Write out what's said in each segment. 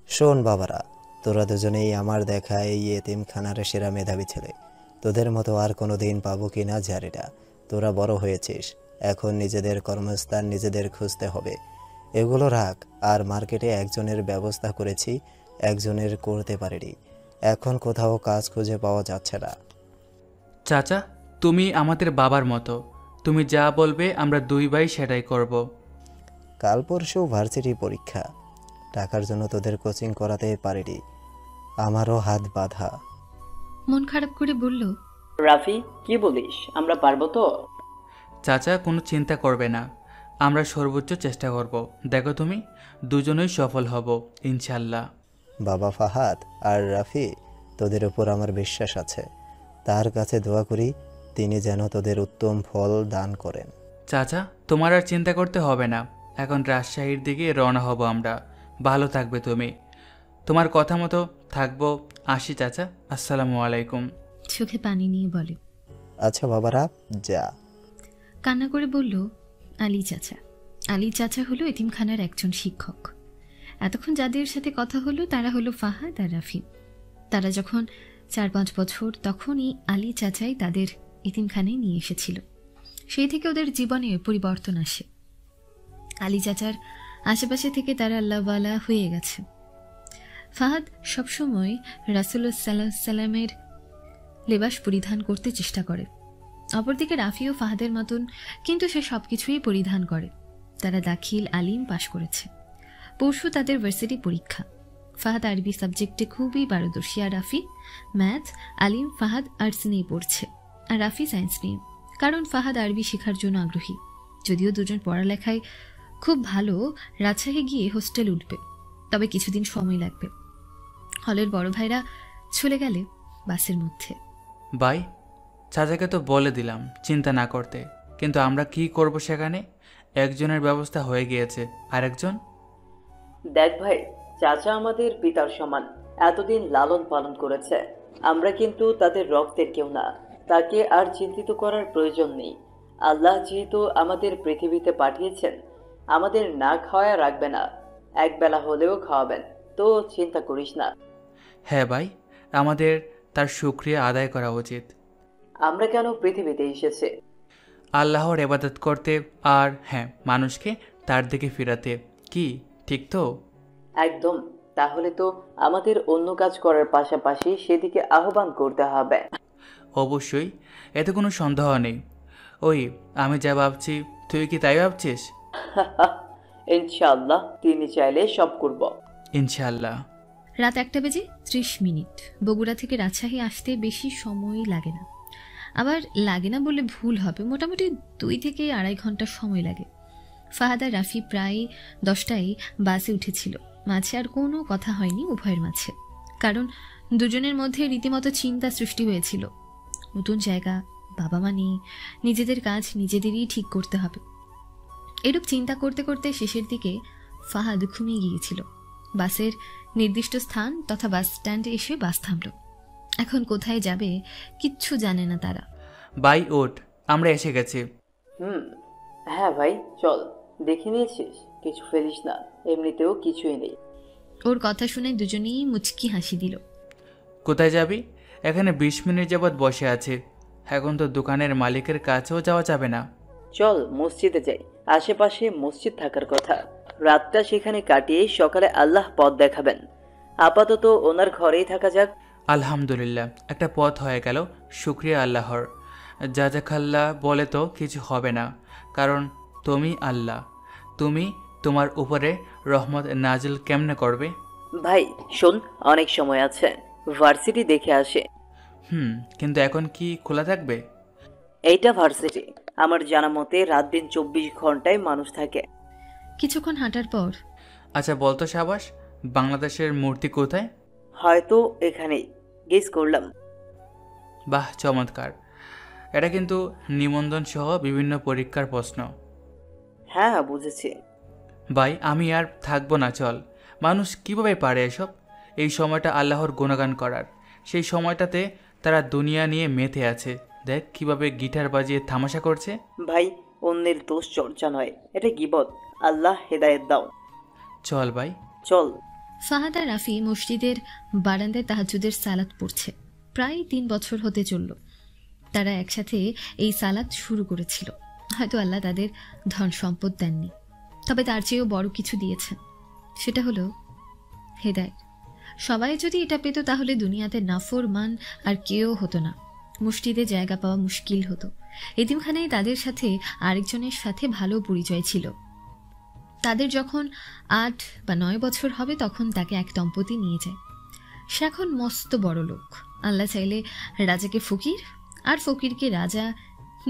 শোন বাবারা, তোরা দুজনেই আমার দেখা এই এতিমখানার সেরা মেধাবী ছেলে। তোদের মতো আর কোনো দিন পাবো কি না জানি না। তোরা বড় হয়েছিস, এখন নিজেদের কর্মস্থান নিজেদের খুঁজতে হবে। এগুলো রাখ। আর মার্কেটে একজনের ব্যবস্থা করেছি, একজনের করতে পারিনি। এখন কোথাও কাজ খুঁজে পাওয়া যাচ্ছে না। চাচা, তুমি আমাদের বাবার মতো। তুমি যা বলবে আমরা দুই ভাই সেটাই করব। কাল পরশু ভার্সিটি পরীক্ষা, টাকার জন্য তোদের কোচিং করাতে পারিনি। আমারও হাত বাঁধা। মন খারাপ করে বলল, রাফি, কি বলিস? আমরা পারবো তো? চাচা, কোনো চিন্তা করবে না, আমরা সর্বোচ্চ চেষ্টা করব। দেখো তুমি, দুজনেই সফল হব ইনশাল্লাহ। বাবা ফাহাদ আর রাফি, তোদের উপর আমার বিশ্বাস আছে। তার কাছে দোয়া করি তিনি যেন তোদের উত্তম ফল দান করেন। চাচা, তোমার আর চিন্তা করতে হবে না, এখন রাজশাহীর দিকে রওনা হব আমরা। ভালো থাকবে তুমি। তোমার কথা মতো থাকবো। আসি চাচা, আসসালামু আলাইকুম। চোখে পানি নিয়ে বলে। আচ্ছা বাবারা, যা। কান্না করে বলল, আলী চাচা। আলী চাচা হলো এতিমখানার একজন শিক্ষক। এতক্ষণ যাদের সাথে কথা হলো তারা হলো ফাহাদ আর রাফি। তারা যখন 4-5 বছর, তখনই আলী চাচাই তাদের এতিমখানায় নিয়ে এসেছিল। সেই থেকে ওদের জীবনে পরিবর্তন আসে। আলী চাচার আশেপাশে থেকে তারা আল্লাহওয়ালা হয়ে গেছে। ফাহাদ সবসময় রাসূলুল্লাহ সাল্লাল্লাহু আলাইহি সাল্লামের লেবাস পরিধান করতে চেষ্টা করে। অপরদিকে রাফিও ফাহাদের মতন, কিন্তু সে সবকিছুই পরিধান করে। তারা দাখিল আলিম পাশ করেছে। পরশু তাদের ভার্সিটি পরীক্ষা। ফাহাদ আরবি সাবজেক্টে খুবই পারদর্শী, আর রাফি ম্যাথ। আলিম ফাহাদ আর্টস নিয়ে পড়ছে আর রাফি সায়েন্স নিয়ে, কারণ ফাহাদ আরবি শেখার জন্য আগ্রহী। যদিও দুজন পড়ালেখায় খুব ভালো, রাজশাহী গিয়ে হোস্টেল উঠবে, তবে কিছুদিন সময় লাগবে। হলের বড় ভাইরা চলে গেলে বাসের মধ্যে। ভাই, চাচাকে তো বলে দিলাম চিন্তা না করতে, কিন্তু আমরা কি করব সেখানে? একজনের ব্যবস্থা হয়ে গিয়েছে, আরেকজন? দেখ ভাই, চাচা আমাদের পিতার সমান, এতদিন লালন পালন করেছে। আমরা কিন্তু তাদের রক্তের কেউ না, তাকে আর চিন্তিত করার প্রয়োজন নেই। আল্লাহ যেহেতু আমাদের পৃথিবীতে পাঠিয়েছেন, আমাদের না খাওয়া রাখবে না, একবেলা হলেও খাওয়াবেন, তো চিন্তা করিস না। হ্যাঁ ভাই, আমাদের তার শুকরিয়া আদায় করা উচিত। আমরা কেন পৃথিবীতে এসেছি? আল্লাহর ইবাদত করতে, আর হ্যাঁ, মানুষকে তার দিকে ফিরাতে। কি ঠিক তো? একদম। তাহলে তো আমাদের অন্য কাজ করার পাশাপাশি সেদিকে আহ্বান করতে হবে। অবশ্যই, এতে কোনো সন্দেহ নেই। ওই, আমি যা ভাবছি তুই কি তাই ভাবছিস? ইনশাআল্লাহ, তিনি চাইলে সব করব। ইনশাআল্লাহ। রাত 1:30। বগুড়া থেকে রাজশাহী আসতে বেশি সময় লাগে না। আবার লাগে না বলে ভুল হবে, মোটামুটি 2 থেকে 2.5 ঘন্টা সময় লাগে। ফাহাদ আর রাফি প্রায় 10টায় বাসে উঠেছিল। মাঝে আর কোনো কথা হয়নি উভয়ের মাঝে, কারণ দুজনের মধ্যে রীতিমতো চিন্তা সৃষ্টি হয়েছিল। নতুন জায়গা, বাবা মা নেই, নিজেদের কাজ নিজেদেরই ঠিক করতে হবে। এরূপ চিন্তা করতে করতে শেষের দিকে ফাহাদ ঘুমিয়ে গিয়েছিল। বাসের নির্দিষ্ট স্থান তথা বাস স্ট্যান্ডে এসে বাস থামল। এখন কোথায় যাবে কিচ্ছু জানে না তারা। বাই ওঠ, আমরা এসে গেছি। হ্যাঁ ভাই, চল। দেখে নিয়েছিস? কিছু ফেলিস না, এমনিতেও কিছুই নেই। ওর কথা শুনে দুজনেই মুচকি হাসি দিল। কোথায় যাবি? এখানে 20 মিনিট যাবৎ বসে আছে, এখন তো দোকানের মালিকের কাছেও যাওয়া যাবে না। চল মসজিদে যাই, আশেপাশে মসজিদ থাকার কথা। রাতটা সেখানে কাটিয়ে সকালে আল্লাহ পথ দেখাবেন। আপাতত ওনার ঘরেই থাকা যাক। আলহামদুলিল্লাহ, একটা পথ হয়ে গেল, শুক্রিয়া আল্লাহর। জাজাকাল্লাহ বলে তো কিছু হবে না, কারণ তুমি আল্লাহ। তুমি তোমার উপরে রহমত নাজিল কেমনে করবে? ভাই শোন, অনেক সময় আছে, ভার্সিটি দেখে আসে। কিন্তু এখন কি খোলা থাকবে? এইটা ভার্সিটি, আমার জানা মতে রাত দিন 24 ঘন্টায় মানুষ থাকে। কিছুক্ষণ হাঁটার পর, আচ্ছা বলতো সাবাস, বাংলাদেশের মূর্তি কোথায়? হয়তো এখানেই, গেস করলাম। বাহ, চমৎকার। এটা কিন্তু নিবন্ধন সহ বিভিন্ন পরীক্ষার প্রশ্ন। হ্যাঁ বুঝেছি। ভাই, আমি আর থাকবো না, চল। মানুষ কিভাবে পারে এসব? এই সময়টা আল্লাহর গুণগান করার, সেই সময়টাতে তারা দুনিয়া নিয়ে মেতে আছে। দেখ কিভাবে গিটার বাজিয়ে তামাশা করছে। ভাই অন্যের দোষ চর্চা নয়, এটা গীবত। আল্লাহ হেদায়েত দাও। চল ভাই। চল। ফাহাদ আর রাফি মসজিদের বারান্দায় তাহাজ্জুদের সালাত পড়ছে। প্রায় 3 বছর হতে চলল তারা একসাথে এই সালাত শুরু করেছিল। হয়তো আল্লাহ তাদের ধন সম্পদ দেননি, তবে তার চেয়েও বড় কিছু দিয়েছেন, সেটা হলো হেদায়েত। সবাই যদি এটা পেত তাহলে দুনিয়াতে নাফরমান আর কেউ হতো না। মসজিদে জায়গা পাওয়া মুশকিল হতো। এতিমখানায় তাদের সাথে আরেকজনের সাথে ভালো পরিচয় ছিল। তাদের যখন 8 বা 9 বছর হবে তখন তাকে এক দম্পতি নিয়ে যায়। সে এখন মস্ত বড় লোক। আল্লাহ চাইলে রাজাকে ফকির আর ফকিরকে রাজা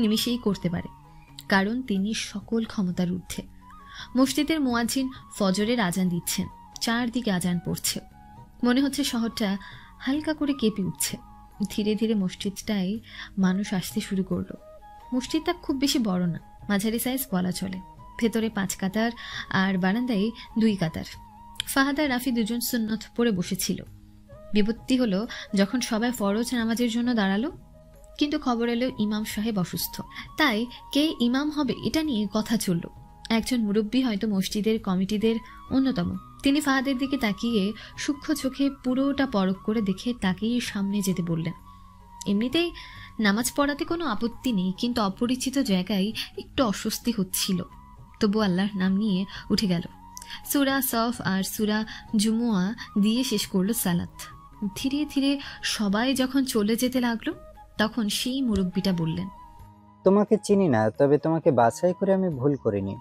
নিমিষেই করতে পারে, কারণ তিনি সকল ক্ষমতার ঊর্ধ্বে। মসজিদের মুয়াজ্জিন ফজরের আজান দিচ্ছেন, চারদিকে আজান পড়ছে। মনে হচ্ছে শহরটা হালকা করে কেঁপে উঠছে। ধীরে ধীরে মসজিদটাই মানুষ আসতে শুরু করলো। মসজিদটা খুব বেশি বড় না, মাঝারি সাইজ বলা চলে। ভেতরে 5 কাতার আর বারান্দায় 2 কাতার। ফাহাদ আর রাফি দুজন সুন্নত পড়ে বসেছিল। বিপত্তি হলো যখন সবাই ফরজ নামাজের জন্য দাঁড়ালো, কিন্তু খবর এলো ইমাম সাহেব অসুস্থ। তাই কে ইমাম হবে এটা নিয়ে কথা চলল। একজন মুরব্বী, হয়তো মসজিদের কমিটিদের অন্যতম, তিনি ফাহাদের দিকে তাকিয়ে সূক্ষ্ম চোখে পুরোটা পরখ করে দেখে তাকেই সামনে যেতে বললেন। এমনিতেই নামাজ পড়াতে কোনো আপত্তি নেই, কিন্তু অপরিচিত জায়গায় একটু অস্বস্তি হচ্ছিল। তবু আল্লাহর নাম নিয়ে উঠে গেল। সূরা সফ আর সূরা জুমুয়া দিয়ে শেষ করলো সালাত। ধীরে ধীরে সবাই যখন চলে যেতে লাগলো তখন সেই মুরব্বীটা বললেন, তোমাকে চিনি না, তবে তোমাকে বাছাই করে আমি ভুল করিনি,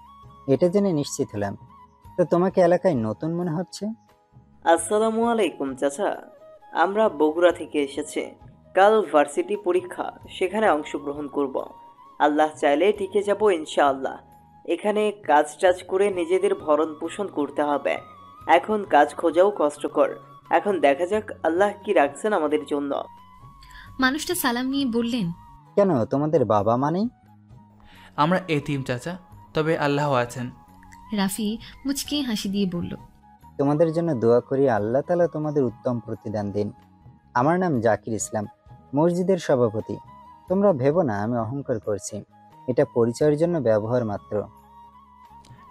এটা জেনে নিশ্চিত হলাম। তো তোমাকে এলাকায় নতুন মনে হচ্ছে। আসসালামু আলাইকুম চাচা, আমরা বগুড়া থেকে এসেছি। কাল ভার্সিটি পরীক্ষা, সেখানে অংশগ্রহণ করব। আল্লাহ চাইলে টিকে যাব ইনশাআল্লাহ। এখানে কাজ টাজ করে নিজেদের ভরণ পোষণ করতে হবে। এখন কাজ খোঁজাও কষ্টকর। এখন দেখা যাক আল্লাহ কি রাখছেন আমাদের জন্য। মানুষটা সালাম নিয়ে বললেন, কেন, তোমাদের বাবা মানে? আমরা এতিম চাচা, তবে আল্লাহ আছেন। রাফি মুচকি হাসি দিয়ে বলল, তোমাদের জন্য দোয়া করি আল্লাহ তাআলা তোমাদের উত্তম প্রতিদান দিন। আমার নাম জাকির ইসলাম, মসজিদের সভাপতি। তোমরা ভেবো না আমি অহংকার করছি, এটা পরিচয়ের জন্য ব্যবহার মাত্র।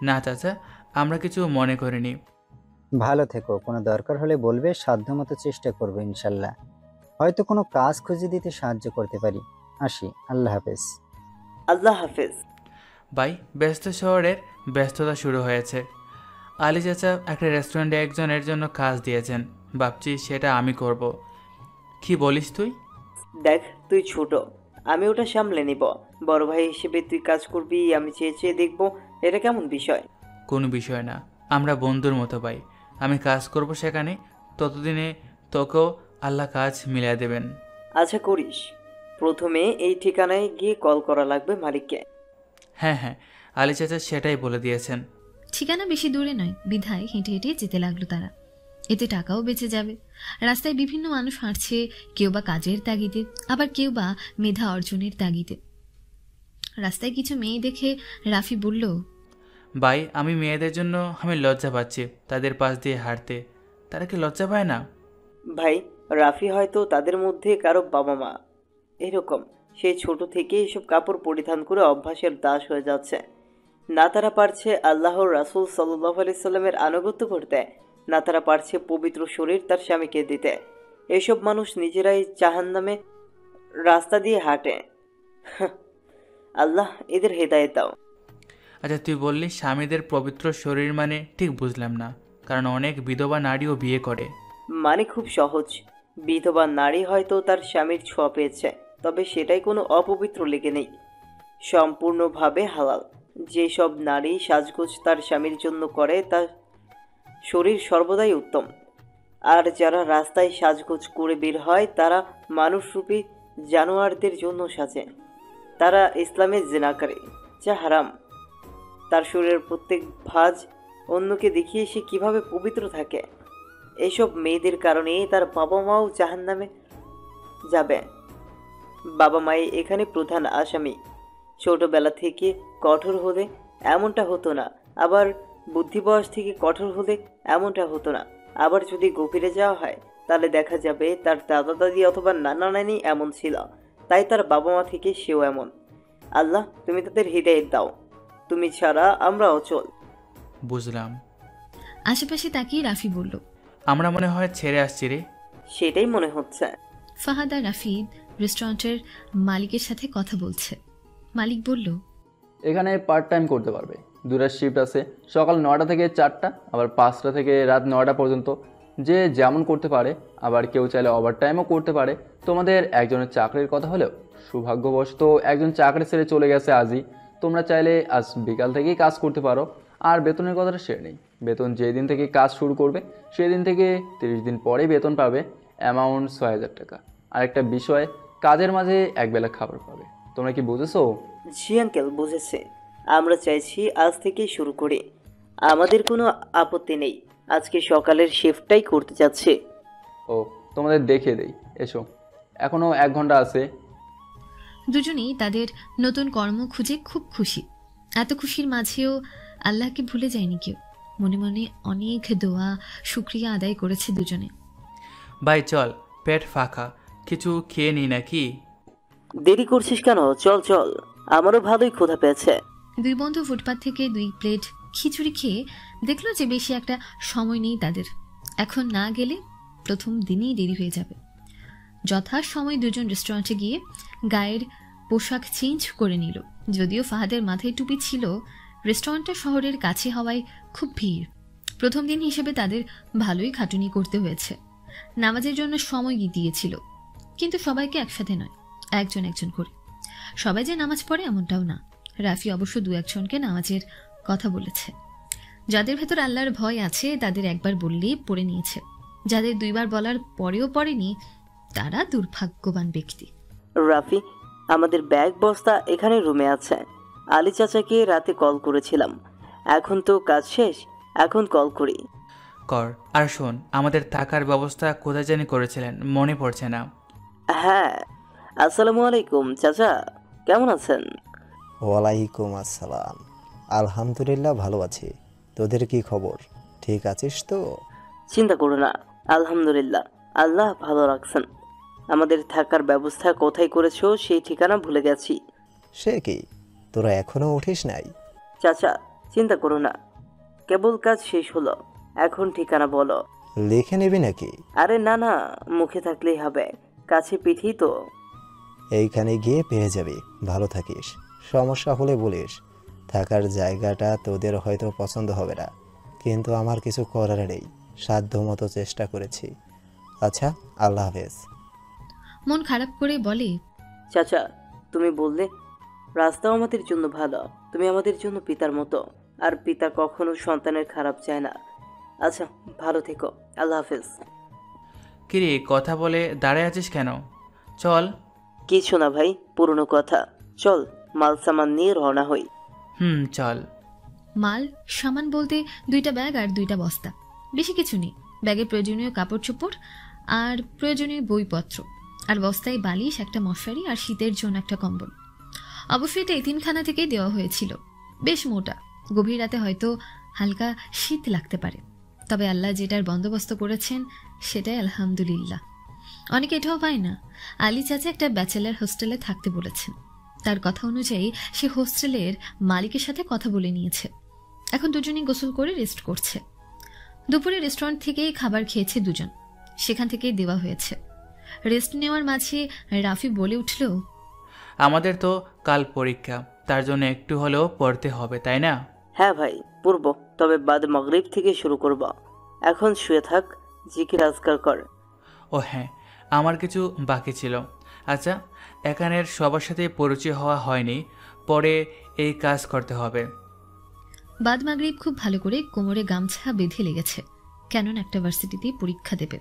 না চাচা, আমরা কিছু মনে করিনি। ভালো থেকো, কোনো দরকার হলে বলবে, সাধ্যমতো চেষ্টা করবো ইনশাল্লাহ। হয়তো কোনো কাজ খুঁজে দিতে সাহায্য করতে পারি। আসি, আল্লাহ হাফেজ। আল্লাহ হাফেজ। ভাই, ব্যস্ত শহরের ব্যস্ততা শুরু হয়েছে। আলী চাচা একটা রেস্টুরেন্টে একজনের জন্য কাজ দিয়েছেন, ভাবছি সেটা আমি করব। কি বলিস তুই? দেখ, তুই ছোট, আমি ওটা সামলে নিব। বড় ভাই হিসেবে তুই কাজ করবি, আমি চেয়ে চেয়ে দেখব, এটা কেমন বিষয়? কোনো বিষয় না, আমরা বন্ধুর মতো ভাই। আমি কাজ করব সেখানে, ততদিনে তোকেও আল্লাহ কাজ মিলিয়ে দেবেন। আচ্ছা, করিস। প্রথমে এই ঠিকানায় গিয়ে কল করা লাগবে মালিককে। হ্যাঁ হ্যাঁ, আলী চাচা সেটাই বলে দিয়েছেন। ঠিকানা বেশি দূরে নয়, বিধায় হেঁটে হেঁটে যেতে লাগলো তারা। এতে টাকাও বেঁচে যাবে। রাস্তায় বিভিন্ন মানুষ হাঁটছে, কেউ বা কাজের তাগিদে, আবার কেউ বা মেধা অর্জনের তাগিদে। রাস্তায় কিছু মেয়ে দেখে রাফি বলল, ভাই, আমি মেয়েদের জন্য আমি লজ্জা পাচ্ছি তাদের পাশ দিয়ে হাঁটতে। তারা কি লজ্জা পায় না? ভাই, রাফি হয়তো তাদের মধ্যে কারো বাবা মা এরকম। সে ছোট থেকে এসব কাপড় পরিধান করে অভ্যাসের দাস হয়ে যাচ্ছে। না তারা পারছে আল্লাহর রাসূল সাল্লাল্লাহু আলাইহি সাল্লামের আনুগত্য করতে, না তারা পারছে পবিত্র শরীর তার স্বামীকে দিতে। এসব মানুষ নিজেরাই জাহান্নামে রাস্তা দিয়ে হাঁটে। আল্লাহ এদের হেদায়েত দাও। আচ্ছা, তুই বললি স্বামীদের পবিত্র শরীর, মানে ঠিক বুঝলাম না, কারণ অনেক বিধবা নারীও বিয়ে করে। মানে খুব সহজ, বিধবা নারী হয়তো তার স্বামীর ছোঁয়া পেয়েছে, তবে সেটাই কোনো অপবিত্র লেগে নেই, সম্পূর্ণভাবে হালাল। যেসব নারী সাজগোজ তার স্বামীর জন্য করে তার শরীর সর্বদাই উত্তম। আর যারা রাস্তায় সাজগোজ করে বের হয় তারা মানুষরূপী জানোয়ারদের জন্য সাজে। তারা ইসলামের জিনাকারী, যা হারাম। তার শরীরের প্রত্যেক ভাঁজ অন্যকে দেখিয়ে সে কিভাবে পবিত্র থাকে। এইসব মেয়েদের কারণে তার বাবা মাও জাহান্নামে যাবে। বাবা মাই এখানে প্রধান আসামি। ছোটবেলা থেকে কঠোর হলে এমনটা হতো না, আবার বুদ্ধি বয়স থেকে কঠোর হলে এমনটা হতো না। আবার যদি গভীরে যাওয়া হয় তাহলে দেখা যাবে তার দাদা দাদি অথবা নানা নানি এমন ছিল, তাই তার বাবা মা থেকে সেও এমন। আল্লাহ তুমি তাদের হৃদায়ত দাও, তুমি ছাড়া আমরা অচল। বুঝলাম। আশেপাশে তাকিয়ে রাফি বলল। আমরা মনে হয় ছেড়ে আসছি রে। সেটাই মনে হচ্ছে। ফাহাদ আর রাফি রেস্টুরেন্টের মালিকের সাথে কথা বলছে। মালিক বলল, এখানে পার্ট টাইম করতে পারবে। দুটো শিফট আছে, সকাল 9টা থেকে 4টা, আবার 5টা থেকে রাত 9টা পর্যন্ত। যে যেমন করতে পারে, আবার কেউ চাইলে ওভার টাইমও করতে পারে। তোমাদের একজনের চাকরির কথা হলেও সৌভাগ্যবশত একজন চাকরি ছেড়ে চলে গেছে আজই। তোমরা চাইলে আজ বিকাল থেকেই কাজ করতে পারো। আর বেতনের কথাটা সেরে নেই। বেতন যেই দিন থেকে কাজ শুরু করবে সেই দিন থেকে 30 দিন পরেই বেতন পাবে। অ্যামাউন্ট 6000 টাকা। আর একটা বিষয়, কাজের মাঝে একবেলা খাবার পাবে। তোমরা কি বুঝেছো? জি আঙ্কেল, বুঝেছে। আমরা চাইছি আজ থেকেই শুরু করি। আমাদের কোনো আপত্তি নেই। আজকে সকালের শিফটটাই করতে যাচ্ছি। ও, তোমাদের দেখিয়ে দেই, এসো। এখনও 1 ঘন্টা আছে। দুজনেই তাদের নতুন কর্ম খুঁজে খুব খুশি। এত খুশির মাঝেও আল্লাহকে ভুলে যায়নি কেউ। মনে মনে অনেক দোয়া শুকরিয়া আদায় করেছে দুজনে। ভাই চল, পেট ফাঁকা, কিছু খেয়ে নিই নাকি? দেরি করছিস কেন? চল চল, আমারও ভালোই ক্ষুধা পেয়েছে। দুই বন্ধু ফুটপাত থেকে 2 প্লেট খিচুড়ি খেয়ে দেখলো যে বেশি একটা সময় নেই তাদের। এখন না গেলে প্রথম দিনই দেরি হয়ে যাবে। যথা সময় দুজন রেস্টুরেন্টে গিয়ে গায়ের পোশাক চেঞ্জ করে নিল। যদিও ফাহাদের মাথায় টুপি ছিল, রেস্টুরেন্টটা শহরের কাছে হওয়ায় খুব ভিড়। প্রথম দিন হিসেবে তাদের ভালোই খাটুনি করতে হয়েছে। নামাজের জন্য সময় দিয়েছিল, কিন্তু সবাইকে একসাথে নয়, একজন একজন করে। সবাই যে নামাজ পড়ে এমনটাও না। রাফি অবশ্য 2-1জনকে নামাজের কথা বলেছে। যাদের ভেতর আল্লাহর ভয় আছে তাদের একবার বললেই পড়ে নিয়েছে। যাদের 2বার বলার পরেও পড়েনি তারা দুর্ভাগ্যবান ব্যক্তি। রাফি, আমাদের ব্যাগ বস্তা এখানে রুমে আছে। আলী চাচাকে রাতে কল করেছিলাম। এখন তো কাজ শেষ, এখন কল করি। কর। আর শোন, আমাদের থাকার ব্যবস্থা কোথায় জানি করেছিলেন, মনে পড়ছে না। হ্যাঁ, আসসালামু আলাইকুম চাচা, কেমন আছেন? ওয়ালাইকুম আসসালাম। আলহামদুলিল্লাহ ভালো আছি। তোদের কি খবর? ঠিক আছিস তো? চিন্তা করো না, আলহামদুলিল্লাহ, আল্লাহ ভালো রাখছেন। আমাদের থাকার ব্যবস্থা কোথায় করেছো সেই ঠিকানা ভুলে গেছি। সে কি, তোরা এখনো উঠিস নাই? চাচা চিন্তা করো না, কেবল কাজ শেষ হলো, এখন ঠিকানা বলো। লিখে নিবি নাকি? আরে না না, মুখে থাকলেই হবে, কাছে পিঠেই তো। এইখানে গিয়ে পেয়ে যাবি। ভালো থাকিস। সমস্যা হলে বলিস। থাকার জায়গাটা তোদের হয়তো পছন্দ হবে না, কিন্তু আমার কিছু করার নেই। সাধ্যমতো চেষ্টা করেছি। আচ্ছা, আল্লাহ হাফেজ। মন খারাপ করে বলে, চাচা তুমি বললে রাস্তাও আমাদের জন্য ভালো, তুমি আমাদের জন্য পিতার মতো, আর পিতা কখনো সন্তানের খারাপ চায় না। আচ্ছা, ভালো থেকো, আল্লাহ হাফেজ। কিরে, কথা বলে দাঁড়ায় আছিস কেন? চল। কিছু না ভাই, পুরনো কথা। চল মাল সামান নিয়ে রওনা হই। চল। মাল সামান বলতে 2টা ব্যাগ আর 2টা বস্তা, বেশি কিছু নেই। ব্যাগে প্রয়োজনীয় কাপড় চোপড় আর প্রয়োজনীয় বইপত্র, আর বস্তায় বালিশ, একটা মশারি আর শীতের জন্য একটা কম্বল। অবশ্যই এটা এতিমখানা থেকেই দেওয়া হয়েছিল। বেশ মোটা, গভীর রাতে হয়তো হালকা শীত লাগতে পারে, তবে আল্লাহ যেটার বন্দোবস্ত করেছেন সেটাই আলহামদুলিল্লাহ। অনেকে এটাও পায় না। আলী চাচা একটা ব্যাচেলার হোস্টেলে থাকতে বলেছেন। তার কথা অনুযায়ী সে হোস্টেলের মালিকের সাথে কথা বলে নিয়েছে। এখন দুজনেই গোসল করে রেস্ট করছে। দুপুরে রেস্টুরেন্ট থেকেই খাবার খেয়েছে দুজন, সেখান থেকেই দেওয়া হয়েছে। রেস্ট নেওয়ার মাঝে রাফি বলে উঠল, আমাদের তো কাল পরীক্ষা, তার জন্য একটু হলেও পড়তে হবে, তাই না? হ্যাঁ ভাই, পূর্ব, তবে বাদ মাগরিব থেকে শুরু করব। এখন শুয়ে থাক, জিকির আজকার কর। ও হ্যাঁ, আমার কিছু বাকি ছিল। আচ্ছা, এখানের সবার সাথে পরিচয় হওয়া হয়নি, পরে এই কাজ করতে হবে। বাদ মাগরিব খুব ভালো করে কোমরে গামছা বেঁধে লেগেছে, কেননা একটা ভার্সিটিতে পরীক্ষা দেবে।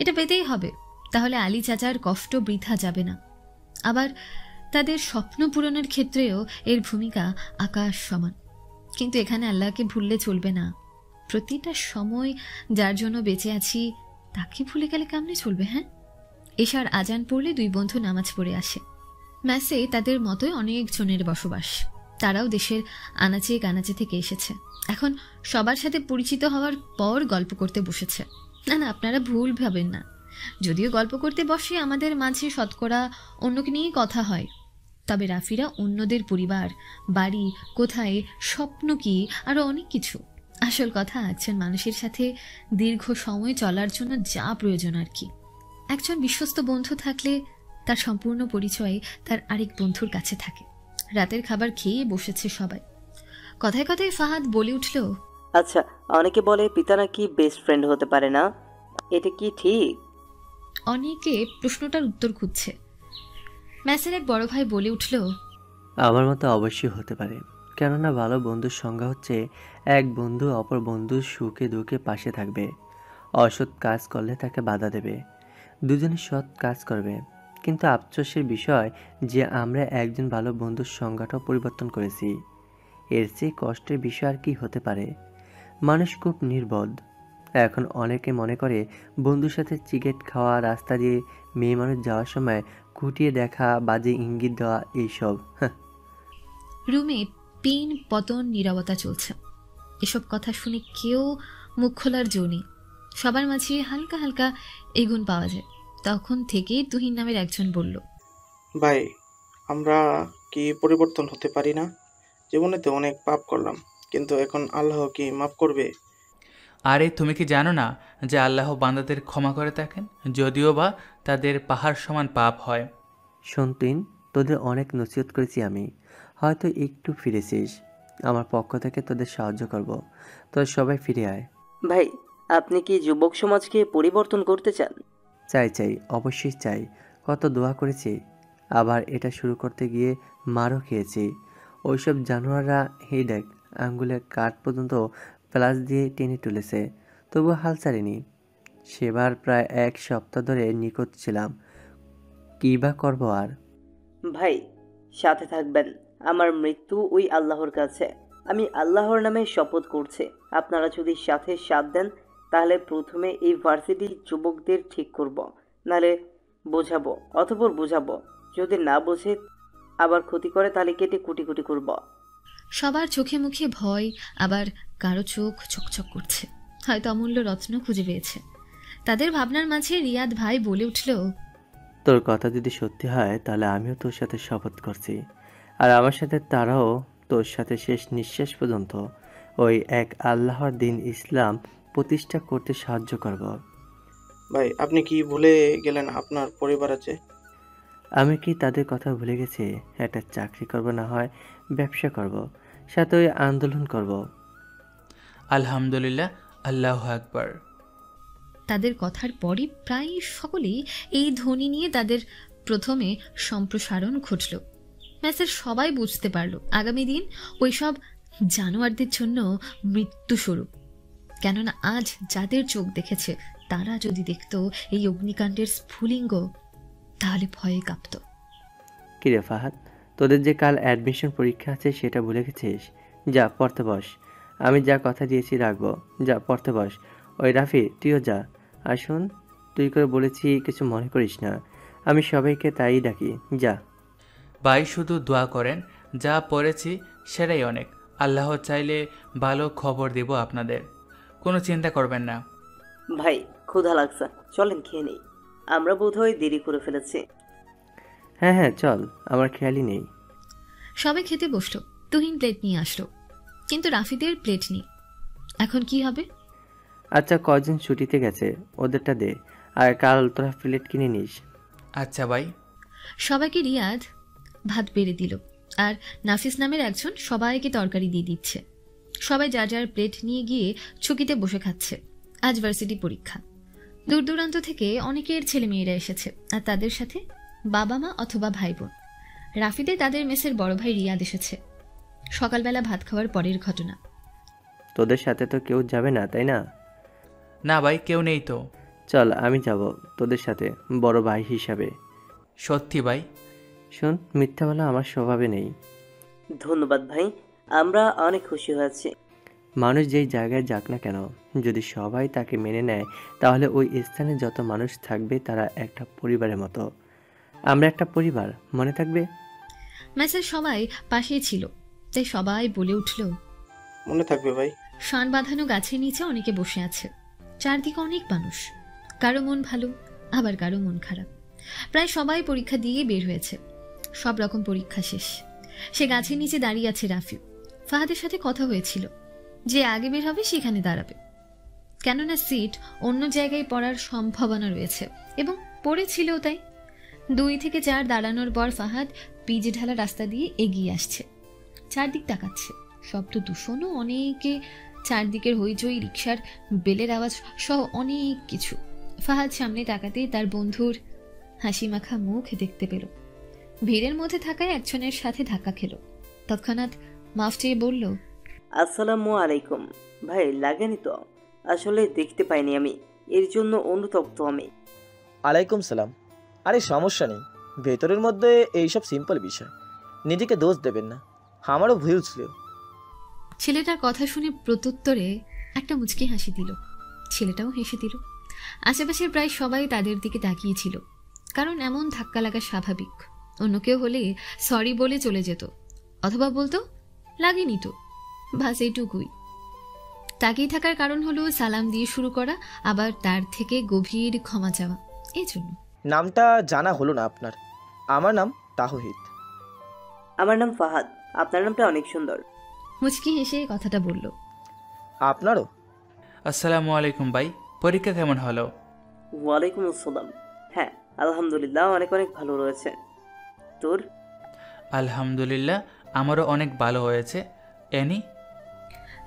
এটা পেতেই হবে, তাহলে আলী চাচার কষ্ট বৃথা যাবে না। আবার তাদের স্বপ্ন পূরণের ক্ষেত্রেও এর ভূমিকা আকাশ সমান। কিন্তু এখানে আল্লাহকে ভুললে চলবে না। প্রতিটা সময় যার জন্য বেঁচে আছি তাকে ভুলে গেলে কেমনে চলবে? হ্যাঁ, এশার আজান পড়লে 2 বন্ধু নামাজ পড়ে আসে। ম্যাসে তাদের মতোই অনেকজনের বসবাস। তারাও দেশের আনাচে কানাচে থেকে এসেছে। এখন সবার সাথে পরিচিত হওয়ার পর গল্প করতে বসেছে। না না, আপনারা ভুল ভাবেন না। যদিও গল্প করতে বসে আমাদের মাঝে শতকরা অন্যকে নিয়েই কথা হয়, তবে রাফিরা অন্যদের পরিবার, বাড়ি কোথায়, স্বপ্ন কি, আরো অনেক কিছু। আসল কথা, একজন মানুষের সাথে দীর্ঘ সময় চলার জন্য যা প্রয়োজন আর কি। একজন বিশ্বস্ত বন্ধু থাকলে তার সম্পূর্ণ পরিচয় তার আরেক বন্ধুর কাছে থাকে। রাতের খাবার খেয়ে বসেছে সবাই। কথায় কথায় ফাহাদ বলে উঠল, আচ্ছা, অনেকে বলে পিতা নাকি বেস্ট ফ্রেন্ড হতে পারে না, এটা কি ঠিক? অনেকে প্রশ্নটার উত্তর খুঁজছে। ম্যাসের এক বড় ভাই বলে উঠল, আমার মতো অবশ্যই হতে পারে, কেননা ভালো বন্ধুর সংজ্ঞা হচ্ছে এক বন্ধু অপর বন্ধুর সুখে দুঃখে পাশে থাকবে, অসৎ কাজ করলে তাকে বাধা দেবে, দুজনে সৎ কাজ করবে। কিন্তু আফসোসের বিষয় যে আমরা একজন ভালো বন্ধুর সংজ্ঞাটাও পরিবর্তন করেছি। এর চেয়ে কষ্টের বিষয় আর কি হতে পারে? মানুষ খুব নির্বোধ। এখন অনেকে মনে করে বন্ধুর সাথে সিগারেট খাওয়া, রাস্তা দিয়ে মেয়ে মানুষ যাওয়ার সময় খুঁটিয়ে দেখা, বাজে ইঙ্গিত দেওয়া, এইসব। রুমে পিন পতন নীরবতা চলছে। এসব কথা শুনে কেউ মুখ খোলার জো নেই। সবার মাঝে হালকা হালকা এগুন পাওয়া যায়। তখন থেকে তুহিন নামের একজন বলল, ভাই, আমরা কি পরিবর্তন হতে পারি না? জীবনে তো অনেক পাপ করলাম, কিন্তু এখন আল্লাহ কি মাফ করবে? আরে তুমি কি জানো না যে আল্লাহ বান্দাদের ক্ষমা করে থাকেন, যদিও বা তাদের পাহাড় সমান পাপ হয়। শোন তুইন, তোদের অনেক নসিহত করেছি আমি, হয়তো একটু ফিরেছিস। আমার পক্ষ থেকে তোদের সাহায্য করব, তোরা সবাই ফিরে আয়। ভাই, আপনি কি যুবক সমাজকে পরিবর্তন করতে চান? চাই চাই, অবশ্যই চাই। কত দোয়া করেছি, আবার এটা শুরু করতে গিয়ে মারও খেয়েছি। ওইসব জানোয়াররা এই দেখ, আঙ্গুলের কাঠ পর্যন্ত প্লাস দিয়ে টেনে তুলেছে, তবুও হাল ছাড়িনি। সেবার প্রায় 1 সপ্তাহ ধরে নিখোঁজ ছিলাম, কী বা করবো আর। ভাই, সাথে থাকবেন। আমার মৃত্যু ওই আল্লাহর কাছে। আমি আল্লাহর নামে শপথ করছি, আপনারা যদি সাথে সাথ দেন তাহলে প্রথমে এই ভার্সিটির যুবকদের ঠিক করব, নাহলে বোঝাবো, অতঃপর বোঝাবো। যদি না বোঝে আবার ক্ষতি করে তাহলে কেটে কুটি কুটি করব। সবার চোখে মুখে ভয়, আবার কারো চোখ চকচক করছে, হয়তো অমূল্য রত্ন খুঁজে পেয়েছে। তাদের ভাবনার মাঝে রিয়াদ ভাই বলে উঠল, তোর কথা যদি সত্যি হয় তাহলে আমিও তোর সাথে শপথ করছি, আর আমার সাথে তারাও তোর সাথে শেষ নিঃশ্বাস পর্যন্ত ওই এক আল্লাহর দিন ইসলাম প্রতিষ্ঠা করতে সাহায্য করব। ভাই, আপনি কি ভুলে গেলেন আপনার পরিবার আছে? আমি কি তাদের কথা ভুলে গেছি? একটা চাকরি করব, না হয় ব্যবসা করব, সাথে ওই আন্দোলন করব। আলহামদুলিল্লাহ, আল্লাহু আকবার। তাদের কথার পরই প্রায় সকলেই এই ধ্বনি নিয়ে তাদের প্রথমে সম্প্রসারণ ঘটল। ম্যাচের সবাই বুঝতে পারল আগামী দিন ওইসব জানোয়ারদের জন্য মৃত্যুস্বরূপ। কেননা আজ যাদের চোখ দেখেছে তারা যদি দেখত এই অগ্নিকাণ্ডের স্ফুলিঙ্গ, তাহলে ভয়ে কাঁপত। কিরে ফাহাদ, তোদের যে কাল অ্যাডমিশন পরীক্ষা আছে সেটা ভুলে গেছিস? যা পড়তে বস, আমি যা কথা দিয়েছি রাখবো। যা পড়তে বস। ওই রাফি, তুইও যা। আর শোন, তুই করে বলেছি কিছু মনে করিস না, আমি সবাইকে তাই ডাকি। যা। ভাই শুধু দোয়া করেন, যা পড়েছি সেটাই অনেক। আল্লাহ চাইলে ভালো খবর দেব আপনাদের, কোনো চিন্তা করবেন না। ভাই, ক্ষুধা লাগছে, চলেন খেয়ে নেই। আমরা বোধহয় দেরি করে ফেলেছি। হ্যাঁ হ্যাঁ চল, আমার খেয়ালই নেই। সবাই খেতে বসলো। তুহিন প্লেট নিয়ে আসলো, কিন্তু রাফিদের প্লেট নেই। এখন কি হবে? আচ্ছা, কজন ছুটিতে গেছে ওদেরটা দে, আর কাল তোরা প্লেট কিনে নিস। আচ্ছা ভাই। সবাইকে রিয়াদ ভাত বেড়ে দিল, আর নাফিস নামের একজন সবাইকে তরকারি দিয়ে দিচ্ছে। সবাই যার যার প্লেট নিয়ে গিয়ে চুকিতে বসে খাচ্ছে। আজ ভার্সিটি পরীক্ষা, দূর দূরান্ত থেকে অনেকের ছেলে মেয়েরা এসেছে, আর তাদের সাথে বাবা মা অথবা ভাই বোন। রাফিদে তাদের মেসের বড় ভাই রিয়াদ এসেছে। সকালবেলা ভাত খাওয়ার পরের ঘটনা। তোদের সাথে তো কেউ যাবে না, তাই না? না ভাই, কেউ নেই তো। চল, আমি যাব তোদের সাথে, বড় ভাই হিসাবে। সত্যি ভাই? শোন, মিথ্যা বলা আমার স্বভাবে নেই। ধন্যবাদ ভাই, আমরা অনেক খুশি হয়েছি। মানুষ যেই জায়গায় যাক না কেন, যদি সবাই তাকে মেনে নেয় তাহলে ওই স্থানে যত মানুষ থাকবে তারা একটা পরিবারের মতো। আমরা একটা পরিবার, মনে থাকবে? মেসের সবাই পাশেই ছিল, তাই সবাই বলে উঠল, মনে থাকবে ভাই। শান বাঁধানো গাছের নিচে অনেকে বসে আছে। চারদিকে অনেক মানুষ, কারো মন ভালো, আবার কারো মন খারাপ। প্রায় সবাই পরীক্ষা দিয়ে বের হয়েছে। সব রকম পরীক্ষা শেষ। সে গাছের নিচে দাঁড়িয়ে আছে রাফি। ফাহাদের সাথে কথা হয়েছিল যে আগে বের হবে সেখানে দাঁড়াবে, কেননা সিট অন্য জায়গায় পড়ার সম্ভাবনা রয়েছে, এবং পড়েছিলও তাই। 2 থেকে 4 দাঁড়ানোর পর ফাহাদ পিচে ঢালা রাস্তা দিয়ে এগিয়ে আসছে। চারদিক তাকাচ্ছে, শব্দ দূষণও অনেকে, চারদিকের হইচই, রিকশার বেলের আওয়াজ সহ অনেক কিছু। ফাহাদ সামনে তাকাতেই তার বন্ধুর হাসি মাখা মুখ দেখতে পেল। ভিড়ের মধ্যে থাকায় একজনের সাথে ধাক্কা খেল। তৎক্ষণাৎ মাফ চেয়ে বলল, আসসালামু আলাইকুম। ভাই লাগেনি তো? আসলে দেখতে পাইনি আমি, এর জন্য অনুতপ্ত আমি। আলাইকুম সালাম। আরে সমস্যা নেই, ভেতরের মধ্যে এইসব সিম্পল বিষয়, নিজেকে দোষ দেবেন না, আমারও ভুল ছিল। ছেলেটার কথা শুনে প্রত্যুত্তরে একটা মুচকি হাসি দিল। ছেলেটাও হেসে দিল। আশেপাশের প্রায় সবাই তাদের দিকে তাকিয়েছিল, কারণ এমন ধাক্কা লাগা স্বাভাবিক। অন্য কেউ হলে সরি বলে চলে যেত, অথবা বলতো লাগেনি তো, বাস এইটুকুই। তাকিয়ে থাকার কারণ হলো সালাম দিয়ে শুরু করা, আবার তার থেকে গভীর ক্ষমা চাওয়া, এই জন্য। নামটা জানা হলো না আপনার? আমার নাম তাওহীদ। আমার নাম ফাহাদ। আপনার নামটা অনেক সুন্দর। মুচকি হেসে কথাটা বলল। আপনারও? আসসালামু আলাইকুম ভাই, পরীক্ষা কেমন হলো? ওয়ালাইকুম আসসালাম। হ্যাঁ আলহামদুলিল্লাহ, অনেক অনেক ভালো রয়েছে। তোর? আলহামদুলিল্লাহ, আমারও অনেক ভালো হয়েছে। এনি?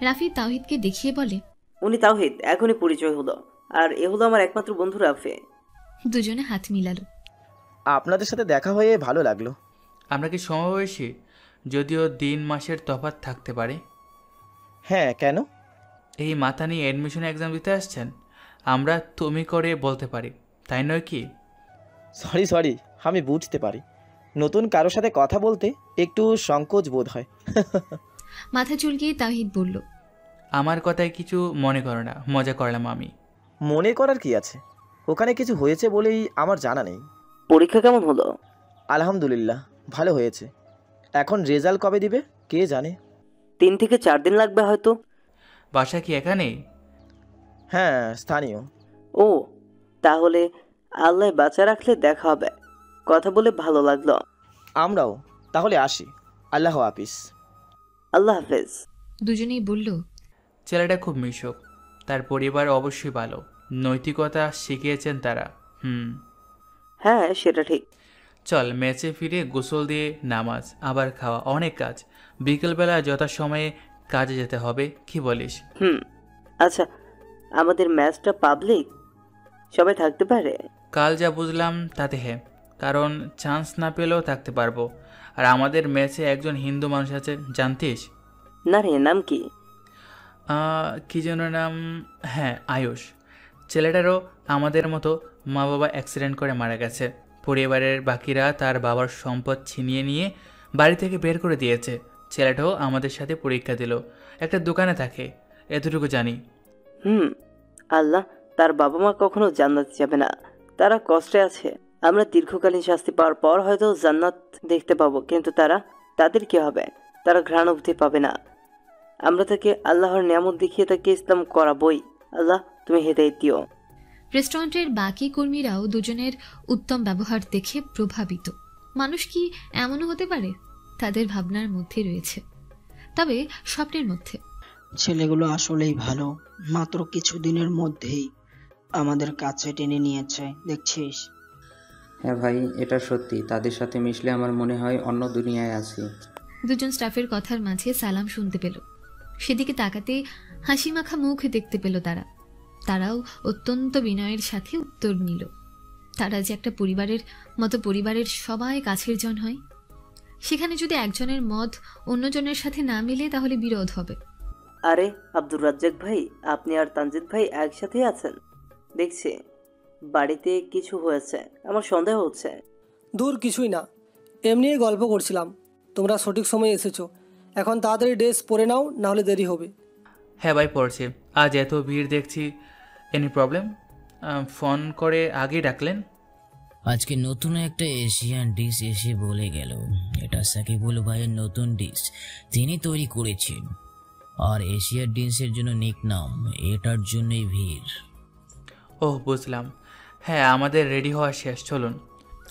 রাফি তাওহিদকে দেখিয়ে বলে, উনি তাওহিদ, এখনই পরিচয় হলো। আর এ হলো আমার একমাত্র বন্ধু রাফি। দুজনে হাত মিলালো। আপনাদের সাথে দেখা হয়ে ভালো লাগলো। আমরা কি সমবয়সী? যদিও দিন মাসের তফাৎ থাকতে পারে। হ্যাঁ, কেন? এই মাথা নিয়ে অ্যাডমিশন এক্সাম দিতে আসছেন? আমরা তুমি করে বলতে পারি, তাই নয় কি? সরি, আমি বুঝতে পারি, নতুন কারোর সাথে কথা বলতে একটু সংকোচ বোধ হয়। মাথা চুলকিয়ে তাওহিদ বলল, আমার কথায় কিছু মনে করো না, মজা করলাম আমি। মনে করার কি আছে, ওখানে কিছু হয়েছে বলেই আমার জানা নেই। পরীক্ষা কেমন হলো? আলহামদুলিল্লাহ ভালো হয়েছে। এখন রেজাল্ট কবে দিবে কে জানে। 3 থেকে 4 দিন লাগবে হয়তো। বাসা কি এখানেই? হ্যাঁ, স্থানীয়। ও, তাহলে আল্লাহ বাঁচা রাখলে দেখা হবে। কথা বলে ভালো লাগলো। আমরাও তাহলে আসি। আল্লাহ হাফিজ। আল্লাহ হাফেজ। দুজনেই বলল, ছেলেটা খুব মিশুক, তার পরিবার অবশ্যই ভালো, নৈতিকতা শিখিয়েছেন তারা। হ্যাঁ সেটা ঠিক। চল ম্যাচে ফিরে গোসল দিয়ে নামাজ, আবার খাওয়া, অনেক কাজ। বিকেলবেলা যথাসময়ে কাজে যেতে হবে, কি বলিস? আচ্ছা, আমাদের ম্যাচটা পাবলিক, সবাই থাকতে পারে? কাল যা বুঝলাম তাতে হ্যাঁ, কারণ চান্স না পেলেও থাকতে পারবো। আর আমাদের ম্যাচে একজন হিন্দু মানুষ আছে, জানতিস? না রে, নাম কি? কি যেন নাম, হ্যাঁ আয়ুষ। ছেলেটারও আমাদের মতো মা বাবা অ্যাক্সিডেন্ট করে মারা গেছে। পরিবারের বাকিরা তার বাবার সম্পদ ছিনিয়ে নিয়ে বাড়ি থেকে বের করে দিয়েছে। ছেলেটাও আমাদের সাথে পরীক্ষা দিল, একটা দোকানে থাকে, এতটুকু জানি। আল্লাহ, তার বাবা মা কখনো জান্নাত যাবে না, তারা কষ্টে আছে। আমরা দীর্ঘকালীন শাস্তি পাওয়ার পর হয়তো জান্নাত দেখতে পাবো, কিন্তু তাদের কি হবে? তারা ঘ্রাণ অবধি পাবে না। আমরা তাকে আল্লাহর নিয়ামত দেখিয়ে তাকে ইসলাম করাবই। আল্লাহ তুমি হেদায়েত দিও। রেস্টুরেন্টের বাকি কর্মীরাও দুজনের উত্তম ব্যবহার দেখে প্রভাবিত। মানুষ কি এমনও হতে পারে, তাদের ভাবনার মধ্যে রয়েছে, তবে স্বপ্নের মধ্যে। ছেলেগুলো আসলেই ভালো, মাত্র কিছুদিনের মধ্যেই আমাদের কাছে টেনে নিয়েছে, দেখছিস? হ্যাঁ ভাই, এটা সত্যি, তাদের সাথে মিশলে আমার মনে হয় অন্য দুনিয়ায় আছি। দুজন স্টাফের কথার মাঝে সালাম শুনতে পেল। সেদিকে তাকাতে হাসি মাখা মুখ দেখতে পেল তারাও অত্যন্ত বিনয়ের সাথে উত্তর নিল। তারা যে একটা পরিবারের মতো, পরিবারের সবাই কাছের জন হয়, সেখানে যদি একজনের মত অন্যজনের সাথে না মিলে তাহলে বিরোধ হবে। আরে আব্দুর রাজ্জাক ভাই, আপনি আর তানজিদ ভাই একসাথে আছেন দেখছি। বাড়িতে কিছু হয়েছে, আমার সন্দেহ হচ্ছে। দূর কিছুই না, এমনি গল্প করছিলাম। তোমরা সঠিক সময়ে এসেছো, এখন তাড়াতাড়ি ড্রেস পরে নাও, না হলে দেরি হবে। হ্যাঁ ভাই, পড়ছে। আজ এত ভিড় দেখছি, এনি প্রবলেম? ফোন করে আগেই ডাকলেন? আজকে নতুন একটা এশিয়ান ডিশ এসে বলে গেল, এটা সাকিবুল ভাইয়ের নতুন ডিশ, তিনি তৈরি করেছেন। আর এশিয়ার ডিশের জন্য নিক নাম, এটার জন্যই ভিড়। ওহ বুঝলাম। হ্যাঁ আমাদের রেডি হওয়া শেষ, চলুন।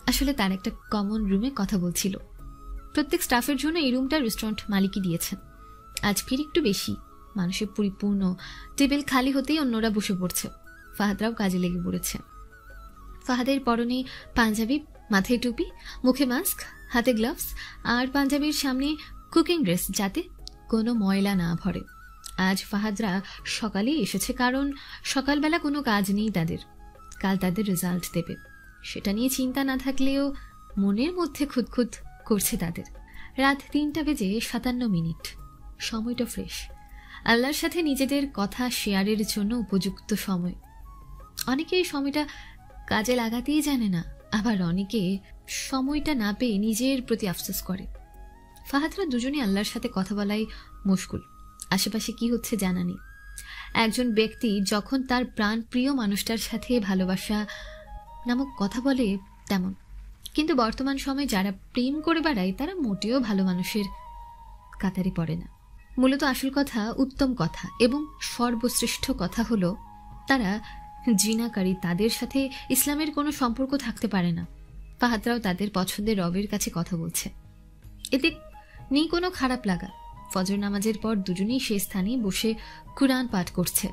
আসলে তার একটা কমন রুমে কথা বলছিল। প্রত্যেক স্টাফের জন্য এই রুমটা রেস্টুরেন্ট মালিকই দিয়েছেন। আজ ফির একটু বেশি, মানুষের পরিপূর্ণ, টেবিল খালি হতেই অন্যরা বসে পড়ছে। ফাহাদরাও কাজে লেগে পড়েছে। ফাহাদের পরনে পাঞ্জাবি, মাথায় টুপি, মুখে মাস্ক, হাতে গ্লাভস, আর পাঞ্জাবির সামনে কুকিং ড্রেস, যাতে কোনো ময়লা না ভরে। আজ ফাহাদরা সকালেই এসেছে, কারণ সকালবেলা কোনো কাজ নেই তাদের। কাল তাদের রেজাল্ট দেবে, সেটা নিয়ে চিন্তা না থাকলেও মনের মধ্যে খুঁতখুত করছে তাদের। রাত 3:57, সময়টা ফ্রেশ, আল্লাহর সাথে নিজেদের কথা শেয়ারের জন্য উপযুক্ত সময়। অনেকে এই সময়টা কাজে লাগাতেই জানে না, আবার অনেকে সময়টা না পেয়ে নিজের প্রতি আফসোস করে। ফাহাদরা দুজনে আল্লাহর সাথে কথা বলাই মুশকুল, আশেপাশে কি হচ্ছে জানা নেই। একজন ব্যক্তি যখন তার প্রাণ প্রিয় মানুষটার সাথে ভালোবাসা নামক কথা বলে তেমন, কিন্তু বর্তমান সময়ে যারা প্রেম করে বেড়ায় তারা মোটেও ভালো মানুষের কাতারে পড়ে না। মূলত আসল কথা, উত্তম কথা এবং সর্বশ্রেষ্ঠ কথা হলো তারা জিনাকারী, তাদের সাথে ইসলামের কোনো সম্পর্ক থাকতে পারে না। ফাহাদরাও তাদের পছন্দের রবের কাছে কথা বলছে, এতে নেই কোনো খারাপ লাগা। ফজর নামাজের পর দুজনেই সে স্থানে বসে কুরআন পাঠ করছে।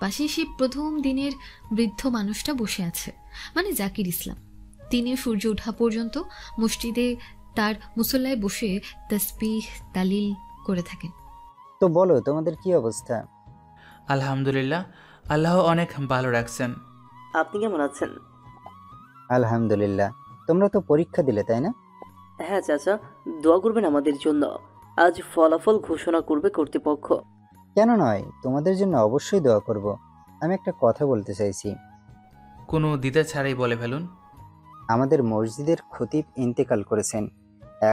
পাশে সে প্রথম দিনের বৃদ্ধ মানুষটা বসে আছে, মানে জাকির ইসলাম। তিনি সূর্য ওঠা পর্যন্ত মসজিদে তার মুসল্লায় বসে তাসবিহ তালিল করে থাকেন। তো বলো, তোমাদের কি অবস্থা? আলহামদুলিল্লাহ, আল্লাহ অনেক ভালো রাখছেন। আপনি কেমন আছেন? আলহামদুলিল্লাহ। তোমরা তো পরীক্ষা দিলে, তাই না? হ্যাঁ চাচা, দোয়া করবেন আমাদের জন্য। আজ ফলাফল ঘোষণা করবে কর্তৃপক্ষ। কেন নয়, তোমাদের জন্য অবশ্যই দোয়া করব। আমি একটা কথা বলতে চাইছি। কোনো দ্বিধা ছাড়াই বলে ফেলুন। আমাদের মসজিদের খতিব ইন্তেকাল করেছেন,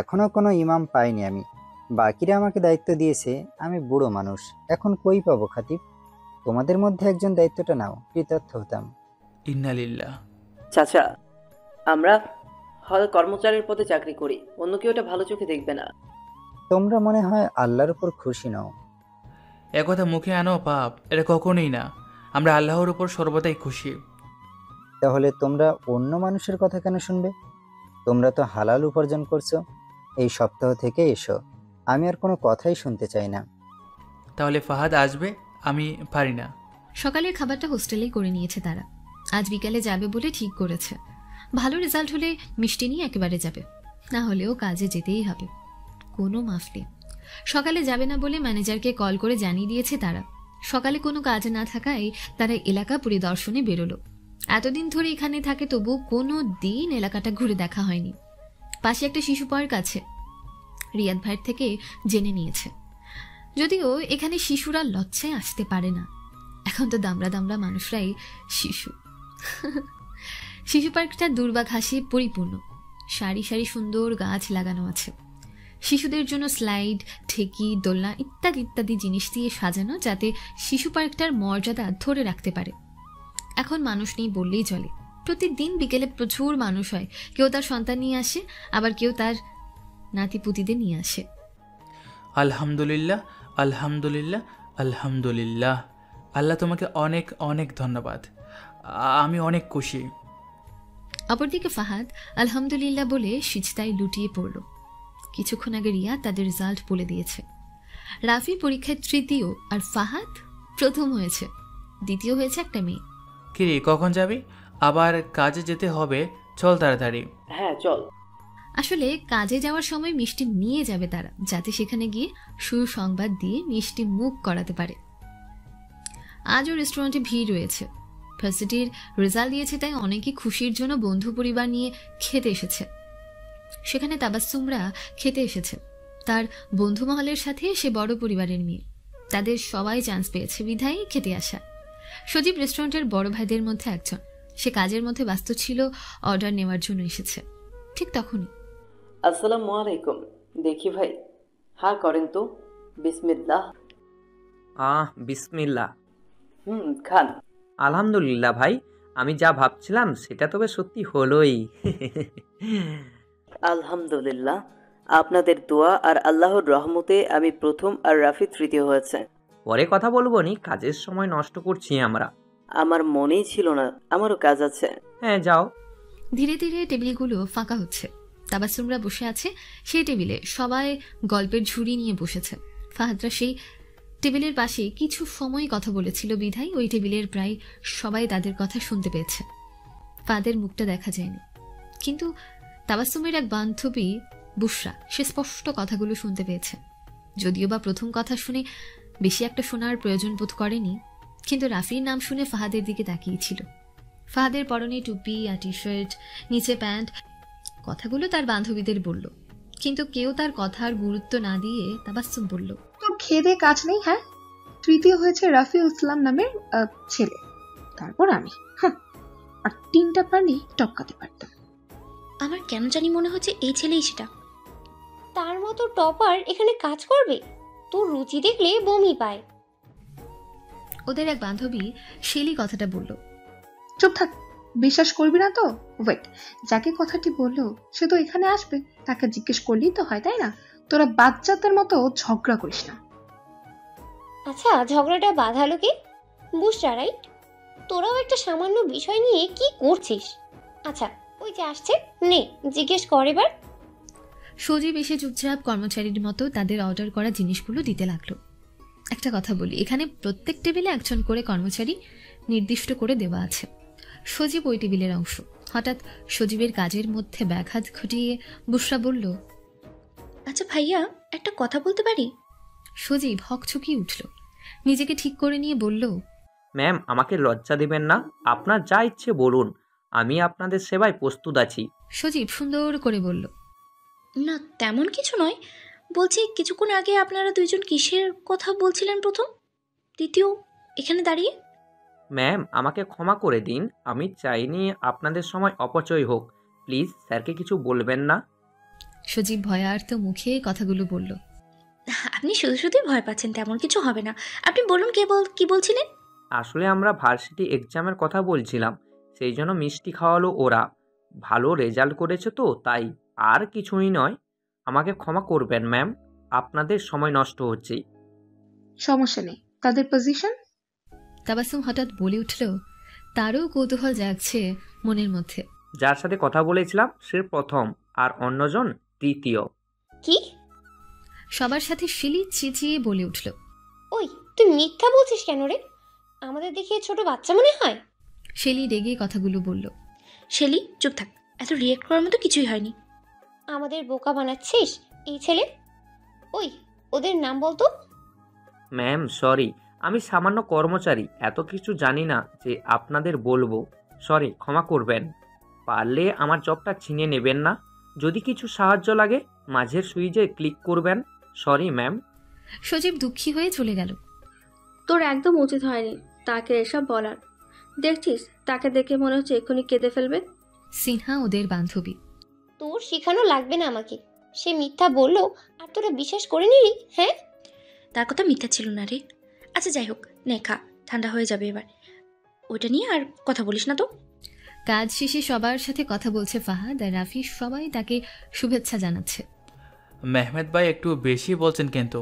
এখনো কোনো ইমাম পাইনি আমি। বাকিরা আমাকে দায়িত্ব দিয়েছে, আমি বুড়ো মানুষ, এখন কই পাবো খাতিব? তোমাদের মধ্যে একজন দায়িত্বটা নাও, কৃতার্থ হতাম। ইন্নালিল্লাহ। চাচা, আমরা হল কর্মচারীর পদে চাকরি করি, অন্য কেউ এটা ভালো চোখে দেখবে না। তোমরা মনে হয় আল্লাহর উপর খুশি নও। একথা মুখে আনো পাপ, এটা কখনোই না। আমরা আল্লাহর উপর সর্বদাই খুশি। তাহলে তোমরা অন্য মানুষের কথা কেন শুনবে? তোমরা তো হালাল উপার্জন করছো। এই সপ্তাহ থেকে এসো, আমি আর কোনো কথাই শুনতে চাই না। তাহলে ফাহাদ আসবে? আমি পারি না। সকালের খাবারটা হোস্টেলেই করে নিয়েছে তারা। আজ বিকালে যাবে বলে ঠিক করেছে। ভালো রেজাল্ট হলে মিষ্টি নিয়ে একেবারে যাবে, না হলেও কাজে যেতেই হবে, কোনো মাফ নেই। সকালে যাবে না বলে ম্যানেজারকে কল করে জানিয়ে দিয়েছে তারা। সকালে কোনো কাজ না থাকায় তারা এলাকা পরিদর্শনে বেরোলো। এতদিন ধরে এখানে থাকে, তবু কোনো দিন এলাকাটা ঘুরে দেখা হয়নি। পাশে একটা শিশু পার্ক আছে, রিয়াদ ভাইয়ের থেকে জেনে নিয়েছে। যদিও এখানে শিশুরা লজ্জায় আসতে পারে না, এখন তো দামড়া দামড়া মানুষরাই শিশু। শিশু পার্কটা দুর্বা ঘাসে পরিপূর্ণ, সারি সারি সুন্দর গাছ লাগানো আছে। শিশুদের জন্য স্লাইড, ঠেকি, দোলনা ইত্যাদি ইত্যাদি জিনিস দিয়ে সাজানো, যাতে শিশু পার্কটার মর্যাদা ধরে রাখতে পারে। এখন মানুষ নেই বললেই চলে। প্রতিদিন বিকেলে প্রচুর মানুষ হয়, কেউ তার সন্তান নিয়ে আসে, আবার কেউ তার নাতিপুতিদের নিয়ে আসে। আলহামদুলিল্লাহ, আলহামদুলিল্লাহ, আলহামদুলিল্লাহ। আল্লাহ তোমাকে অনেক অনেক ধন্যবাদ, আমি অনেক খুশি। অপরদিকে ফাহাদ আলহামদুলিল্লাহ বলে সিজদায় লুটিয়ে পড়ল। কিছুক্ষণ আগে রিয়া তাদের রেজাল্ট বলে দিয়েছে। রাফি পরীক্ষায় তৃতীয় আর ফাহাদ প্রথম হয়েছে, দ্বিতীয় হয়েছে একটা মেয়ে। কিরে, কখন যাবি? আবার কাজে যেতে হবে, চল তাড়াতাড়ি। হ্যাঁ চল। আসলে কাজে যাওয়ার সময় মিষ্টি নিয়ে যাবে তারা, যাতে সেখানে গিয়ে সুসংবাদ দিয়ে মিষ্টি মুখ করাতে পারে। আজও রেস্টুরেন্টে ভিড় রয়েছে। ভার্সিটির রেজাল্ট দিয়েছে, তাই অনেকে খুশির জন্য বন্ধু পরিবার নিয়ে খেতে এসেছে। সেখানে তাবাসসুমরা খেতে এসেছে, তার বন্ধু মহলের সাথে সে বড় পরিবারের মেয়ে। তাদের সবাই চান্স পেয়েছে, বিধায় খেতে আসা। সজীব রেস্টুরেন্টের বড় ভাইদের মধ্যে একজন, সে কাজের মধ্যে ব্যস্ত ছিল, অর্ডার নেওয়ার জন্য এসেছে। ঠিক তখনই আসসালামু আলাইকুম। দেখি ভাই, হ্যাঁ করেন তো। বিসমিল্লাহ। বিসমিল্লাহ। খান। আলহামদুলিল্লাহ ভাই, আমি যা ভাবছিলাম সেটা তবে সত্যি হলোই। আলহামদুলিল্লাহ, আপনাদের দোয়া আর আল্লাহর রহমতে আমি প্রথম আর রাফি তৃতীয় হয়েছে। পরে কথা বলবো নি, কাজের সময় নষ্ট করছি আমরা। আমার মনেই ছিল না, আমারও কাজ আছে। হ্যাঁ যাও। ধীরে ধীরে টেবিলগুলো ফাঁকা হচ্ছে। তাবাসসুমরা বসে আছে সেই টেবিলে, সবাই গল্পের ঝুড়ি নিয়ে বসেছে। ফাহাদরা সেই টেবিলের পাশে কিছু সময় কথা বলেছিল বিধায় ওই টেবিলের প্রায় সবাই তাদের কথা শুনতে পেয়েছে। ফাহাদের মুখটা দেখা যায়নি, কিন্তু তাবাসসুমের এক বান্ধবী বুশরা সে স্পষ্ট কথাগুলো শুনতে পেয়েছে। যদিও বা প্রথম কথা শুনে বেশি একটা শোনার প্রয়োজন বোধ করেনি, কিন্তু রাফির নাম শুনে ফাহাদের দিকে তাকিয়েছিল। ফাহাদের পরনে টুপি আর টি শার্ট, নিচে প্যান্ট। কথাগুলো তার বান্ধবীদের বলল, কিন্তু কেউ তার কথার গুরুত্ব না দিয়ে তাবাসসুম বলল, তোর খেদে কাজ নেই? হ্যাঁ, তৃতীয় হয়েছে রাফিউল ইসলাম নামের ছেলে, তারপর আমি। আর 3টা পারলেই টপকাতে পারতাম। আমার কেন জানি মনে হচ্ছে এই ছেলেই সেটা। তার মতো টপার এখানে কাজ করবে? তোর রুচি দেখলে বমি পায়। ওদের এক বান্ধবী শেলি কথাটা বলল। চুপ থাক, বিশ্বাস করবি না তো? ওয়েট, যাকে কথাটি বললো সে তো এখানে আসবে, তাকে জিজ্ঞেস করলেই তো হয়, তাই না? তোরা বাচ্চাদের মতো ঝগড়া করিস না। আচ্ছা, ঝগড়াটা বাঁধালো কে? বুঝছা, রাইট? তোরাও একটা সামান্য বিষয় নিয়ে কি করছিস? আচ্ছা, ওই যে আসছে, নে জিজ্ঞেস কর এবার। সজীব এসে চুপচাপ কর্মচারীর মতো তাদের অর্ডার করা জিনিসগুলো দিতে লাগলো। একটা কথা বলি, এখানে প্রত্যেক টেবিলে একজন করে কর্মচারী নির্দিষ্ট করে দেওয়া আছে। সজীব ওই টেবিলের অংশ। হঠাৎ সজীবের কাজের মধ্যে ব্যাঘাত ঘটিয়ে বুশরা বলল, আচ্ছা ভাইয়া, একটা কথা বলতে পারি? সজীব হকচকিয়ে উঠল, নিজেকে ঠিক করে নিয়ে বলল, ম্যাম, আমাকে লজ্জা দেবেন না, আপনার যা ইচ্ছে বলুন, আমি আপনাদের সেবায় প্রস্তুত আছি। সজীব সুন্দর করে বলল, না তেমন কিছু নয়, বলছি কিছুক্ষণ আগে আপনারা দুইজন কিসের কথা বলছিলেন প্রথম, দ্বিতীয় এখানে দাঁড়িয়ে? ম্যাম, আমাকে ক্ষমা করে দিন, আমি চাইনি আপনাদের সময় অপচয় হোক, প্লিজ স্যারকে কিছু বলবেন না। সজীব ভয়ার্ত মুখে কথাগুলো বলল, আপনি শুধু শুধুই ভয় পাচ্ছেন, তেমন কিছু হবে না। আপনি বলুন কি বলছিলেন? আসলে আমরা ভার্সিটি এক্সামের কথা বলছিলাম, সেই জন্য মিষ্টি খাওয়ালো ওরা। ভালো রেজাল্ট করেছে তো তাই, আর কিছুই নয়। আমাকে ক্ষমা করবেন ম্যাম, আপনাদের সময় নষ্ট হচ্ছে। সমস্যা নেই, তাদের পজিশন? তাবাসসুম হঠাৎ বলে উঠল, তারও কৌতূহল জাগছে মনের মধ্যে। যার সাথে কথা বলেছিলাম সে প্রথম, আর অন্যজন তৃতীয়। কি? সবার সাথে শিলি চেঁচিয়ে বলে উঠল, ওই তুই মিথ্যা বলছিস কেন রে? আমাদের দেখে ছোট বাচ্চা মনে হয়? শেলি রেগে কথাগুলো বলল। শেলি চুপ থাক, এত রিয়েক্ট করার মতো কিছুই হয়নি। আমাদের বোকা বানাচ্ছিস এই ছেলে। ওই ওদের নাম বলতো। ম্যাম সরি, আমি সামান্য কর্মচারী, এত কিছু জানি না যে আপনাদের বলবো। সরি, ক্ষমা করবেন। পারলে আমার জবটা ছিনিয়ে নেবেন না। যদি কিছু সাহায্য লাগে মাঝের সুইচে ক্লিক করবেন। Sorry ma'am. সজীব দুঃখী হয়ে চলে গেল। তোর একদম উচিত হয়নি তাকে এসব বলার। দেখছিস, তাকে দেখে মনে হচ্ছে এক্ষুনি কেঁদে ফেলবে। সিনহা ওদের বান্ধবী। তোর শেখানো লাগবে না আমাকে। সে মিথ্যা বললো আর তোরা বিশ্বাস করে নিলি? হ্যাঁ, তার কথা মিথ্যা ছিল না রে। আচ্ছা যাই হোক, নে খা, ঠান্ডা হয়ে যাবে এবার। ওইটা নিয়ে আর কথা বলিস না তো। কাজ শেষে সবার সাথে কথা বলছে ফাহাদ আর রাফি, সবাই তাকে শুভেচ্ছা জানাচ্ছে। মেহমেদ ভাই একটু বেশি বলছেন, কিন্তু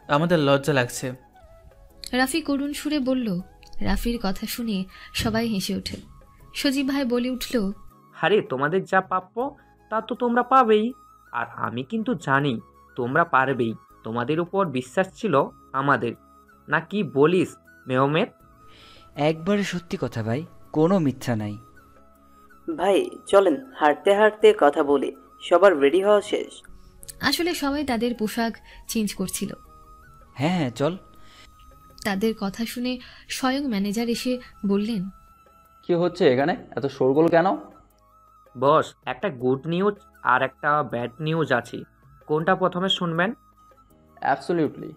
আমাদের লজ্জা লাগছে। রাফি করুণ সুরে বলল। রাফির কথা শুনে সবাই হেসে ওঠে। সজীব ভাই বলে উঠল, আরে তোমাদের যা প্রাপ্য তা তো তোমরা পাবেই, আর আমি কিন্তু জানি তোমরা পারবেই। তোমাদের উপর বিশ্বাস ছিল আমাদের, না কি বলিস মেহমেদ? একবারে সত্যি কথা ভাই, কোনো মিথ্যা নাই। ভাই চলেন হাঁটতে হাঁটতে কথা বলি। সবার রেডি হওয়া শেষ? আসলে সবাই তাদের পোশাক চেঞ্জ করছিল। হ্যাঁ হ্যাঁ চল। তাদের কথা শুনে স্বয়ং ম্যানেজার এসে বললেন, কি হচ্ছে এখানে, এত শোরগোল কেন? বস, একটা গুড নিউজ আর একটা ব্যাড নিউজ আছে। কোনটা প্রথমে শুনবেন? অ্যাবসলিউটলি,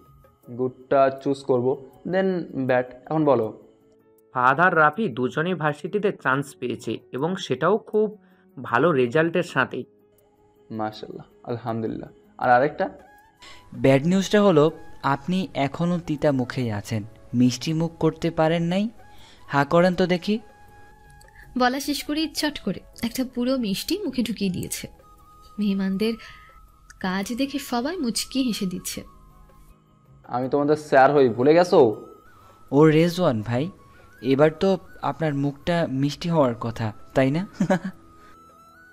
গুডটা চুজ করব, দেন ব্যাড। এখন বলো। ফাহাদ রাফি দুজনেই ভার্সিটিতে চান্স পেয়েছে, এবং সেটাও খুব ভালো রেজাল্টের সাথে। মাশাআল্লাহ, আলহামদুলিল্লাহ। আর আরেকটা ব্যাড নিউজটা হলো আপনি এখনও তিতা মুখেই আছেন, মিষ্টি মুখ করতে পারেন নাই। হা করেন তো দেখি। বলা শেষ করে চট করে একটা পুরো মিষ্টি মুখে ঢুকিয়ে দিয়েছে। মেহমানদের কাজ দেখে সবাই মুচকি হেসে দিচ্ছে। আমি তোমাদের স্যার হই, ভুলে গেছো? ও রেজওয়ান ভাই, এবার তো আপনার মুখটা মিষ্টি হওয়ার কথা, তাই না?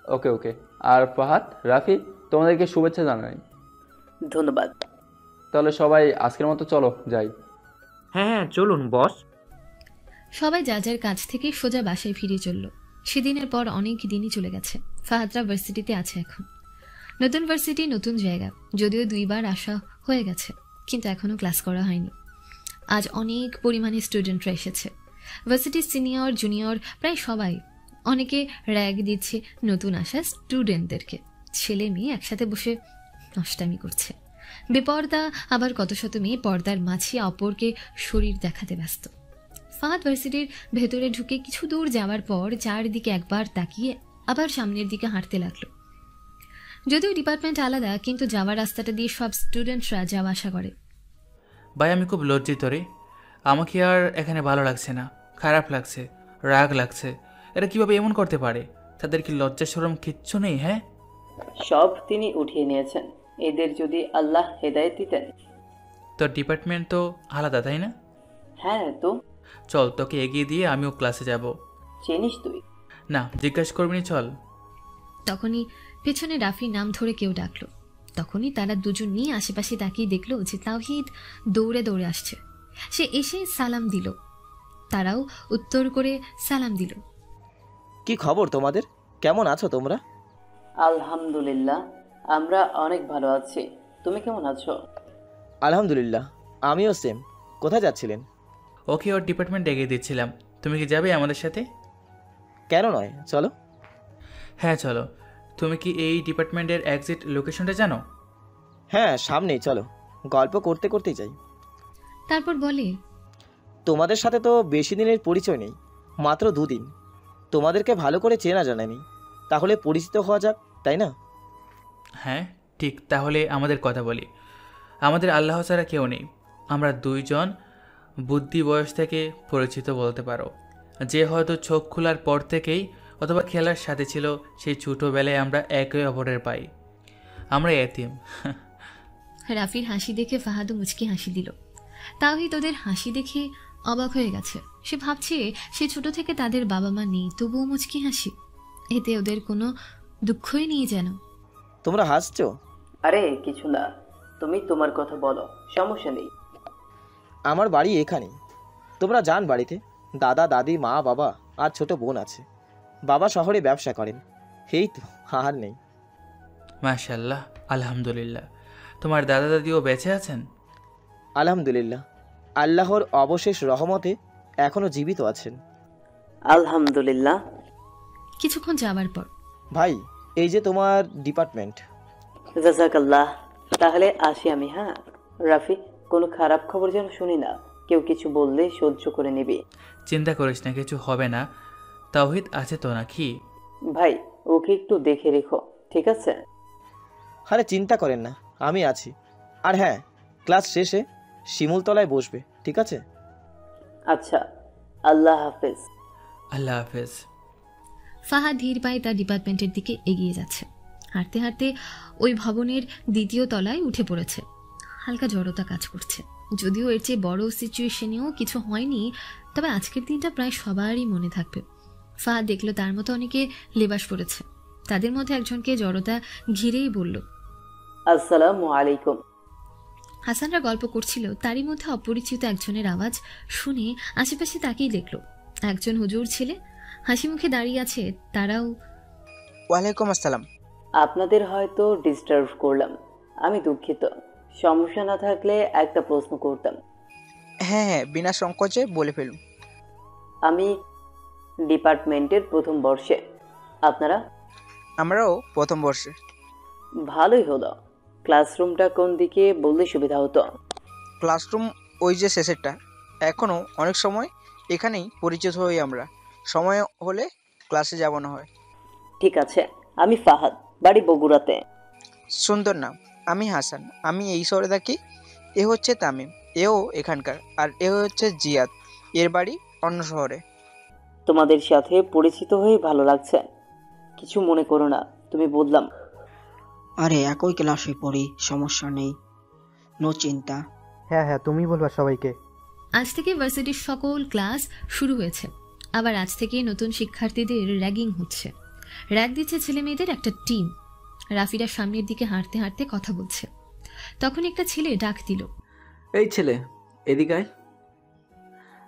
ওকে ওকে, আর ফাহাদ, রাফি, তোমাদেরকে শুভেচ্ছা জানাই। ধন্যবাদ। তাহলে সবাই আজকের মতো চলো যাই। হ্যাঁ হ্যাঁ চলুন বস। সবাই যার যার কাছ থেকে সোজা বাসায় ফিরে চলল। সেদিনের পর অনেক দিনই চলে গেছে। ফাহাদরা ভার্সিটিতে আছে এখন। নতুন ভার্সিটি, নতুন জায়গা। যদিও 2 বার আসা হয়ে গেছে, কিন্তু এখনো ক্লাস করা হয়নি। আজ অনেক পরিমাণে স্টুডেন্টরা এসেছে। ভার্সিটির সিনিয়র জুনিয়র প্রায় সবাই। অনেকে র্যাগ দিচ্ছে নতুন আসা স্টুডেন্টদেরকে। ছেলে মেয়ে একসাথে বসে নষ্টামি করছে। বেপর্দা আবার কত শত মেয়ে পর্দার মাঝে অপরকে শরীর দেখাতে ব্যস্ত। ফাহাদ ভার্সিটির ভেতরে ঢুকে কিছু দূর যাওয়ার পর চারদিকে একবার তাকিয়ে আবার সামনের দিকে হাঁটতে লাগলো। যদিও ডিপার্টমেন্ট আলাদা, কিন্তু যাওয়ার রাস্তাটা দিয়ে সব স্টুডেন্টরা যাওয়া আসা করে। ভাই আমি খুব লজ্জিত রে। আমাকে আর এখানে ভালো লাগছে না, খারাপ লাগছে, রাগ লাগছে। এরা কিভাবে এমন করতে পারে? তাদের কি লজ্জা শরম কিচ্ছু নেই? হ্যাঁ, সব তিনি উঠিয়ে নিয়েছেন। এদের যদি আল্লাহ হেদায়েত দিতেন। তোর ডিপার্টমেন্ট তো আলাদা, তাই না? হ্যাঁ তো। চল, তোকে এগিয়ে দিয়ে আমিও ক্লাসে যাব। চিনিস তুই? না, জিজ্ঞাসা করবিনি, চল। তখনই পেছনে রাফির নাম ধরে কেউ ডাকলো। তখনই তারা দুজন নিয়ে আশেপাশে তাকিয়ে দেখলো যে তাওহিদ দৌড়ে দৌড়ে আসছে। সে এসে সালাম দিল, তারাও উত্তর করে সালাম দিল। কি খবর তোমাদের? কেমন আছো তোমরা? আলহামদুলিল্লাহ, আমরা অনেক ভালো আছি। তুমি কেমন আছো? আলহামদুলিল্লাহ, আমিও সেম। কোথায় যাচ্ছিলেন? ওকে ওর ডিপার্টমেন্ট এগিয়ে দিচ্ছিলাম। তুমি কি যাবে আমাদের সাথে? কেন নয়, চলো। হ্যাঁ চলো। তুমি কি এই ডিপার্টমেন্টের এক্সিট লোকেশনটা জানো? হ্যাঁ, সামনেই, চলো। গল্প করতে করতেই যাই। তারপর বলে, তোমাদের সাথে তো বেশি দিনের পরিচয় নেই, মাত্র 2 দিন। তোমাদেরকে ভালো করে চেনা জানা নেই, তাহলে পরিচিত হওয়া যাক, তাই না? হ্যাঁ ঠিক, তাহলে আমাদের কথা বলি। আমাদের আল্লাহ ছাড়া কেউ নেই। আমরা 2 জন বুদ্ধি বয়স থেকে পরিচিত বলতে পারো। যে হয়তো চোখ খোলার পর থেকেই অথবা খেলার সাথে ছিল, সেই ছোটোবেলায় আমরা একে অপরের পাই। আমরা এতিম। রাফির হাসি দেখে ফাহাদও মুচকি হাসি দিল। তাওহিদ ওদের হাসি দেখে অবাক হয়ে গেছে। সে ভাবছে সে ছোট থেকে তাদের বাবা মা নেই, তবুও মুচকি হাসি। এতে ওদের কোনো দুঃখই নেই যেন। তোমরা হাসছো? আরে কিছু না, তুমি তোমার কথা বলো, সমস্যা নেই। আমার বাড়ি এখানেই। তোমরা যান বাড়িতে। দাদা দাদি মা বাবা আর ছোট বোন আছে। বাবা শহরে ব্যবসা করেন। এই তো, আর নেই। মাশাআল্লাহ, আলহামদুলিল্লাহ। তোমার দাদা দাদিও বেঁচে আছেন? আলহামদুলিল্লাহ, আল্লাহর অবশেষ রহমতে এখনো জীবিত আছেন। আলহামদুলিল্লাহ। কিছুক্ষণ যাওয়ার পর, ভাই, এই যে তোমার ডিপার্টমেন্ট। জাযাকাল্লাহ। তাহলে আসি আমি। হ্যাঁ রাফি, কোনো খারাপ খবর যেন শুনি না। কেউ কিছু বললে সহ্য করে নিবি। চিন্তা করিস না, কিছু হবে না। তাওহিদ আছে তো নাকি? ভাই, ওকে একটু দেখে রেখো, ঠিক আছে? আরে চিন্তা করেন না, আমি আছি। আর হ্যাঁ, ক্লাস শেষে শিমুলতলায় বসবে, ঠিক আছে? আচ্ছা, আল্লাহ হাফেজ। আল্লাহ হাফেজ। ফাহাদ ধীর পায়ে তার ডিপার্টমেন্টের দিকে এগিয়ে যাচ্ছে। হাঁটতে হাঁটতে ওই ভবনের 2য় তলায় উঠে পড়েছে। হালকা জড়তা কাজ করছে। যদিও এর চেয়ে বড় সিচুয়েশনেও কিছু হয়নি, তবে আজকের দিনটা প্রায় সবারই মনে থাকবে। ফাহাদ দেখলো তার মতো অনেকে লেবাস পড়েছে। তাদের মধ্যে একজনকে জড়তা ঘিরেই বলল, আসসালামু আলাইকুম। হাসানরা গল্প করছিল, তারই মধ্যে অপরিচিত একজনের আওয়াজ শুনে আশেপাশে তাকিয়ে দেখলো একজন হুজুর ছেলে হাসি মুখে দাঁড়িয়ে আছে। তারাও, ওয়ালাইকুম আসসালাম। আপনাদের হয়তো ডিস্টার্ব করলাম, আমি দুঃখিত। সমস্যা না থাকলে একটা প্রশ্ন করতাম। হ্যাঁ হ্যাঁ, বিনা সংকোচে বলে ফেলুন। আমি ডিপার্টমেন্টের প্রথম বর্ষে, আপনারা? আমরাও প্রথম বর্ষে। ভালোই হলো। ক্লাসরুমটা কোন দিকে বললে সুবিধা হতো? ক্লাসরুম ওই যে শেষেরটা। এখনও অনেক সময় এখানেই পরিচিত হই আমরা। সময় হলে ক্লাসে যাব না হয়। ঠিক আছে। আমি ফাহাদ, বাড়ি বগুড়াতে। সুন্দর নাম। আমি হাসান, আমি এই শহরে থাকি। এ হচ্ছে তামিম, এও এখানকার। আর এ হচ্ছে জিয়াদ, এর বাড়ি অন্য শহরে। তোমাদের সাথে পরিচিত হয়ে ভালো লাগছে। কিছু মনে করো না, তুমি বললাম। আরে একই ক্লাসে পড়ি, সমস্যা নেই, নো চিন্তা। হ্যাঁ হ্যাঁ, তুমি বলবা সবাইকে। আজ থেকে ভার্সিটির সকল ক্লাস শুরু হয়েছে। আবার আজ থেকে নতুন শিক্ষার্থীদের র্যাগিং হচ্ছে। র্যাক দিচ্ছে ছেলে মেয়েদের একটা টিম। রাফিরা সামনের দিকে হাঁটতে হাঁটতে কথা বলছে। তখন একটা ছেলে ডাক দিল, এই ছেলে এদিকে আয়।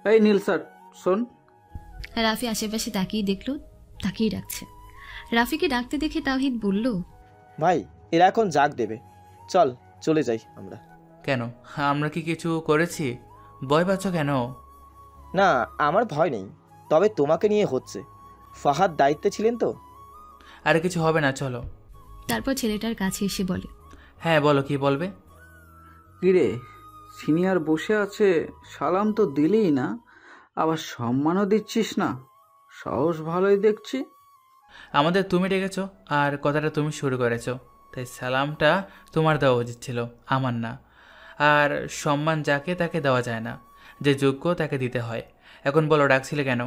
এই নীল স্যার শোন। রাফি আশেপাশে তাকিয়ে দেখলো তাকিয়ে ডাকছে। রাফিকে ডাকতে দেখে তাওহিদ বলল, ভাই এরা এখন জাগ দেবে, চল চলে যাই আমরা। কেন, আমরা কি কিছু করেছি? ভয় পাচ্ছ কেন? না আমার ভয় নেই, তবে তোমাকে নিয়ে হচ্ছে। ফাহাদ দায়িত্বে ছিলেন তো। আরে কিছু হবে না, চলো। তারপর ছেলেটার কাছে এসে বলে, হ্যাঁ বলো, কি বলবে? কিরে সিনিয়র বসে আছে, সালাম তো দিলেই না, আবার সম্মানও দিচ্ছিস না। সাহস ভালোই দেখছি। আমাদের তুমি ডেকেছো আর কথাটা তুমি শুরু করেছো, তাই সালামটা তোমার দেওয়া উচিত ছিল, আমার না। আর সম্মান যাকে তাকে দেওয়া যায় না, যে যোগ্য তাকে দিতে হয়। এখন বলো ডাকছিলে কেন?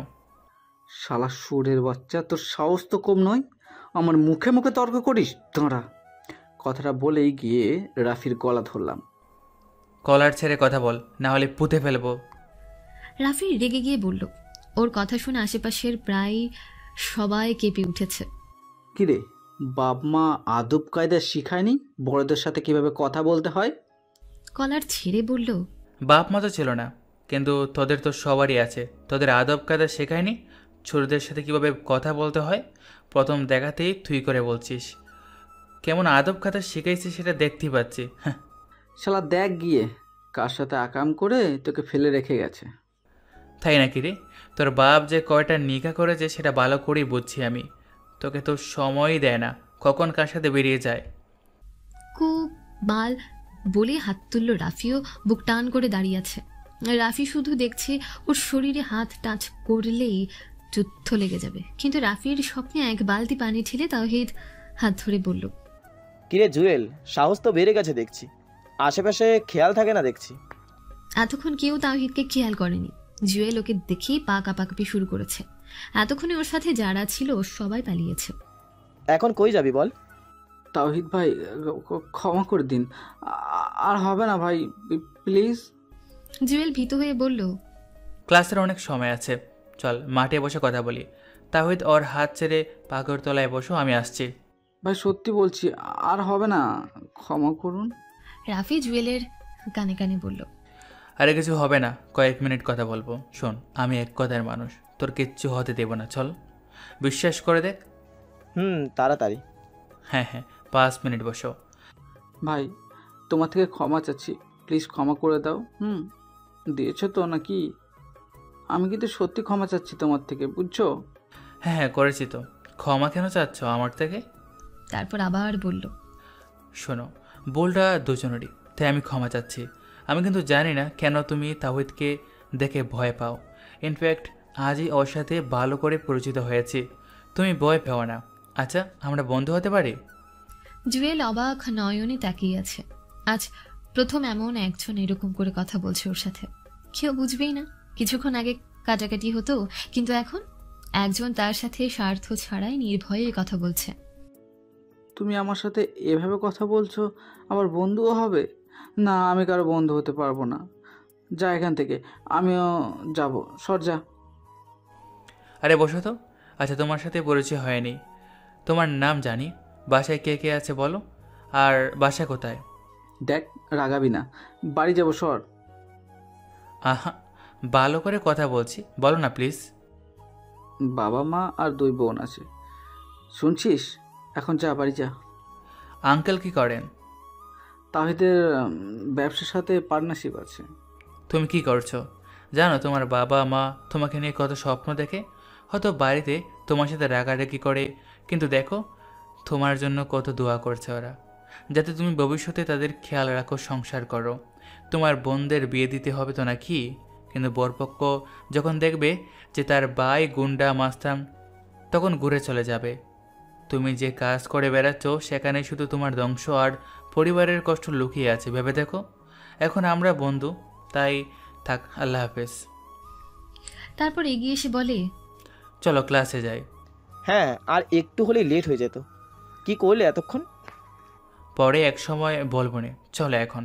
শালা সুরের বাচ্চা, তোর সাহস তো কম নয়, আমার মুখে মুখে তর্ক করিস। দাঁড়া। কথাটা বলেই গিয়ে রাফির গলা ধরলাম। কলার ছেড়ে কথা বল, না হলে পুঁতে ফেলবো। রাফি রেগে গিয়ে বলল। ওর কথা শুনে আশেপাশের প্রায় সবাই কেঁপে উঠেছে। কিরে বাপ মা আদব কায়দা শিখায়নি বড়দের সাথে কিভাবে কথা বলতে হয়? কলার ছেড়ে বলল, বাপ মা তো ছিল না, কিন্তু তোদের তো সবারই আছে। তোদের আদব কায়দা শেখায়নি ছোটদের সাথে কিভাবে কথা বলতে হয়? প্রথম দেখাতেই তুই করে বলছিস। কেমন আদব কায়দা শিখাইছিস সেটা দেখতেই পাচ্ছি। শালা দেখ গিয়ে কার সাথে আকাম করে তোকে ফেলে রেখে গেছে। তাই নাকি রে? তোর বাপ যে কয়টা নিকা করেছে সেটা ভালো করেই বুঝছি আমি। তোকে তো সময়ই দেয় না, কখন কার সাথে বেরিয়ে যায়। খুব বাল বলে হাত তুলল। রাফিও বুক টান করে দাঁড়িয়ে আছে। রাফি শুধু দেখছে ওর শরীরে হাত টাচ করলেই যুদ্ধ লেগে যাবে। কিন্তু রাফির স্বপ্নে এক বালতি পানি ঢেলে তাওহিদ হাত ধরে বলল, কিরে জুয়েল, সাহস তো বেড়ে গেছে দেখছি, আশেপাশে খেয়াল থাকে না দেখছি। এতক্ষণ কেউ তাওহিদকে খেয়াল করেনি। জুয়েল ওকে দেখেই পা কাঁপাকাঁপি শুরু করেছে। এতক্ষণে ওর সাথে যারা ছিল সবাই পালিয়েছে। এখন কই যাবি বল? তাওহিদ ভাই ক্ষমা করে দিন, আর হবে না ভাই, প্লিজ। জুয়েল ভীত হয়ে বলল, ক্লাসের অনেক সময় আছে, চল মাঠে বসে কথা বলি। তাওহিদ ওর হাত ছেড়ে পাগর তলায় বসো, আমি আসছি। ভাই সত্যি বলছি, আর হবে না, ক্ষমা করুন। রাফি জুয়েলের কানে কানে বলল, আরে কিছু হবে না, কয়েক মিনিট কথা বলবো। শোন, আমি এক কথার মানুষ, তোর কিচ্ছু হতে দেব না, চল বিশ্বাস করে দেখ। তাড়াতাড়ি। হ্যাঁ হ্যাঁ, 5 মিনিট বসো। ভাই তোমার থেকে ক্ষমা চাচ্ছি, প্লিজ ক্ষমা করে দাও। দিয়েছো তো নাকি? আমি কিন্তু সত্যি ক্ষমা চাচ্ছি তোমার থেকে, বুঝছো? হ্যাঁ হ্যাঁ করেছি তো, ক্ষমা কেন চাচ্ছ আমার থেকে? তারপর আবার বলল, শোনো, ভুলটা দুজনেরই, তাই আমি ক্ষমা চাচ্ছি। আমি কিন্তু জানি না কেন তুমি তাওহিদকে দেখে ভয় পাও। ইনফ্যাক্ট আজই ওর সাথে ভালো করে পরিচিত হয়েছি, তুমি ভয় পেও না। আচ্ছা, আমরা বন্ধু হতে পারি? জুয়েল অবাক নয়নে তাকিয়ে আছে। আজ প্রথম এমন একজন এরকম করে কথা বলছে ওর সাথে। কেউ বুঝবেই না। কিছুক্ষণ আগে কাটাকাটি হতো, কিন্তু এখন একজন তার সাথে স্বার্থ ছাড়াই নির্ভয়ে কথা বলছে। তুমি আমার সাথে এভাবে কথা বলছো, আবার বন্ধুও হবে? না, আমি কারো বন্ধু হতে পারবো না। যা এখান থেকে, আমিও যাব। সর যা। আরে বসো তো। আচ্ছা, তোমার সাথে পরিচয় হয়নি, তোমার নাম জানি, বাসায় কে কে আছে বলো, আর বাসা কোথায়? দেখ রাগাবি না, বাড়ি যাব, সর। আহা, ভালো করে কথা বলছি, বলো না প্লিজ। বাবা মা আর 2 বোন আছে, শুনছিস? এখন যা, বাড়ি যা। আঙ্কেল কি করেন? তাহিদের ব্যবসার সাথে পার্টনারশিপ আছে। তুমি কি করছো জানো? তোমার বাবা মা তোমাকে নিয়ে কত স্বপ্ন দেখে, হয়তো বাড়িতে তোমার সাথে রাগারাগি করে, কিন্তু দেখো তোমার জন্য কত দোয়া করছে ওরা, যাতে তুমি ভবিষ্যতে তাদের খেয়াল রাখো, সংসার করো। তোমার বোনদের বিয়ে দিতে হবে তো নাকি? কিন্তু বরপক্ষ যখন দেখবে যে তার ভাই গুন্ডা মাস্তান, তখন ঘুরে চলে যাবে। তুমি যে কাজ করে বেড়াচ্ছ সেখানে শুধু তোমার ধ্বংস আর পরিবারের কষ্ট লুকিয়ে আছে, ভেবে দেখো। এখন আমরা বন্ধু, তাই থাক, আল্লাহ হাফেজ। তারপর এগিয়ে এসে বলে, চলো ক্লাসে যাই। হ্যাঁ, আর একটু হলেই লেট হয়ে যেত। কি করলে এতক্ষণ? পরে এক সময় বলবো নে, চলো এখন।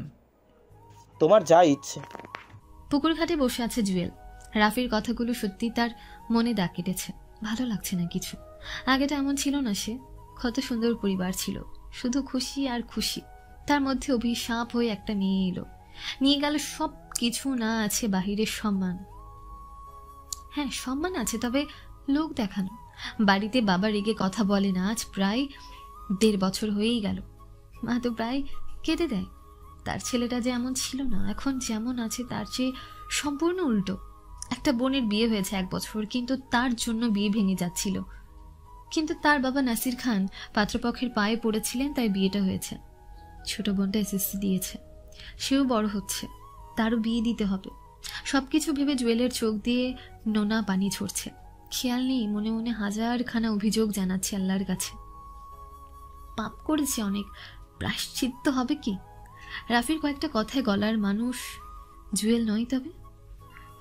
তোমার যা ইচ্ছে। পুকুর ঘাটে বসে আছে জুয়েল। রাফির কথাগুলো সত্যি তার মনে দাগ কেটেছে। ভালো লাগছে না কিছু। আগেটা এমন ছিল না সে। কত সুন্দর পরিবার ছিল, শুধু খুশি আর খুশি। তার মধ্যে অভিশাপ হয়ে একটা মেয়ে এলো, নিয়ে গেল সব কিছু। না আছে বাহিরের সম্মান, হ্যাঁ সম্মান আছে, তবে লোক দেখানো। বাড়িতে বাবা রেগে কথা বলে না আজ প্রায় 1.5 বছর হয়েই গেল। মা তো প্রায় কেঁদে দেয়। তার ছেলেটা যে এমন ছিল না, এখন যেমন আছে তার চেয়ে সম্পূর্ণ উল্টো। একটা বোনের বিয়ে হয়েছে 1 বছর, কিন্তু তার জন্য বিয়ে ভেঙে যাচ্ছিল। কিন্তু তার বাবা নাসির খান পাত্রপক্ষের পায়ে পড়েছিলেন, তাই বিয়েটা হয়েছে। ছোট বোনটা এসএসসি দিয়েছে, সেও বড় হচ্ছে, তারও বিয়ে দিতে হবে। সবকিছু ভেবে জুয়েলের চোখ দিয়ে নোনা পানি ঝরছে। খেয়াল নেই, মনে মনে 1000খানা অভিযোগ জানাচ্ছে আল্লাহর কাছে। পাপ করেছে অনেক, প্রায়শ্চিত্ত হবে কি? রাফির কয়েকটা কথায় গলার মানুষ জুয়েল নয়। তবে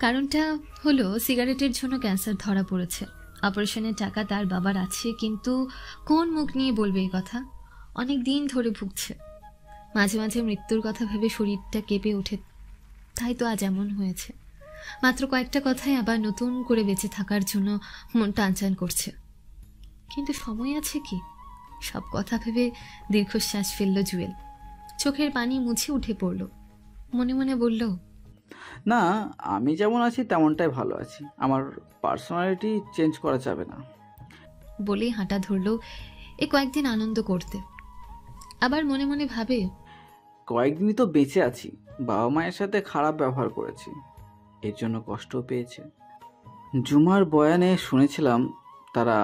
কারণটা হলো সিগারেটের জন্য ক্যান্সার ধরা পড়েছে। অপারেশনের টাকা তার বাবার আছে, কিন্তু কোন মুখ নিয়ে বলবে এই কথা? অনেক দিন ধরে ভুগছে। মাঝে মাঝে মৃত্যুর কথা ভেবে শরীরটা কেঁপে ওঠে। তাই তো আজ এমন হয়েছে। মাত্র কয়েকটা কথায় আবার নতুন করে বেঁচে থাকার জন্য মন টানচান করছে। কিন্তু সময় আছে কি? সব কথা ভেবে দীর্ঘশ্বাস ফেলল জুয়েল। চোখের পানি মুছে উঠে পড়ল। মনে মনে বলল, না, আমি যেমন আছি তেমনটাই ভালো আছি, আমার পার্সোনালিটি চেঞ্জ করা যাবে না। বলেই হাঁটা ধরল এ কয়েকদিন আনন্দ করতে। আবার মনে মনে ভাবে, কয়েকদিনই তো বেঁচে আছি, বাবা মায়ের সাথে খারাপ ব্যবহার করেছি, এর জন্য কষ্টও পেয়েছে। জুমার বয়ানে শুনেছিলাম তারা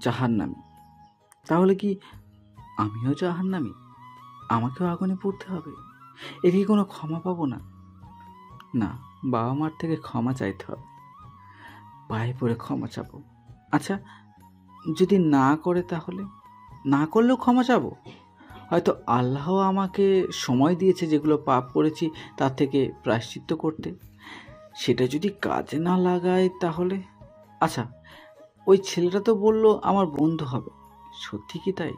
জাহান্নামী। তাহলে কি আমিও জাহান্নামী? আমাকেও আগুনে পড়তে হবে? এর কি কোনো ক্ষমা পাবো না? না, বাবা মার থেকে ক্ষমা চাইতে হবে, পায়ে পড়ে ক্ষমা চাবো। আচ্ছা, যদি না করে তাহলে? না করলেও ক্ষমা চাবো? হয়তো আল্লাহ আমাকে সময় দিয়েছে যেগুলো পাপ করেছি তার থেকে প্রায়শ্চিত্ত করতে। সেটা যদি কাজে না লাগায় তাহলে? আচ্ছা, ওই ছেলেটা তো বললো আমার বন্ধু হবে, সত্যি কি তাই?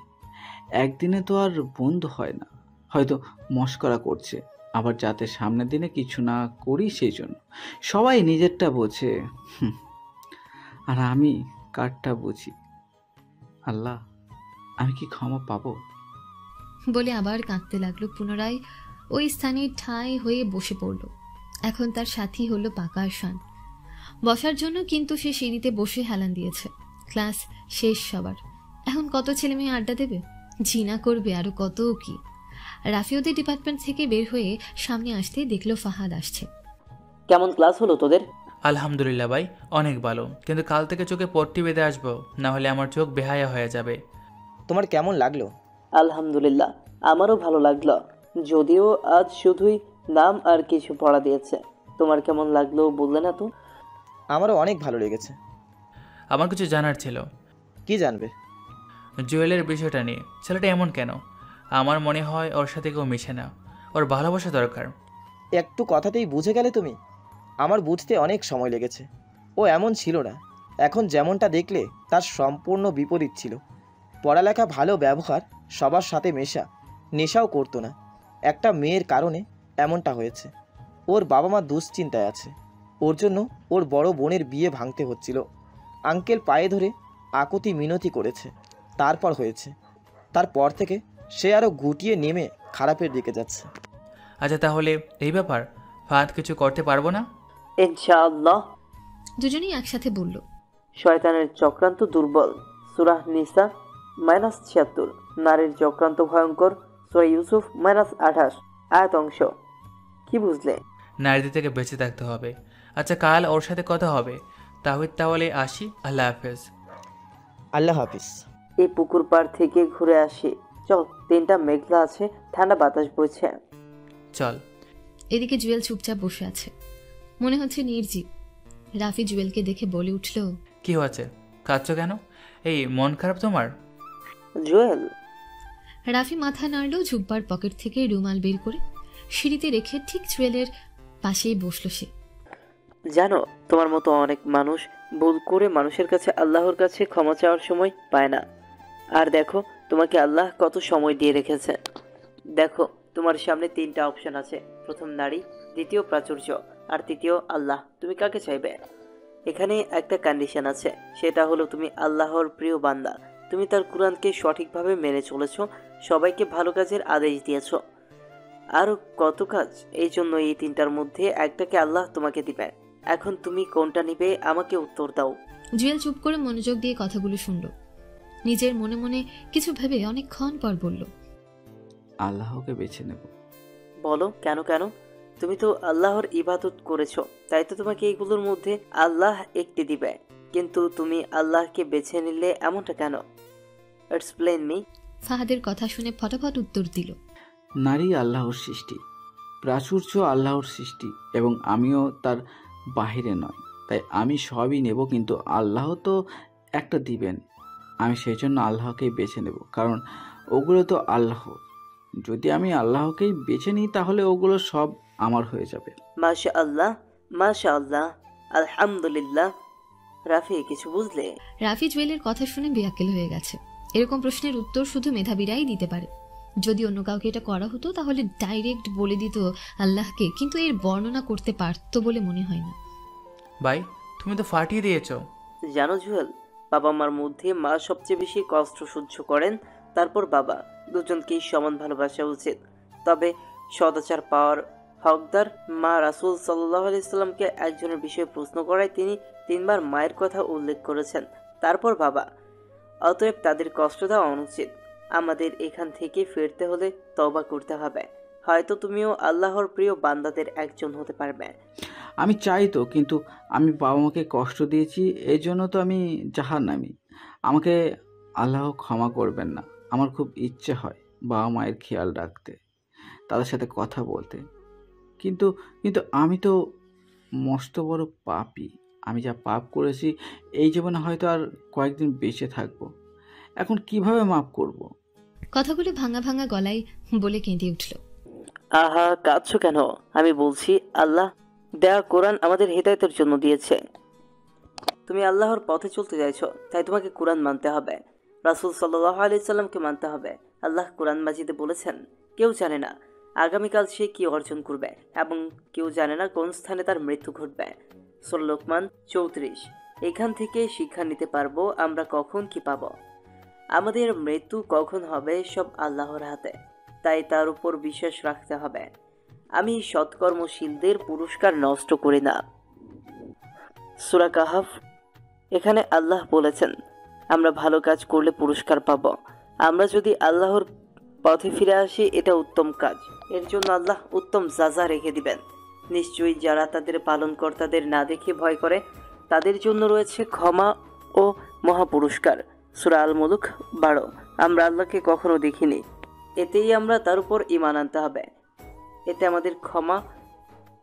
একদিনে তো আর বন্ধু হয় না, হয়তো মস্করা করছে, আবার যাতে সামনের দিনে কিছু না করি সেই জন্য। সবাই নিজেরটা বোঝে, আর আমি কারটা বুঝি। আল্লাহ, আমি কি ক্ষমা পাবো? বলে আবার কাঁদতে লাগলো। পুনরায় ওই স্থানে ঠাঁই হয়ে বসে পড়ল। এখন তার সাথী হলো পাকা শান বসার জন্য, কিন্তু সে সিঁড়িতে বসে হেলান দিয়েছে। ক্লাস শেষ সবার। এখন কত ছেলে মেয়ে আড্ডা দেবে, জিনা করবে, আরো কত কি। রাফি ওদের ডিপার্টমেন্ট থেকে বের হয়ে সামনে আসতে দেখলো ফাহাদ আসছে। কেমন ক্লাস হলো তোদের? আলহামদুলিল্লাহ ভাই, অনেক ভালো, কিন্তু কাল থেকে চোখে পট্টি বেঁধে আসবো, না হলে আমার চোখ বেহায়া হয়ে যাবে। তোমার কেমন লাগলো? আলহামদুলিল্লাহ, আমারও ভালো লাগলো, যদিও আজ শুধুই নাম আর কিছু পড়া দিয়েছে। তোমার কেমন লাগলো বললে না তো? আমারও অনেক ভালো লেগেছে। আমার কিছু জানার ছিল। কি জানবে? জুয়েলের বিষয়টা নিয়ে। ছেলেটা এমন কেন? আমার মনে হয় ওর সাথে কেউ মিশে না, ওর ভালোবাসা দরকার। একটু কথাতেই বুঝে গেলে তুমি? আমার বুঝতে অনেক সময় লেগেছে। ও এমন ছিল না, এখন যেমনটা দেখলে তার সম্পূর্ণ বিপরীত ছিল। পড়ালেখা, ভালো ব্যবহার, সবার সাথে মেশা, নেশাও করতো না। একটা মেয়ের কারণে এমনটা হয়েছে। ওর বাবা মা দুশ্চিন্তায় আছে, ওর জন্য ওর বড় বোনের বিয়ে ভাঙতে হচ্ছিল। আঙ্কেল পায়ে ধরে আকুতি মিনতি করেছে, তারপর হয়েছে। তারপর থেকে সে আরও গুটিয়ে নেমে খারাপের দিকে যাচ্ছে। আচ্ছা, তাহলে এই ব্যাপার ফাহাদ কিছু করতে পারবো না? ইনশাআল্লাহ। দুজনেই একসাথে বলল, শয়তানের চক্রান্ত দুর্বল, সূরা নিসা -76। নারীর চক্রান্ত ভয়ঙ্কর, সূরা ইউসুফ -28 আয়াত অংশ। কি বুঝলে? নারীদের থেকে বেঁচে থাকতে হবে। আচ্ছা, কাল ওর সাথে কথা হবে। তাহলে আসি। আল্লাহ হাফেজ। আল্লাহ হাফিজ। এই পুকুর পাড় থেকে ঘুরে আসি চল, দিনটা মেঘলা আছে, ঠান্ডা বাতাস বইছে। চল। এদিকে জুয়েল চুপচাপ বসে আছে, মনে হচ্ছে নির্জীব। রাফি জুয়েলকে দেখে বলে উঠল, কি হয়েছে, কাঁদছো কেন? এই মন খারাপ তোমার? জুয়েল। রাফি মাথা নাড়ল, ঝুব্বার পকেট থেকে রুমাল বের করে সিঁড়িতে রেখে ঠিক জুয়েলের পাশেই বসলো সে। জানো, তোমার মতো অনেক মানুষ ভুল করে মানুষের কাছে, আল্লাহর কাছে ক্ষমা চাওয়ার সময় পায় না। আর দেখো তোমাকে আল্লাহ কত সময় দিয়ে রেখেছে। দেখো, তোমার সামনে 3টা অপশন আছে। প্রথম নারী, দ্বিতীয় প্রাচুর্য, আর তৃতীয় আল্লাহ। তুমি কাকে চাইবে? এখানে একটা কন্ডিশন আছে, সেটা হলো তুমি আল্লাহর প্রিয় বান্দা, তুমি তার কোরআনকে সঠিকভাবে মেনে চলেছ, সবাইকে ভালো কাজের আদেশ দিয়েছ, আরও কত কাজ। এই জন্য এই তিনটার মধ্যে একটাকে আল্লাহ তোমাকে দিবে। এখন তুমি কোনটা নিবে আমাকে উত্তর দাও। জুয়েল চুপ করে মনোযোগ দিয়ে কথাগুলো শুনল। নিজের মনে মনে কিছু ভেবে অনেকক্ষণ পর বলল, আল্লাহকে বেছে নেব। বলো কেন? কেন? তুমি তো আল্লাহর ইবাদত করেছো, তাই তো তোমাকে এইগুলোর মধ্যে আল্লাহ একটি দিবে, কিন্তু তুমি আল্লাহকে বেছে নিলে এমনটা কেন? Explain me. ফাহাদের কথা শুনে ফটাফট উত্তর দিল, নারী আল্লাহর সৃষ্টি, প্রাচুর্য আল্লাহর সৃষ্টি, এবং আমিও তার বাহিরে নয়, তাই আমি সবই নেব, কিন্তু আল্লাহ তো একটা দিবেন। আমি সেই জন্য আল্লাহকেই বেছে নেব, কারণ ওগুলো তো আল্লাহ। যদি আমি আল্লাহকেই বেছে নিই তাহলে ওগুলো সব আমার হয়ে যাবে। মাশা আল্লাহ, মাশা আল্লাহ, আলহামদুলিল্লাহ। রাফি কিছু বুঝলে? রাফি জুয়েলের কথা শুনে বেয়াক্কেল হয়ে গেছে। এরকম প্রশ্নের উত্তর শুধু মেধাবীরাই দিতে পারে। যদি অন্য কাউকে এটা করা হতো তাহলে ডাইরেক্ট বলে দিত আল্লাহকে, কিন্তু এর বর্ণনা করতে পারতো বলে মনে হয় না। ভাই তুমি তো ফাটিয়ে দিয়েছো। জানো জুয়েল, বাবা মার মধ্যে মা সবচেয়ে বেশি কষ্ট সহ্য করেন, তারপর বাবা। দুজনকেই সমান ভালোবাসা উচিত। তবে সদাচার পাওয়ার হকদার মা রাসূল সাল্লাল্লাহু আলাইহি সাল্লামকে একজনের বিষয়ে প্রশ্ন করায় তিনি 3 বার মায়ের কথা উল্লেখ করেছেন, তারপর বাবা। অতএব তাদের কষ্ট দেওয়া অনুচিত। আমাদের এখান থেকে ফিরতে হলে তওবা করতে হবে। হয়তো তুমিও আল্লাহর প্রিয় বান্দাদের একজন হতে পারবে। আমি চাই তো, কিন্তু আমি বাবা মাকে কষ্ট দিয়েছি, এই জন্য তো আমি জাহান্নামী। আমাকে আল্লাহ ক্ষমা করবেন না। আমার খুব ইচ্ছে হয় বাবা মায়ের খেয়াল রাখতে, তাদের সাথে কথা বলতে, কিন্তু কিন্তু আমি তো মস্ত বড় পাপী। আমি যা পাপ করেছি এই জীবনে হয়তো আর কয়েকদিন বেঁচে থাকবো, এখন কিভাবে মাফ করব? কথাগুলো ভাঙা ভাঙা গলায় বলে কেঁদে উঠল। আহা, কাঁদছো কেন? আমি বলছি আল্লাহ দেয়া কোরআন আমাদের হেদায়েতের জন্য দিয়েছে। তুমি আল্লাহর পথে চলতে চাইছো, তাই তোমাকে কোরআন মানতে হবে, রাসূল সাল্লাল্লাহু আলাইহি সাল্লামকে মানতে হবে। আল্লাহ কোরআন মাজিদে বলেছেন, কেউ জানে না আগামীকাল সে কি অর্জন করবে, এবং কেউ জানে না কোন স্থানে তার মৃত্যু ঘটবে। সূরা লোকমান 34। এখান থেকে শিক্ষা নিতে পারবো আমরা কখন কি পাবো। আমাদের মৃত্যু কখন হবে সব আল্লাহর হাতে, তাই তার উপর বিশ্বাস রাখতে হবে। আমি সৎকর্মশীলদের পুরস্কার নষ্ট করি না। সূরা কাহাফ। এখানে আল্লাহ বলেছেন আমরা ভালো কাজ করলে পুরস্কার পাব। আমরা যদি আল্লাহর পথে ফিরে আসি এটা উত্তম কাজ, এর জন্য আল্লাহ উত্তম সাজা রেখে দিবেন। নিশ্চয়ই যারা তাদের পালনকর্তাদের না দেখে ভয় করে তাদের জন্য রয়েছে ক্ষমা ও মহা পুরস্কার। সূরা আল মুলক 12। আমরা আল্লাহকে কখনো দেখিনি, এতেই আমরা তার উপর ঈমান আনতে হবে। এতে আমাদের ক্ষমা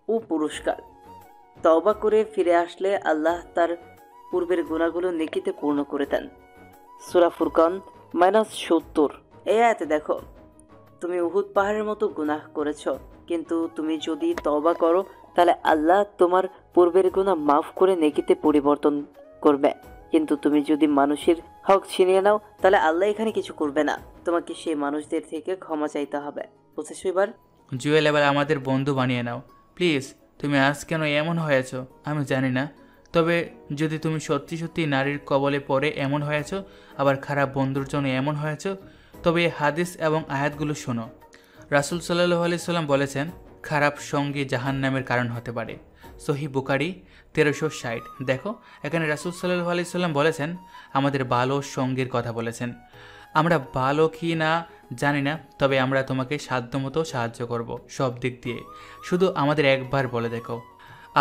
ও পুরস্কার। তওবা করে ফিরে আসলে আল্লাহ তার পূর্বের গুনাহগুলো নেকিতে পূর্ণ করে দেন। সূরা ফুরকান -70। এই আয়াতে দেখো, তুমি উহুদ পাহাড়ের মতো গুনাহ করেছ, কিন্তু তুমি যদি তওবা করো তাহলে আল্লাহ তোমার পূর্বের গুনাহ মাফ করে নেকিতে পরিবর্তন করবে। কিন্তু তুমি যদি মানুষের হক ছিনিয়ে নাও তাহলে আল্লাহ এখানে কিছু করবে না, তোমাকে সেই মানুষদের থেকে ক্ষমা চাইতে হবে। বুঝেছো এবার? জুয়েল, এবার আমাদের বন্ধু বানিয়ে নাও প্লিজ। তুমি আজ কেন এমন হয়েছো আমি জানি না, তবে যদি তুমি সত্যি সত্যি নারীর কবলে পড়ে এমন হয়েছো, আবার খারাপ বন্ধুর জন্য এমন হয়েছো, তবে এই হাদিস এবং আয়াতগুলো শোনো। রাসূল সাল্লাল্লাহু আলাইহি সাল্লাম বলেছেন খারাপ সঙ্গী জাহান্নামের কারণ হতে পারে। সহিহ বুখারী 1360। দেখো, এখানে রাসূল সাল্লাল্লাহু আলাইহি সাল্লাম বলেছেন আমাদের ভালো সঙ্গীর কথা বলেছেন। আমরা ভালো কি না জানি না, তবে আমরা তোমাকে সাধ্যমতো সাহায্য করব সব দিক দিয়ে, শুধু আমাদের একবার বলে দেখো।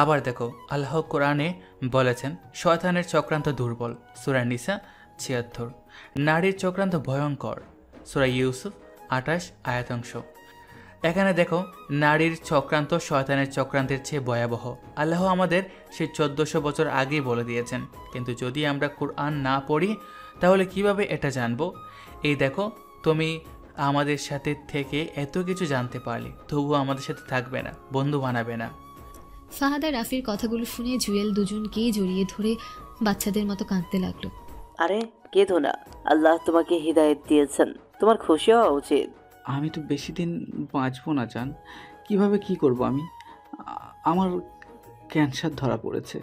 আবার দেখো, আল্লাহ কোরআনে বলেছেন শয়তানের চক্রান্ত দুর্বল। সূরা নিসা 76। নারীর চক্রান্ত ভয়ঙ্কর। সূরা ইউসুফ 28 আয়াতাংশ। এখানে দেখো, নারীর চক্রান্ত শয়তানের চক্রান্তের চেয়ে ভয়াবহ। আল্লাহ আমাদের সেই 1400 বছর আগেই বলে দিয়েছেন, কিন্তু যদি আমরা কোরআন না পড়ি তাহলে কিভাবে এটা জানবো? এই দেখো, তুমি আমাদের সাথে থেকে এত কিছু জানতে পারলে, তবুও আমাদের সাথে থাকবে না, বন্ধু বানাবে না। ফাহাদ আর রাফির কথাগুলো শুনে জুয়েল দুজনকেই জড়িয়ে ধরে বাচ্চাদের মতো কাঁদতে লাগলো। আরে কেঁদো না, আল্লাহ তোমাকে হিদায়াত দিয়েছেন, তোমার খুশি হওয়া উচিত। আমি তো বেশি দিন বাঁচবো না জান, কিভাবে কি করব আমি? আমার ক্যান্সার ধরা পড়েছে।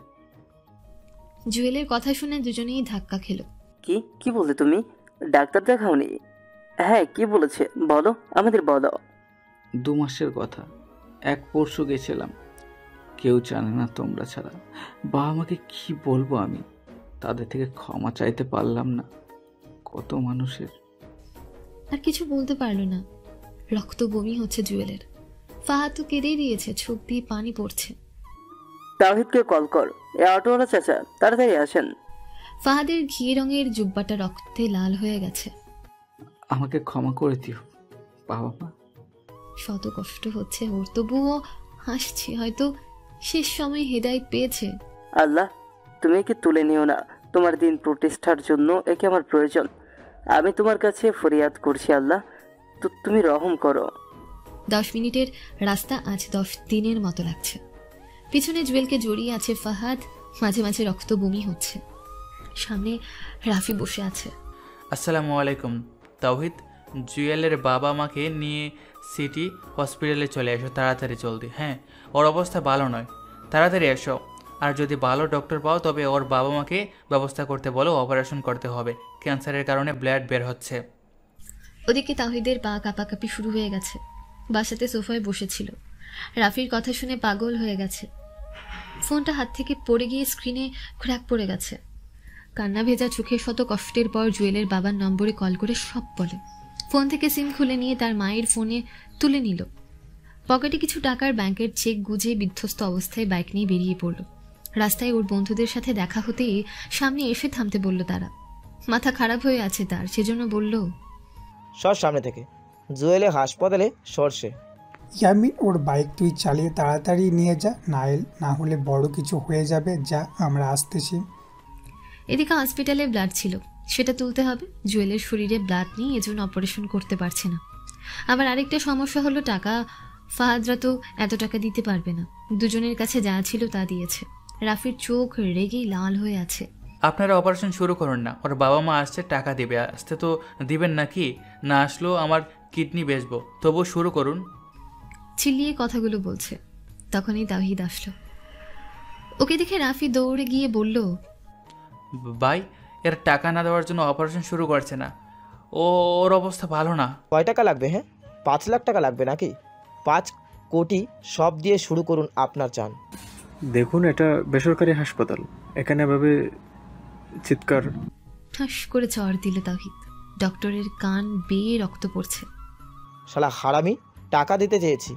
জুয়েলের কথা শুনে দুজনেই ধাক্কা খেলো। কি কি বললে তুমি? ডাক্তার দেখাওনি? হ্যাঁ, কি বলেছে বলো, আমাদের বলো। 2 মাসের কথা, এক পরশু গেছিলাম। কেউ জানে না তোমরা ছাড়া। বাবা মাকে কি বলবো আমি? তাদের থেকে ক্ষমা চাইতে পারলাম না। কত মানুষের। আর কিছু বলতে পারলো না। রক্ত বমি হচ্ছে জুয়েলের। ফাহাদ তো কেঁদেই দিয়েছে, চোখ দিয়ে পানি পড়ছে। তাওহিদকে কল কর। এ অটোওয়ালা চাচা, তাড়াতাড়ি আসেন। ফাহাদের ঘি রঙের জুব্বাটা রক্তে লাল হয়ে গেছে। আমাকে ক্ষমা করে দিও বাবা মা। শত কষ্ট হচ্ছে ওর, তবুও হাসছে। হয়তো শেষ সময় হেদায়েত পেয়েছে। আল্লাহ, তুমি একে তুলে নিও না। তোমার দিন প্রতিষ্ঠার জন্য একে আমার প্রয়োজন। আমি তোমার কাছে ফরিয়াদ করছি আল্লাহ, তো তুমি রহম করো। 10 মিনিটের রাস্তা আজ 10 দিনের মতো লাগছে। পিছনে জুয়েলকে জড়িয়ে আছে ফাহাদ, মাঝে মাঝে রক্ত বমি হচ্ছে। সামনে রাফি বসে আছে। আসসালামু আলাইকুম। তাওহিদ, জুয়েলের বাবা মাকে নিয়ে সিটি হসপিটালে চলে এসো তাড়াতাড়ি, জলদি। হ্যাঁ, ওর অবস্থা ভালো নয়, তাড়াতাড়ি এসো। আর যদি ভালো ডক্টর পাও তবে ওর বাবা মাকে ব্যবস্থা করতে বলো, অপারেশন করতে হবে। ক্যান্সারের কারণে ব্লাড বের হচ্ছে। ওদিকে তাওহিদের পা কাঁপাকাঁপি শুরু হয়ে গেছে। বাসাতে সোফায় বসেছিল। রাফির কথা শুনে পাগল হয়ে গেছে। ফোনটা হাত থেকে পড়ে গিয়ে স্ক্রিনে ক্র্যাক পড়ে গেছে। কান্না ভেজা চোখে শত কষ্টের পর জুয়েলের বাবার নম্বরে কল করে সব বলে। ফোন থেকে সিম খুলে নিয়ে তার মায়ের ফোনে তুলে নিল। পকেটে কিছু টাকার ব্যাংকের চেক গুজে বিধ্বস্ত অবস্থায় বাইক নিয়ে বেরিয়ে পড়ল। রাস্তায় ওর বন্ধুদের সাথে দেখা হতেই সামনে এসে থামতে বলল তারা। মাথা খারাপ হয়ে আছে তার, সেজন্য বলল, সর সামনে থেকে, জুয়েলে হাসপাতালে সরষে। ইয়ামিন, ওর বাইক তুই চালিয়ে তাড়াতাড়ি নিয়ে যা, না হলে বড় কিছু হয়ে যাবে। যা, আমরা আসতেছি। এদিকে হসপিটালে ব্লাড ছিল, সেটা তুলতে হবে। জুয়েলের শরীরে ব্লাড নেই, এজন্য অপারেশন করতে পারছে না। আবার আরেকটা সমস্যা হলো টাকা। ফাহাদরা তো এত টাকা দিতে পারবে না। দুজনের কাছে যা ছিল তা দিয়েছে। রাফির চোখ রেগেই লাল হয়ে আছে। আপনারা অপারেশন শুরু করুন না, ওর বাবা মা আসছে, টাকা দেবে। আসতে তো দিবেন নাকি? না আসলেও আমার কিডনি বেচবো, তবু শুরু করুন। চিল্লিয়ে কথাগুলো বলছে। তখনই তাওহিদ আসলো। ওকে দেখে রাফি দৌড়ে গিয়ে বলল, ভাই, এর টাকা না দেওয়ার জন্য অপারেশন শুরু করছে না। ওর অবস্থা ভালো না। কয় টাকা লাগবে? হ্যাঁ, 5 লাখ টাকা লাগবে নাকি? 5 কোটি সব দিয়ে শুরু করুন আপনার চান। দেখুন, এটা বেসরকারি হাসপাতাল, এখানে এভাবে চিৎকার। ঠাস করে চড় দিল তাওহিদ। ডক্টরের কান বেয়ে রক্ত পড়ছে। শালা হারামি, টাকা দিতে চেয়েছি,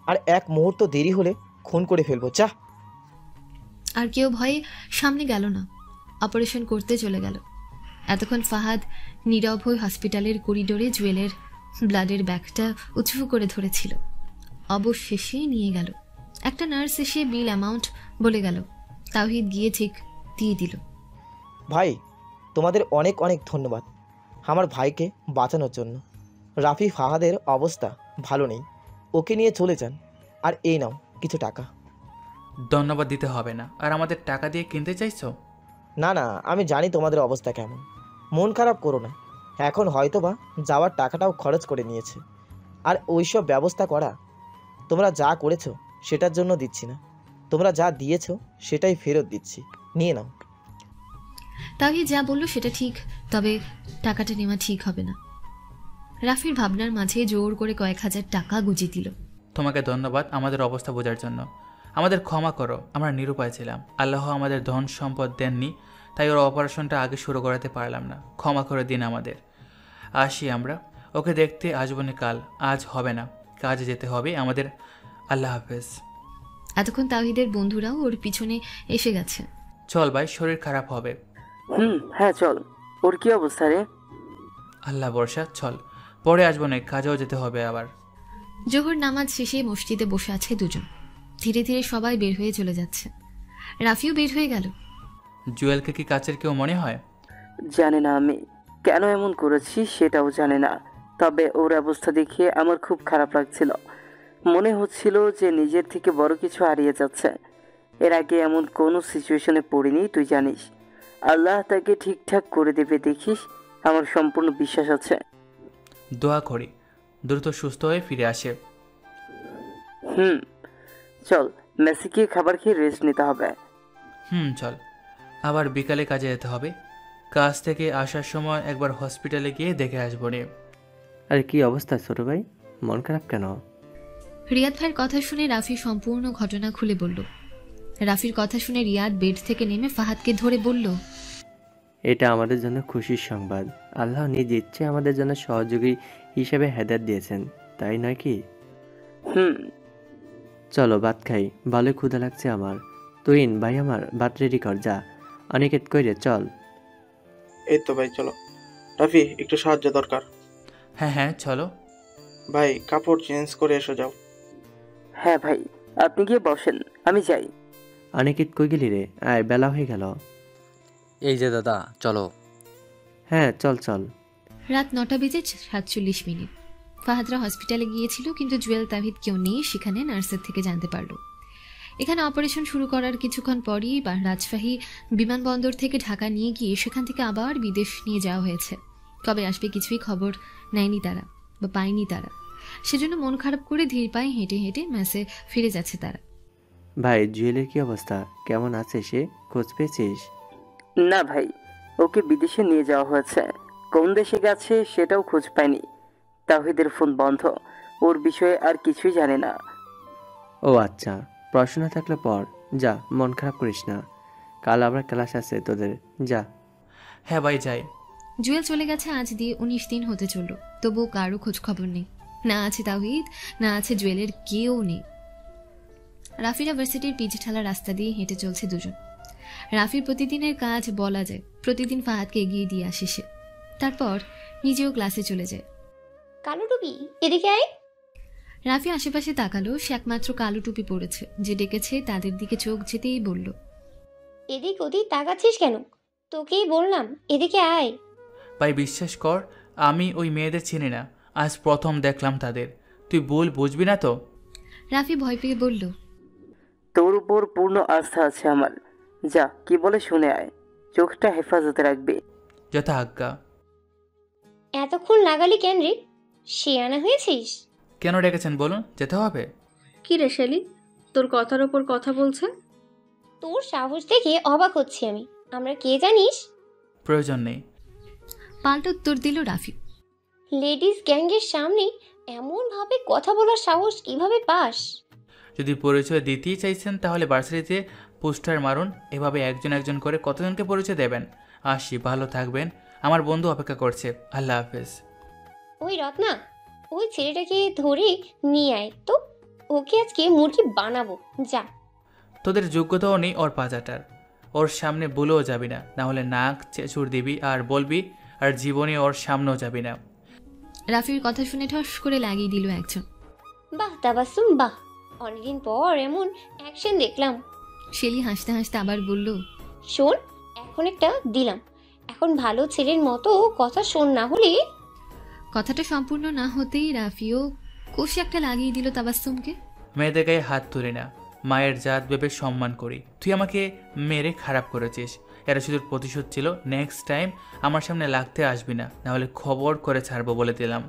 আর 1 মুহূর্ত দেরি হলে খুন করে ফেলবো। চা। আর কেউ ভয়ে সামনে গেল না, অপারেশন করতে চলে গেল। এতক্ষণ ফাহাদ নীরব হয়ে হসপিটালের করিডোরে জুয়েলের ব্লাডের ব্যাগটা উঁচু করে ধরেছিল। অবশেষে নিয়ে গেল। একটা নার্স এসে বিল অ্যামাউন্ট বলে গেল। তাওহিদ গিয়ে ঠিক দিয়ে দিল। ভাই, তোমাদের অনেক অনেক ধন্যবাদ আমার ভাইকে বাঁচানোর জন্য। রাফি ফাহাদের অবস্থা ভালো নেই, ওকে নিয়ে চলে যান। আর এই নাও কিছু টাকা। ধন্যবাদ দিতে হবে না। আর আমাদের টাকা দিয়ে কিনতে চাইছো? না না, আমি জানি তোমাদের অবস্থা কেমন। মন খারাপ করো না। এখন হয়তোবা যাওয়ার টাকাটাও খরচ করে নিয়েছে। আর ওইসব ব্যবস্থা করা তোমরা যা করেছো সেটার জন্য দিচ্ছি না, তোমরা যা দিয়েছো সেটাই ফেরত দিচ্ছি, নিয়ে নাও। তাওহিদ যা বলল সেটা ঠিক, তবে টাকাটা নেওয়া ঠিক হবে না। রাফির ভাবনার মাঝে জোর করে কয়েক হাজার টাকা গুজিয়ে দিল। তোমাকে ধন্যবাদ আমাদের অবস্থা বোঝার জন্য। আমাদের ক্ষমা করো, আমরা নিরুপায় ছিলাম। আল্লাহ আমাদের ধন সম্পদ দেননি, তাই ওর অপারেশনটা আগে শুরু করাতে পারলাম না। ক্ষমা করে দিন আমাদের। আসি আমরা। ওকে দেখতে আসবো না কাল, আজ হবে না, কাজে যেতে হবে আমাদের। আল্লাহ হাফেজ। এতক্ষণ তাওহিদের বন্ধুরাও ওর পিছনে এসে গেছে। চল ভাই, শরীর খারাপ হবে। হ্যাঁ চল। ওর কি অবস্থা রে? আল্লাহ বর্ষা, চল, পরে আসবো না, কাজেও যেতে হবে আবার। জোহর নামাজ শেষে মসজিদে বসে আছে দুজন। ধীরে ধীরে সবাই বের হয়ে চলে যাচ্ছে। রাফিও বের হয়ে গেল। জুয়েলকে কি কাছের কেউ মনে হয়? জানি না, আমি কেন এমন করেছি সেটাও জানি না। তবে ওর অবস্থা দেখে আমার খুব খারাপ লাগছিল। মনে হচ্ছিল যে নিজের থেকে বড় কিছু হারিয়ে যাচ্ছে। এর আগে এমন কোনো সিচুয়েশনে পড়িনি, তুই জানিস। আল্লাহ তাকে ঠিকঠাক করে দেবে দেখিস, আমার সম্পূর্ণ বিশ্বাস আছে। দোয়া করি দ্রুত সুস্থ হয়ে ফিরে আসে। চল, মেসি গিয়ে খাবার খেয়ে রেস্ট নিতে হবে। চল। আবার বিকালে কাজে যেতে হবে। কাজ থেকে আসার সময় একবার হসপিটালে গিয়ে দেখে আসবো রে। আরে কি অবস্থা ছোট ভাই, মন খারাপ কেন? রিয়াদ ভাইয়ের কথা শুনে রাফি সম্পূর্ণ ঘটনা খুলে বলল। রাফির কথা শুনে রিয়াদ বেড থেকে নেমে ফাহাদকে ধরে বলল, এটা আমাদের জন্য খুশির সংবাদ। আল্লাহ নিজ ইচ্ছে আমাদের জন্য সহযোগী হিসেবে হেদায়েত দিয়েছেন, তাই নয় কি? চলো ভাত খাই, ভালোই ক্ষুধা লাগছে আমার। তুইন ভাই আমার ভাত রেডি কর, যা অনিকেত কইরে চল। এই তো ভাই চলো। রাফি একটু সাহায্য দরকার। হ্যাঁ হ্যাঁ চলো। ভাই কাপড় চেঞ্জ করে এসো যাও। হ্যাঁ ভাই, আপনি গিয়ে বসেন, আমি যাই। অনিকেত কই গেলি রে? আয়, বেলা হয়ে গেল। এই যে দাদা চলো। হ্যাঁ চল চল। রাত 9:47 ফাহাদরা হসপিটালে গিয়েছিল, কিন্তু জুয়েল তাহিদ কেউ নেই সেখানে, নার্সের থেকে জানতে পারল। এখানে অপারেশন শুরু করার কিছুক্ষণ পরই রাজশাহী বিমানবন্দর থেকে ঢাকা নিয়ে গিয়ে সেখান থেকে আবার বিদেশ নিয়ে যাওয়া হয়েছে। কবে আসবে কিছুই খবর নেয়নি তারা বা পায়নি তারা। সেজন্য মন খারাপ করে ধীর পায়ে হেঁটে হেঁটে মেসে ফিরে যাচ্ছে তারা। ভাই জুয়েলের কি অবস্থা, কেমন আছে সে, খোঁজ পেয়েছিস? না ভাই, ওকে বিদেশে নিয়ে যাওয়া হয়েছে। কোন দেশে গেছে সেটাও খোঁজ পাইনি। তাহিদের ফোন বন্ধ, ওর বিষয়ে আর কিছুই জানে না। ও আচ্ছা, পড়াশোনা থাকলে পর, যা মন খারাপ করিস না। কাল আবার ক্লাস আছে তোদের, যা। হ্যাঁ ভাই যাই। জুয়েল চলে গেছে আজ দিয়ে 19 দিন হতে চলল, তবুও কারো খোঁজ খবর নেই। না আছে তাহিদ, না আছে জুয়েলের, কেউ নেই। রাফিরা ভার্সিটির পিচ ঠালা রাস্তা দিয়ে হেঁটে চলছে দুজন। রাফির প্রতিদিনের কাজ বলা যায়, প্রতিদিন ফাহাদকে এগিয়ে দিয়ে আসে সে, তারপর নিজেও ক্লাসে চলে যায়। কালো টুপি, এদিকে আয়। রাফি আশেপাশে তাকালো, সে একমাত্র কালো টুপি পরেছে যে ডেকেছে তাদের দিকে চোখ যেতেই বলল, এদিক ওদিক তাকাচ্ছিস কেন? তোকেই বললাম এদিকে আয়। ভাই বিশ্বাস কর, আমি ওই মেয়েদের চিনি না, আজ প্রথম দেখলাম তাদের। তুই বুঝবি না তো? রাফি ভয় পেয়ে বলল, তোর উপর পূর্ণ আস্থা আছে আমার, যা কি বলে শুনে আয়, চোখটা হেফাজতে রাখবি। যথা আজ্ঞা। এতক্ষণ লাগালি কেন রে? শিয়ানা হয়েছিস? কেন ডেকেছেন বলুন, যেতে হবে। কি রে শেলি, তোর কথার ওপর কথা বলছে? তোর সাহস দেখে অবাক হচ্ছি আমি। আমরা কে জানিস? প্রয়োজন নেই, পাল্টা উত্তর দিল রাফি। লেডিস গ্যাংয়ের সামনে এমন ভাবে কথা বলার সাহস কিভাবে পাস? যদি পরিচয় দিতেই চাইছেন তাহলে ভার্সিটিতে পোস্টার মারুন, এভাবে একজন একজন করে কতজনকে পরিচয় দেবেন। আসি, ভালো থাকবেন, আমার বন্ধু অপেক্ষা করছে। আল্লাহ হাফেজ। ওই রত্না, ওই ছেলেটাকে ধরে নিয়ে আয় তো, ওকে আজকে মুরগি বানাবো, যা। তোদের যোগ্যতাও নেই ওর পাজাটার, ওর সামনে বলেও যাবি না, না হলে নাক চেঁচুর দিবি আর বলবি, আর জীবনে ওর সামনেও যাবি না। রাফির কথা শুনে ঠস করে লাগিয়ে দিল একজন। বাহ তাবাসসুম, বাহ, অনেকদিন পর এমন অ্যাকশন দেখলাম। শেলি হাসতে হাসতে আবার বলল, শোন, এখন একটা দিলাম, এখন ভালো ছেলের মতো কথা শোন, না হলে। কথাটা সম্পূর্ণ না হতেই রাফিও কষে একটা লাগিয়ে দিল তাবাসসুমকে। মেয়েদের গায়ে হাত তুলি না, মায়ের জাত ভেবে সম্মান করি। তুই আমাকে মেরে খারাপ করেছিস, এটা শুধু প্রতিশোধ ছিল। নেক্সট টাইম আমার সামনে লাগতে আসবি না, নাহলে খবর করে ছাড়বো বলে দিলাম।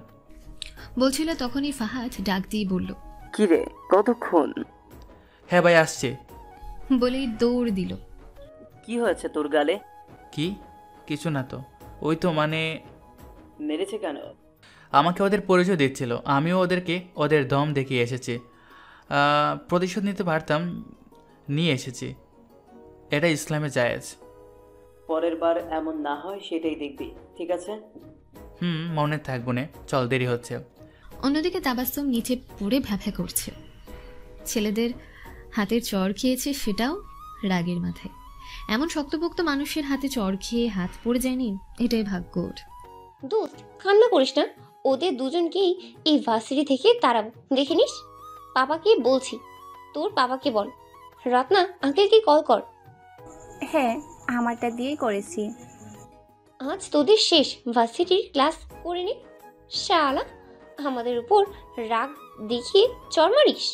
বলছিল তখনই ফাহাদ ডাক দিয়ে বলল, কি রে, কতক্ষণ? হ্যাঁ ভাই আসছে বলেই দৌড় দিল। কি হয়েছে তোর গালে? কি? কিছু না তো, ওই তো মানে। মেরেছে কেন? আমাকে ওদের পরিচয় দিচ্ছিল, আমিও ওদেরকে ওদের দম দেখিয়ে এসেছি। প্রতিশোধ নিতে পারতাম, নিয়ে এসেছি, এটা ইসলামে জায়েজ। পরের বার এমন না হয় সেটাই দেখবি, ঠিক আছে? মনে থাকবো না, চল, দেরি হচ্ছে। অন্যদিকে তাবাসসুম নিচে পড়ে ভ্যাভ্যা করছে। ছেলেদের হাতের চর খেয়েছে, সেটাও রাগের মাথায়। এমন শক্তপোক্ত মানুষের হাতে চর খেয়ে হাত পড়ে যায়নি, এটাই ভাগ্য ওর। দোস্ত কান্না করিস না, ওদের দুজনকেই এই ভার্সিটি থেকে তাড়াবো, দেখে নিস। পাপাকে বলছি, তোর পাপাকে বল। রত্না আঙ্কেলকে কল কর। হ্যাঁ, আমারটা দিয়েই করেছি। আজ তোদের শেষ ভার্সিটির ক্লাস করে নে। শালা আমাদের উপর রাগ দেখিয়ে চর মারিস।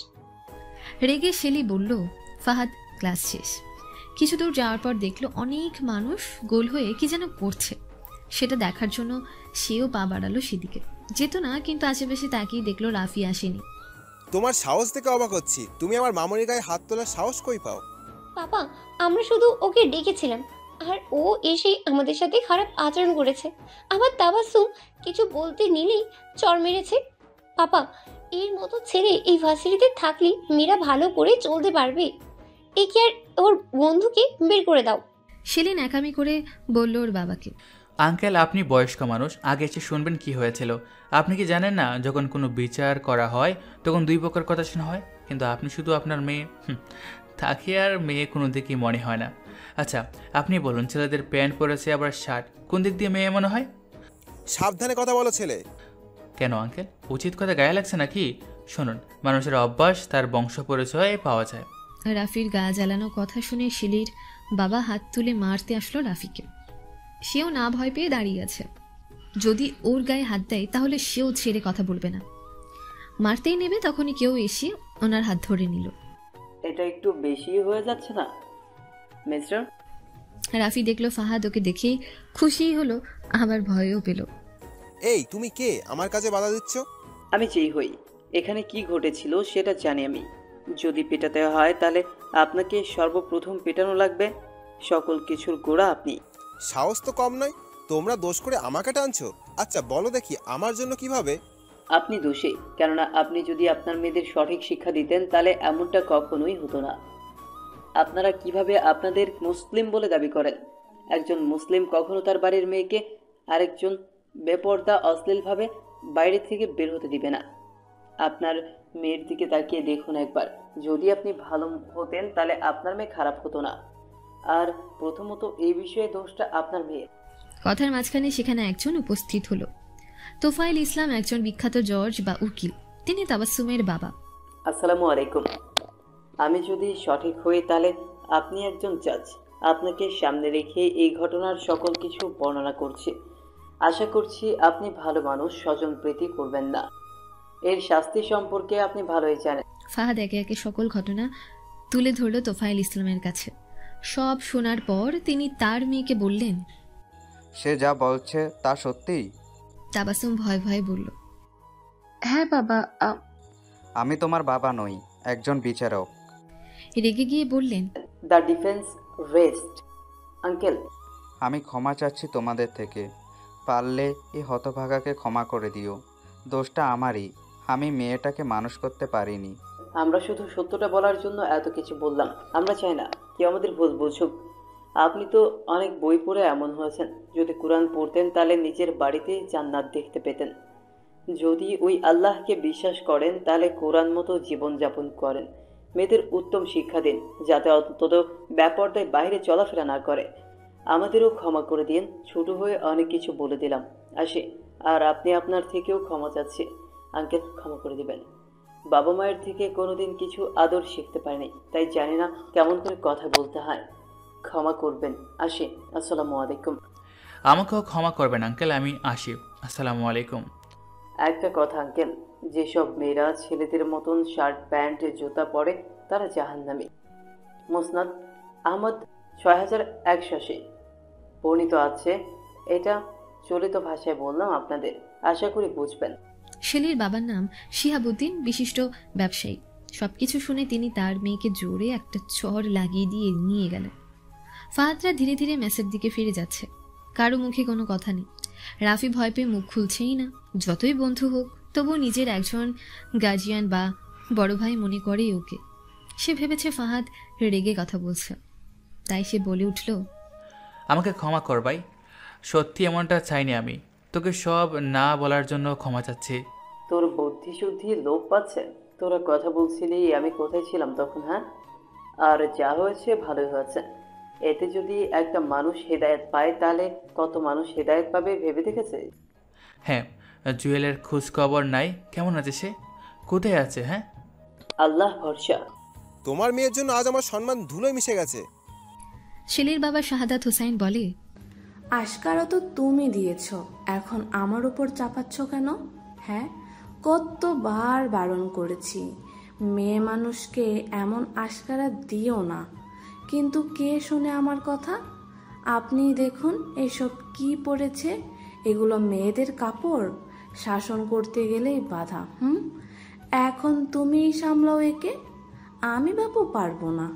রেগে শেলি বলল, ফাহাদ ক্লাস শেষ। কিছু দূর যাওয়ার পর দেখলো অনেক মানুষ গোল হয়ে কি যেন করছে, সেটা দেখার জন্য সেও পা বাড়ালো সেদিকে। যেত না, কিন্তু আশেপাশে তাকিয়ে দেখলো রাফি আসেনি। তোমার সাহস দেখে অবাক হচ্ছি, তুমি আমার মামুনির গায়ে হাত তোলার সাহস কই পাও? পাপা, আমরা শুধু ওকে ডেকেছিলাম, আর ও এসে আমাদের সাথে খারাপ আচরণ করেছে। আবার তাবাসসুম কিছু বলতে নিলেই চড় মেরেছে। পাপা, এর মতো ছেলে এই ভার্সিটিতে থাকলে মেয়েরা ভালো করে চলতে পারবে? একে আর ওর বন্ধুকে বের করে দাও। সেলিন একামি করে বলল ওর বাবাকে। আঙ্কেল, আপনি বয়স্ক মানুষ, আগে এসে শুনবেন কি হয়েছিল। আপনি কি জানেন না, যখন কোনো বিচার করা হয় তখন দুই পক্ষের কথা শোনা হয়, কিন্তু আপনি শুধু আপনার মেয়ে তাকে আর মেয়ে কোনো দিকেই মনে হয় না। আচ্ছা, আপনি বলুন, ছেলেদের প্যান্ট পরেছে আবার শার্ট, কোন দিক দিয়ে মেয়ে মনে হয়? সাবধানে কথা বলো ছেলে। কেন আঙ্কেল, উচিত কথা গায়ে লাগছে নাকি? শুনুন, মানুষের অভ্যাস তার বংশ পরিচয়ে পাওয়া যায়। রাফির গা জ্বালানো কথা শুনে শিলির বাবা হাত তুলে মারতে আসলো রাফিকে। সেও না ভয় পেয়ে দাঁড়িয়ে আছে। যদি ওর গায়ে হাত দেয় তাহলে সেও ছেড়ে কথা বলবে না। মারতেই নেবে তখনই কেউ এসে ওনার হাত ধরে নিল। এটা একটু বেশি হয়ে যাচ্ছে না মিস্টার? রাফি দেখলো ফাহাদ ওকে দেখেই খুশি হলো, আবার ভয়ও পেল। এই তুমি কে, আমার কাজে বাধা দিচ্ছ? আমি যেই হই, এখানে কি ঘটেছিল সেটা জানি আমি। যদি পেটাতে হয় তাহলে আপনাকে সর্বপ্রথম পেটানো লাগবে। সকল কিছুর গোড়া আপনি। সাহস তো কম নয়, তোমরা দোষ করে আমাকে টানছো। আচ্ছা বলো দেখি, আমার জন্য কিভাবে? আপনি দোষী, কেননা আপনি যদি আপনার মেয়েদের সঠিক শিক্ষা দিতেন তাহলে এমনটা কখনোই হতো না। আপনারা কিভাবে আপনাদের মুসলিম বলে দাবি করেন? একজন মুসলিম কখনো তার বাড়ির মেয়েকে আরেকজন বেপরদা অশ্লীলভাবে বাইরে থেকে বের হতে দিবে না। আপনার মেয়ের দিকে তাকিয়ে দেখুন একবার। যদি আপনি ভালো হতেন তাহলে আপনার মেয়ে খারাপ হতো না। আর প্রথমত এই বিষয়ে দোষটা আপনার মেয়ের। কথার মাঝখানে সেখানে একজন উপস্থিত হলো। তোফায়েল ইসলাম, একজন বিখ্যাত জজ বা উকিল। তিনি তাবাসসুমের বাবা। আসসালামু আলাইকুম। আমি যদি সঠিক হই তাহলে আপনি একজন জাজ। আপনাকে সামনে রেখে এই ঘটনার সকল কিছু বর্ণনা করছি। আশা করছি আপনি ভালো মানুষ, স্বজন প্রীতি করবেন না। এর শাস্তি সম্পর্কে আপনি ভালোই জানেন। ফাহাদ একে একে সকল ঘটনা তুলে ধরল তোফায়েল ইসলামের কাছে। সব শোনার পর তিনি তার মেয়েকে বললেন, সে যা বলছে তা সত্যি? তাবাসসুম ভয় ভয়ে বলল, হ্যাঁ বাবা। আমি তোমার বাবা নই, একজন বিচারক। রেগে গিয়ে বললেন, দ্য ডিফেন্স রেস্ট। আঙ্কেল, আমি ক্ষমা চাচ্ছি তোমাদের থেকে। পারলে এই হতভাগাকে ক্ষমা করে দিও। দোষটা আমারই, আমি মেয়েটাকে মানুষ করতে পারিনি। আমরা শুধু সত্যটা বলার জন্য এত কিছু বললাম। আমরা চাই না কেউ আমাদের ভুল বুঝুক। আপনি তো অনেক বই পড়ে এমন হয়েছেন, যদি কোরআন পড়তেন তাহলে নিজের বাড়িতে জান্নাত দেখতে পেতেন। যদি ওই আল্লাহকে বিশ্বাস করেন তাহলে কোরআন মতো জীবনযাপন করেন। মেয়েদের উত্তম শিক্ষা দিন, যাতে অন্তত ব্যাপারটায় বাইরে চলাফেরা না করে। আমাদেরও ক্ষমা করে দিন, ছোট হয়ে অনেক কিছু বলে দিলাম। আসি, আর আপনি আপনার থেকেও ক্ষমা চাচ্ছি। আঙ্কেল, ক্ষমা করে দিবেন। বাবা মায়ের থেকে কোনোদিন কিছু আদর শিখতে পারিনি, তাই জানি না কেমন করে কথা বলতে হয়। ক্ষমা করবেন। আসি, আসসালামু আলাইকুম। আমাকেও ক্ষমা করবেন আঙ্কেল, আমি আসি। আসসালামু আলাইকুম। একটা কথা আঙ্কেল, যেসব মেয়েরা ছেলেদের মতন শার্ট প্যান্ট জুতা পরে তারা জাহান্নামী। মুসনাদ আহমদ 6180 বর্ণিত আছে। এটা চলিত ভাষায় বললাম আপনাদের, আশা করি বুঝবেন। শেলির বাবার নাম শিহাবুদ্দিন, বিশিষ্ট ব্যবসায়ী। সবকিছু শুনে তিনি তার মেয়েকে জোরে একটা চড় লাগিয়ে দিয়ে নিয়ে গেলেন। ফাহাদরা ধীরে ধীরে মেসের দিকে ফিরে যাচ্ছে। কারো মুখে কোনো কথা নেই। রাফি ভয় পেয়ে মুখ খুলছেই না। যতই বন্ধু হোক তবু নিজের একজন গার্জিয়ান বা বড় ভাই মনে করেই ওকে। সে ভেবেছে ফাহাদ রেগে কথা বলছে, তাই সে বলে উঠল, আমাকে ক্ষমা কর ভাই, সত্যি এমনটা চাইনি আমি। তোকে সব না বলার জন্য ক্ষমা চাচ্ছি। তোর বুদ্ধি শুদ্ধি লোপ পাচ্ছে। তোরা কথা বলছিলি, আমি কোথায় ছিলাম তখন? হ্যাঁ, আর যা হয়েছে ভালোই হয়েছে। এতে যদি একটা মানুষ হেদায়েত পায় তাহলে কত মানুষ হেদায়েত পাবে ভেবে দেখেছে? হ্যাঁ, জুয়েলের খোঁজ খবর নাই, কেমন আছে সে, কোথায় আছে? হ্যাঁ, আল্লাহ ভরসা। তোমার মেয়ের জন্য আজ আমার সম্মান ধুলোয় মিশে গেছে। শেলির বাবা শাহাদাত হোসাইন বলে, আশকারা তো তুমি দিয়েছ, এখন আমার উপর চাপাচ্ছ কেন? হ্যাঁ, কতবার বারণ করেছি মেয়ে মানুষকে এমন আশকারা দিও না, কিন্তু কে শোনে আমার কথা? আপনি দেখুন এসব কি পড়েছে, এগুলো মেয়েদের কাপড়। শাসন করতে গেলেই বাধা। এখন তুমিই সামলাও একে, আমি বাপু পারবো না।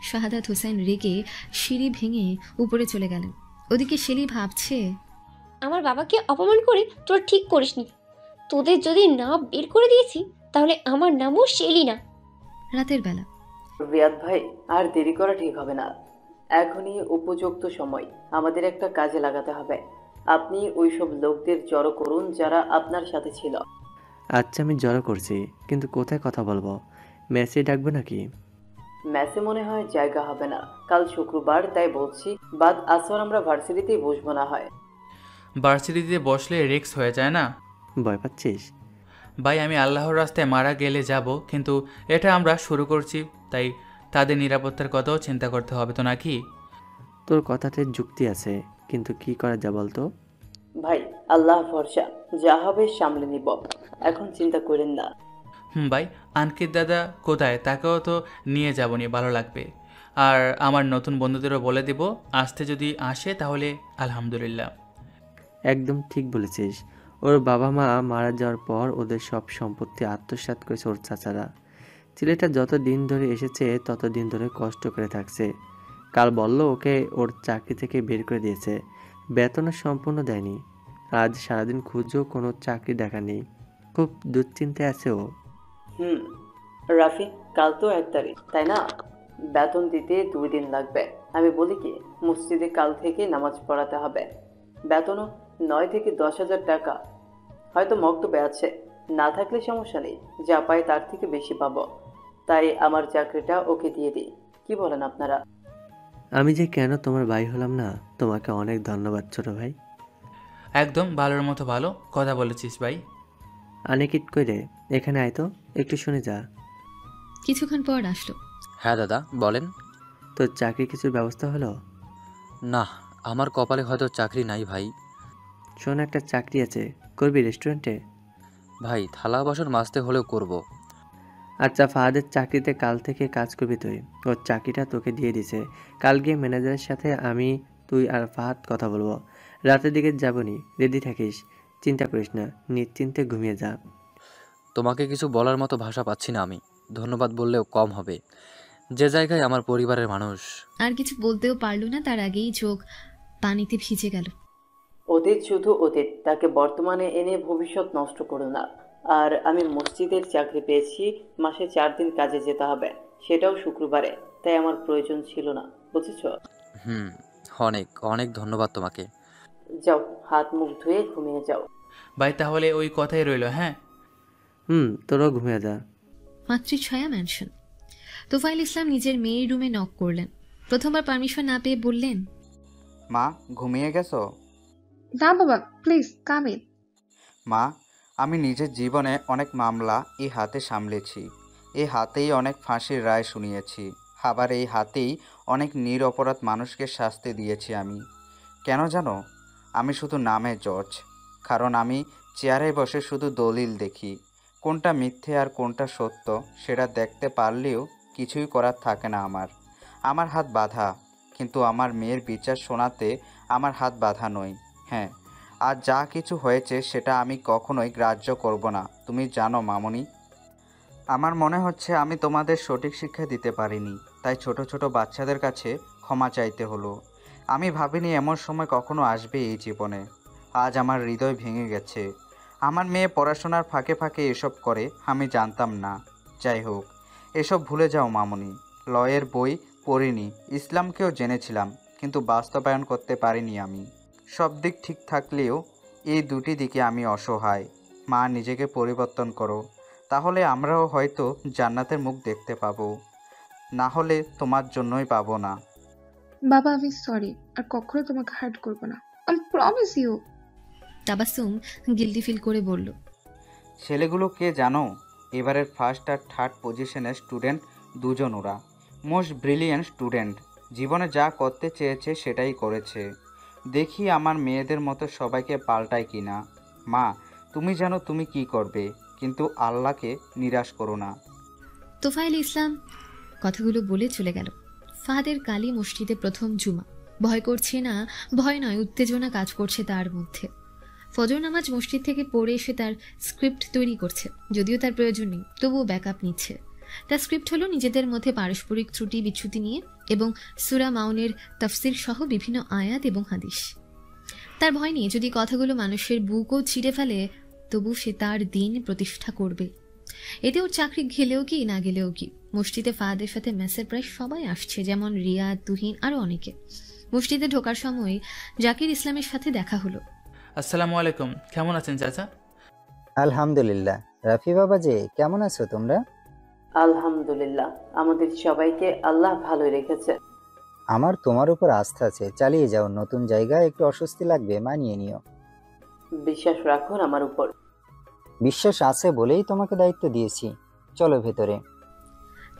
শাহাদাত হোসেন রেগে সিঁড়ি ভেঙে উপরে চলে গেলেন। ওদিকে শেলি ভাবছে, আমার বাবাকে অপমান করে তোরা ঠিক করিসনি। তোদের যদি না বের করে দিয়েছি তাহলে আমার নামও শেলি না। রাতের বেলা রিয়াদ ভাই, আর দেরি করা ঠিক হবে না। এখনই উপযুক্ত সময়, আমাদের একটা কাজে লাগাতে হবে। আপনি ওইসব লোকদের জড়ো করুন যারা আপনার সাথে ছিল। আচ্ছা, আমি জড়ো করছি, কিন্তু কোথায় কথা বলবো? মেসে ডাকবো নাকি? ম্যাচে মনে হয় জায়গা হবে না, কাল শুক্রবার, তাই বলছি বাদ আসর আমরা ভার্সিটিতেই বসবো না হয়। ভার্সিটিতে বসলে রিস্ক হয়ে যায় না? ভয় পাচ্ছিস? ভাই, আমি আল্লাহর রাস্তায় মারা গেলে যাব, কিন্তু এটা আমরা শুরু করছি, তাই তাদের নিরাপত্তার কথাও চিন্তা করতে হবে তো নাকি? তোর কথাতে যুক্তি আছে, কিন্তু কি করা যা বলতো? ভাই, আল্লাহ ভরসা, যা হবে সামলে নিব, এখন চিন্তা করেন না। ভাই, আনকিত দাদা কোথায়? তাকেও তো নিয়ে যাবনি, ভালো লাগবে। আর আমার নতুন বন্ধুদেরও বলে দেব, আসতে যদি আসে তাহলে আলহামদুলিল্লাহ। একদম ঠিক বলেছিস। ওর বাবা মা মারা যাওয়ার পর ওদের সব সম্পত্তি আত্মসাৎ করেছে ওর চাচারা। ছেলেটা যত দিন ধরে এসেছে তত দিন ধরে কষ্ট করে থাকছে। কাল বলল ওকে ওর চাকরি থেকে বের করে দিয়েছে, বেতনও সম্পূর্ণ দেয়নি। আজ সারাদিন খুঁজেও কোনো চাকরি দেখা নেই। খুব দুশ্চিন্তায় আছে ও। রাফি, কাল তো 1 তারিখ, তাই না? বেতন দিতে 2 দিন লাগবে। আমি বলি কি, মসজিদে কাল থেকে নামাজ পড়াতে হবে। বেতনও 9 থেকে 10,000 টাকা। হয়তো মক্তবে আছে, না থাকলে সমস্যা নেই, যা পাই তার থেকে বেশি পাবো। তাই আমার চাকরিটা ওকে দিয়ে দিই, কি বলেন আপনারা? আমি যে কেন তোমার ভাই হলাম না? তোমাকে অনেক ধন্যবাদ ছোট ভাই। একদম ভালোর মতো ভালো কথা বলেছিস ভাই। আনিকিট কইরে, এখানে আয় তো, একটু শুনে যা। কিছুক্ষণ পর আসলো। হ্যাঁ দাদা বলেন। তোর চাকরি কিছুর ব্যবস্থা হলো? না, আমার কপালে হয়তো চাকরি নাই ভাই। শোন, একটা চাকরি আছে, করবি রেস্টুরেন্টে? ভাই, থালা বাসন মাজতে হলেও করব। আচ্ছা, ফাহাদের চাকরিতে কাল থেকে কাজ করবি তুই। ওর চাকরিটা তোকে দিয়ে দিছে। কাল গিয়ে ম্যানেজারের সাথে আমি, তুই আর ফাহাদ কথা বলবো। রাতের দিকে যাবনি, রেডি থাকিস। চিন্তা করিস না, নিশ্চিন্তে ঘুমিয়ে যা। তোমাকে কিছু বলার মতো ভাষা পাচ্ছি না আমি। ধন্যবাদ বললেও কম হবে, যে জায়গায় আমার পরিবারের মানুষ। আর কিছু বলতেও পারল না, তার আগেই চোখ পানিতে ভিজে গেল। অতীত শুধু অতীত, তাকে বর্তমানে এনে ভবিষ্যৎ নষ্ট করো না। আর আমি মসজিদের চাকরি পেয়েছি, মাসে 4 দিন কাজে যেতে হবে, সেটাও শুক্রবারে, তাই আমার প্রয়োজন ছিল না, বুঝেছ? অনেক অনেক ধন্যবাদ তোমাকে। যাও, হাত মুখ ধুয়ে ঘুমিয়ে যাও। ভাই, তাহলে ওই কথাই রইল। হ্যাঁ, তোরাও ঘুমিয়ে যা। মাতৃছায়া ম্যানশন। তোফাইল ইসলাম নিজের মেয়ের রুমে নক করলেন। প্রথমবার পারমিশন না পেয়ে বললেন, মা, ঘুমিয়ে গেছো? না বাবা, প্লিজ কাম ইন। মা, আমি নিজের জীবনে অনেক মামলা এই হাতে সামলেছি। এই হাতেই অনেক ফাঁসির রায় শুনিয়েছি। আবার এই হাতেই অনেক নিরপরাধ মানুষকে শাস্তি দিয়েছি আমি। কেন জানো? আমি শুধু নামে জজ। কারণ আমি চেয়ারে বসে শুধু দলিল দেখি, কোনটা মিথ্যে আর কোনটা সত্য সেটা দেখতে পারলেও কিছুই করার থাকে না আমার হাত বাঁধা। কিন্তু আমার মেয়ের বিচার শোনাতে আমার হাত বাঁধা নয়। হ্যাঁ, আর যা কিছু হয়েছে সেটা আমি কখনোই গ্রাহ্য করব না। তুমি জানো মামনি, আমার মনে হচ্ছে আমি তোমাদের সঠিক শিক্ষা দিতে পারিনি, তাই ছোট ছোট বাচ্চাদের কাছে ক্ষমা চাইতে হলো। আমি ভাবিনি এমন সময় কখনো আসবে এই জীবনে। আজ আমার হৃদয় ভেঙে গেছে। আমার মেয়ে পড়াশোনার ফাঁকে ফাঁকে এসব করে, আমি জানতাম না। যাই হোক, এসব ভুলে যাও মামনি। লয়ের বই পড়িনি, ইসলামকেও জেনেছিলাম, কিন্তু বাস্তবায়ন করতে পারিনি আমি। সব দিক ঠিক থাকলেও এই দুটি দিকে আমি অসহায়। মা, নিজেকে পরিবর্তন করো, তাহলে আমরাও হয়তো জান্নাতের মুখ দেখতে পাবো, না হলে তোমার জন্যই পাবো না। বাবা, আমি সরি, আর কখনো তোমাকে হার্ট করবো না, I promise you. Tabassum guilty feel করে বলল, ছেলেগুলো কে জানো? এবারের ফার্স্ট আর থার্ড পজিশনের স্টুডেন্ট দুজন। ওরা মোস্ট ব্রিলিয়েন্ট স্টুডেন্ট। জীবনে যা করতে চেয়েছে সেটাই করেছে। দেখি আমার মেয়েদের মতো সবাইকে পাল্টায় কি না। মা, তুমি জানো তুমি কি করবে, কিন্তু আল্লাহকে নিরাশ করো না। তোফাইল ইসলাম কথাগুলো বলে চলে গেল। ফাহাদের কালী মসজিদে প্রথম জুমা। ভয় করছে না, ভয় নয়, উত্তেজনা কাজ করছে তার মধ্যে। ফজর নামাজ মসজিদ থেকে পড়ে এসে তার স্ক্রিপ্ট তৈরি করছে, যদিও তার প্রয়োজন নেই, তবুও ব্যাকআপ নিচ্ছে। তার স্ক্রিপ্ট হলো নিজেদের মধ্যে পারস্পরিক ত্রুটি বিচ্যুতি নিয়ে এবং সূরা মাউনের তাফসীর সহ বিভিন্ন আয়াত এবং হাদিস। তার ভয় নেই যদি কথাগুলো মানুষের বুকও ছিঁড়ে ফেলে তবু সে তার দিন প্রতিষ্ঠা করবে। এতে ওর চাকরি গেলেও কি না গেলেও কি। মসজিদে ফাহাদের সাথে মেসের প্রায় সবাই আসছে, যেমন রিয়া, তুহিন আরো অনেকে। মসজিদে ঢোকার সময় জাকির ইসলামের সাথে দেখা হলো। আসসালামু আলাইকুম, কেমন আছেন চাচা? আলহামদুলিল্লাহ। রাফি বাবা যে কেমন আছো তোমরা? আলহামদুলিল্লাহ, আমাদের সবাইকে আল্লাহ ভালোই রেখেছে। আমার তোমার উপর আস্থা আছে, চালিয়ে যাও। নতুন জায়গায় একটু অস্বস্তি লাগবে, মানিয়ে নিও। বিশ্বাস রাখুন আমার উপর। বিশ্বাস আছে বলেই তোমাকে দায়িত্ব দিয়েছি। চলো ভেতরে।